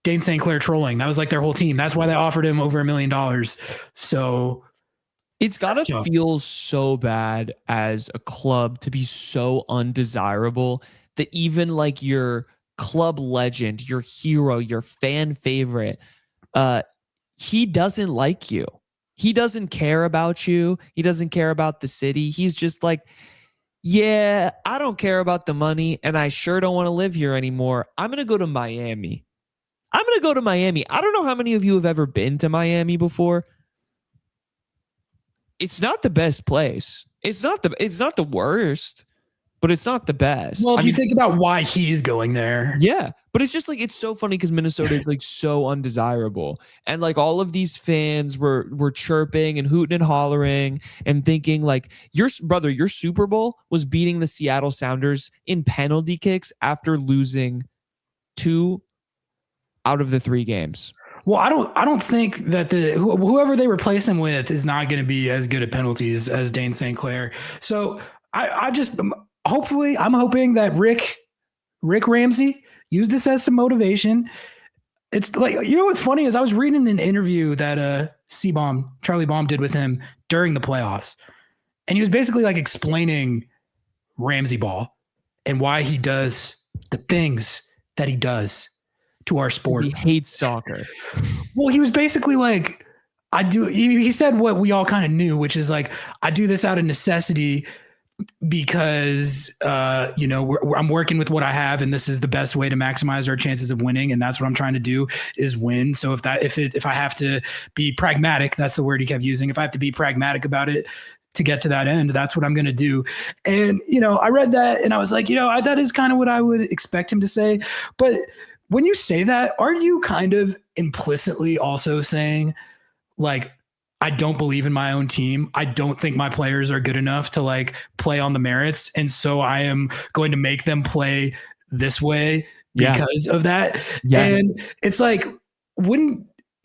A: Dayne St. Clair trolling. That was their whole team. That's why they offered him over $1 million. So
B: it's got to feel so bad as a club to be so undesirable that even your club legend, your hero, your fan favorite, he doesn't like you. He doesn't care about you. He doesn't care about the city. He's just yeah, I don't care about the money, and I sure don't want to live here anymore. I'm going to go to Miami. I don't know how many of you have ever been to Miami before. It's not the best place. It's not the worst, but it's not the best.
A: Well, if you think about why he's going there.
B: Yeah, but it's just like, it's so funny because Minnesota is like so undesirable, and like all of these fans were chirping and hooting and hollering and thinking like, your Super Bowl was beating the Seattle Sounders in penalty kicks after losing 2 out of the 3 games.
A: Well, I don't think that whoever they replace him with is not going to be as good at penalties as Dayne St. Clair. So I just hopefully I'm hoping that Rick Ramsey used this as some motivation. It's like, you know what's funny is I was reading an interview that Charlie Baum did with him during the playoffs, and he was basically like explaining Ramsey ball and why he does the things that he does to our sport.
B: He hates soccer.
A: Well, he was basically like, he said what we all kind of knew, which is like, I do this out of necessity because, I'm working with what I have, and this is the best way to maximize our chances of winning. And that's what I'm trying to do, is win. So if I have to be pragmatic, that's the word he kept using. If I have to be pragmatic about it to get to that end, that's what I'm going to do. And, I read that and I was like, that is kind of what I would expect him to say. But when you say that, aren't you kind of implicitly also saying, like, I don't believe in my own team. I don't think my players are good enough to like play on the merits. And so I am going to make them play this way because of that. Yes. And it's like,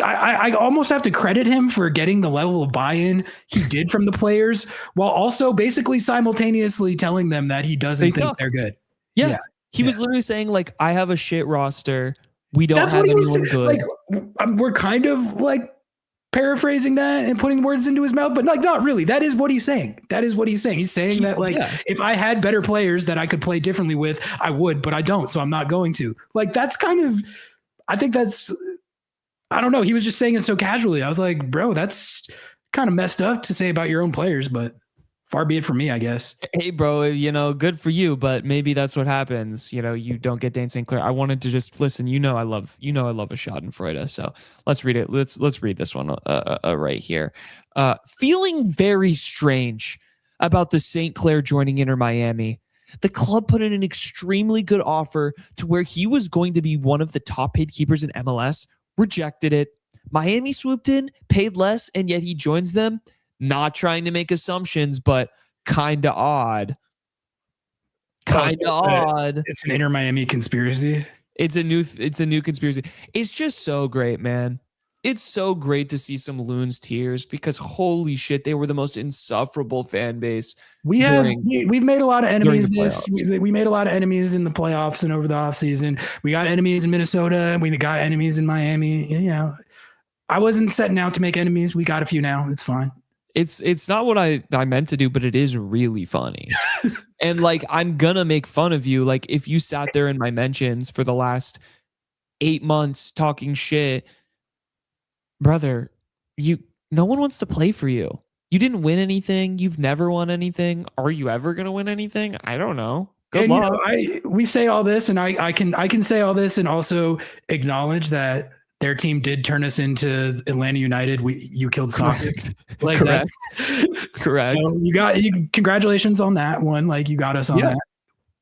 A: I almost have to credit him for getting the level of buy-in he did from the players, while also basically simultaneously telling them that he doesn't think they're good.
B: Yeah. He was literally saying, like, I have a shit roster. We don't have anyone good.
A: Like, we're kind of like paraphrasing that and putting words into his mouth, but like, not really. That is what he's saying. He's saying that, like, if I had better players that I could play differently with, I would, but I don't. So I'm not going to. Like, that's kind of, I think that's, I don't know. He was just saying it so casually. I was like, bro, that's kind of messed up to say about your own players, but far be it from me, I guess.
B: Hey, bro, good for you, but maybe that's what happens. You don't get Dayne St. Clair. I wanted to just listen. I love a Schadenfreude. So let's read it. Let's read this one right here. Feeling very strange about the St. Clair joining Inter Miami. The club put in an extremely good offer to where he was going to be one of the top paid keepers in MLS. Rejected it. Miami swooped in, paid less, and yet he joins them. Not trying to make assumptions, but kind of odd.
A: It's an Inter Miami conspiracy.
B: It's a new conspiracy. It's just so great, man. It's so great to see some Loons tears, because holy shit, they were the most insufferable fan base.
A: We've made a lot of enemies. We made a lot of enemies in the playoffs and over the offseason. We got enemies in Minnesota, and we got enemies in Miami. I wasn't setting out to make enemies. We got a few now. It's fine.
B: It's not what I meant to do, but it is really funny. And like, I'm gonna make fun of you. Like, if you sat there in my mentions for the last 8 months talking shit, brother, no one wants to play for you. You didn't win anything. You've never won anything. Are you ever gonna win anything? I don't know. Good luck.
A: We say all this, and I can say all this and also acknowledge that their team did turn us into Atlanta United. You killed soccer. Like,
B: correct. Correct.
A: So congratulations on that one. Like, you got us on that.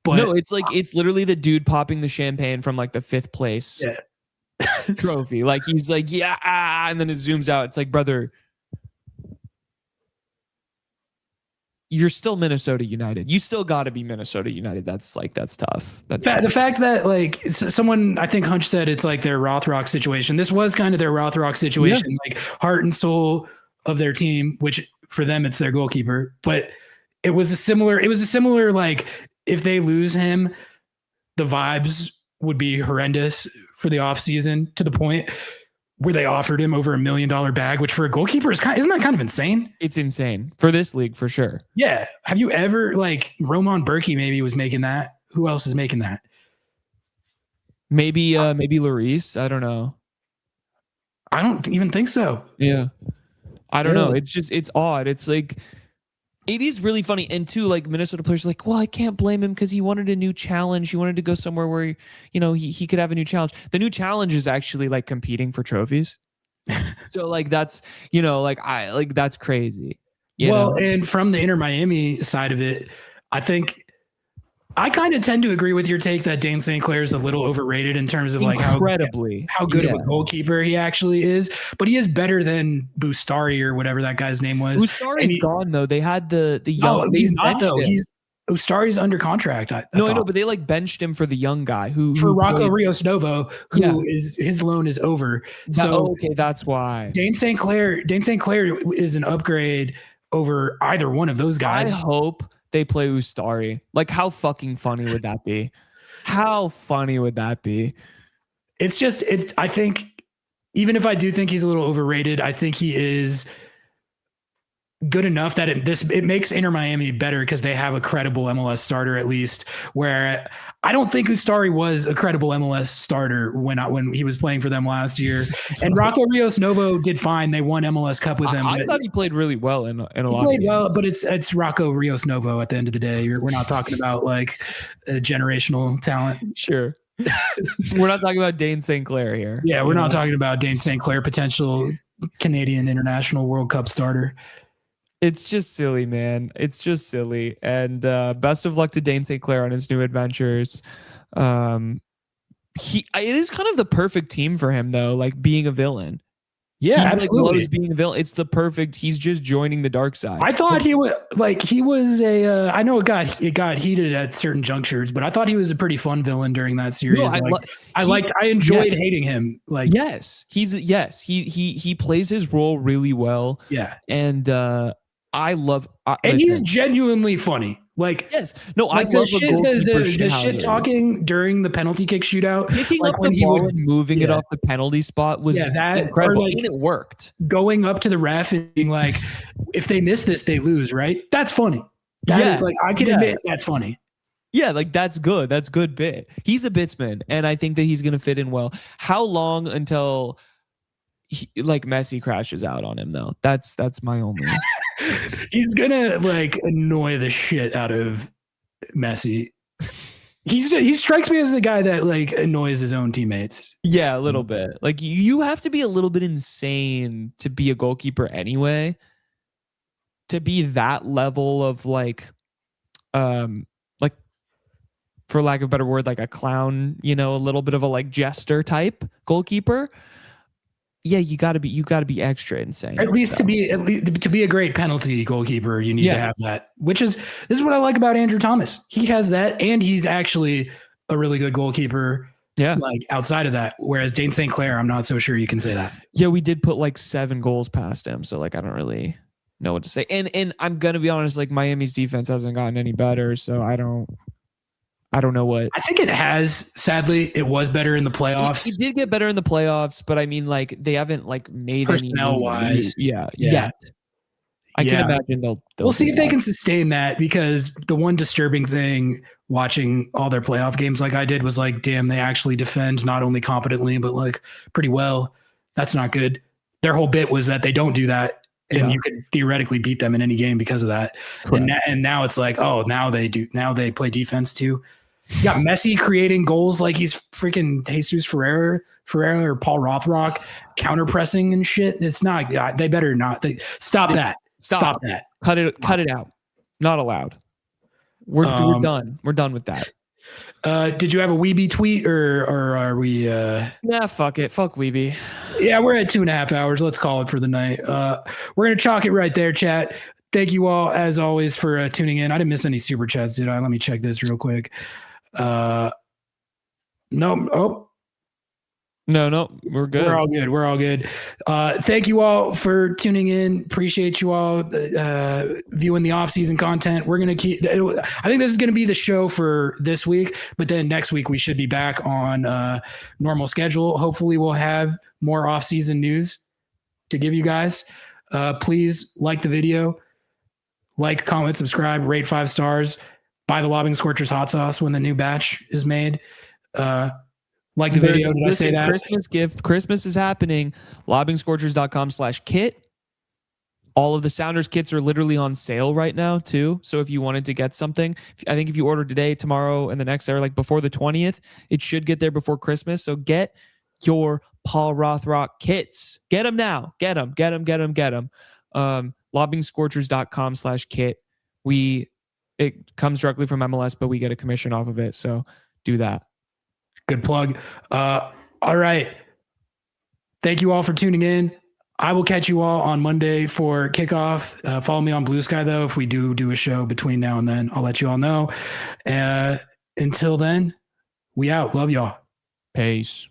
A: But
B: no, it's literally the dude popping the champagne from like the 5th place trophy. Like, he's like, and then it zooms out. It's like, brother, you're still Minnesota United. You still got to be Minnesota United. That's tough.
A: The fact that, like, someone, I think Hunch said it's like their Rothrock situation. This was kind of their Rothrock situation, like heart and soul of their team, which for them, it's their goalkeeper. But it was a similar, like, if they lose him, the vibes would be horrendous for the offseason, to the point where they offered him over $1 million bag, which for a goalkeeper isn't that kind of insane?
B: It's insane for this league, for sure.
A: Yeah. Have you ever, like, Roman Berkey maybe was making that? Who else is making that?
B: Maybe Lloris. I don't know.
A: I don't even think so.
B: Yeah. I don't know. It's odd. It's like, It is really funny. And too, like Minnesota players are like, well, I can't blame him because he wanted a new challenge. He wanted to go somewhere where, he could have a new challenge. The new challenge is actually like competing for trophies. So like that's, that's crazy.
A: And from the Inter Miami side of it, I think I kind of tend to agree with your take that Dayne St. Clair is a little overrated in terms of like how good of a goalkeeper he actually is. But he is better than Bustari or whatever that guy's name was.
B: Bustari's gone though. They had the young.
A: No, he's not though. Ustari's under contract. I
B: know, but they like benched him for the young guy who
A: Rocco Rios Novo, his loan is over.
B: Okay, that's why.
A: Dayne St. Clair is an upgrade over either one of those guys.
B: I hope they play Ustari. Like, how fucking funny would that be? How funny would that be?
A: I think, even if I do think he's a little overrated, I think he is good enough that it makes Inter Miami better because they have a credible MLS starter at least, where I don't think Ustari was a credible MLS starter when he was playing for them last year. And Rocco Rios Novo did fine. They won MLS Cup with him.
B: I thought he played really well in a lot of games. He played
A: well, but it's Rocco Rios Novo at the end of the day. We're not talking about like a generational talent.
B: Sure. We're not talking about Dayne St. Clair here.
A: Yeah, we're not talking about Dayne St. Clair, potential Canadian International World Cup starter.
B: It's just silly, man. It's just silly. And best of luck to Dayne St. Clair on his new adventures. It is kind of the perfect team for him, though, like being a villain.
A: Yeah, absolutely.
B: Loves being a villain. It's the perfect. He's just joining the dark side.
A: I thought he was a. I know it got heated at certain junctures, but I thought he was a pretty fun villain during that series.
B: No,
A: I enjoyed hating him. Like,
B: he plays his role really well.
A: Yeah,
B: and I love.
A: And he's genuinely funny. Like,
B: yes, no,
A: like
B: I love
A: the shit talking during the penalty kick shootout,
B: picking up the ball and moving it off the penalty spot was incredible. Like, and it worked.
A: Going up to the ref and being like, "If they miss this, they lose." Right? That's funny. That is, like, I can admit that's funny.
B: Yeah, like that's good. That's good bit. He's a bitsman, and I think that he's gonna fit in well. How long until Messi crashes out on him though? That's my only.
A: He's gonna like annoy the shit out of Messi. He strikes me as the guy that like annoys his own teammates.
B: Yeah, a little bit. Like you have to be a little bit insane to be a goalkeeper anyway. To be that level of like for lack of a better word, like a clown, a little bit of a like jester type goalkeeper. Yeah, you got to be extra insane.
A: At least to be a great penalty goalkeeper, you need to have that. This is what I like about Andrew Thomas. He has that, and he's actually a really good goalkeeper. Yeah, like outside of that. Whereas Dayne St. Clair, I'm not so sure you can say that.
B: Yeah, we did put like 7 goals past him, so like I don't really know what to say. And I'm gonna be honest, like Miami's defense hasn't gotten any better, so I don't know what.
A: I think it has. Sadly, it was better in the playoffs.
B: It did get better in the playoffs, but I mean, like they haven't like made
A: personnel wise.
B: Yeah. I can imagine they'll
A: we'll see if they can sustain that, because the one disturbing thing watching all their playoff games like I did was like, damn, they actually defend not only competently but like pretty well. That's not good. Their whole bit was that they don't do that, and you could theoretically beat them in any game because of that. And now it's like, oh, now they do. Now they play defense too. You got Messi creating goals like he's freaking Jesus Ferreira or Paul Rothrock counter pressing and shit. It's not. They better not. Stop that. Stop that.
B: Cut it out. Not allowed. We're done. We're done with that.
A: Did you have a Weeby tweet or are we?
B: Nah, fuck it. Fuck Weeby.
A: Yeah, we're at 2.5 hours. Let's call it for the night. We're gonna chalk it right there, chat. Thank you all as always for tuning in. I didn't miss any super chats, did I? Let me check this real quick. No. Oh.
B: No, we're good.
A: We're all good. Thank you all for tuning in. Appreciate you all viewing the off-season content. We're going to I think this is going to be the show for this week, but then next week we should be back on normal schedule. Hopefully we'll have more off-season news to give you guys. Please like the video, comment, subscribe, rate 5 stars, buy the Lobbing Scorchers hot sauce when the new batch is made. Like the video. Did I say that?
B: Christmas gift. Christmas is happening. LobbingScorchers.com/kit. All of the Sounders kits are literally on sale right now too. So if you wanted to get something, I think if you order today, tomorrow, and the next day, or like before the 20th, it should get there before Christmas. So get your Paul Rothrock kits. Get them now. Get them. Lobbingscorchers.com/kit. It comes directly from MLS, but we get a commission off of it. So do that.
A: Good plug. All right. Thank you all for tuning in. I will catch you all on Monday for kickoff. Follow me on Blue Sky, though. If we do a show between now and then, I'll let you all know. Until then, we out. Love y'all.
B: Peace.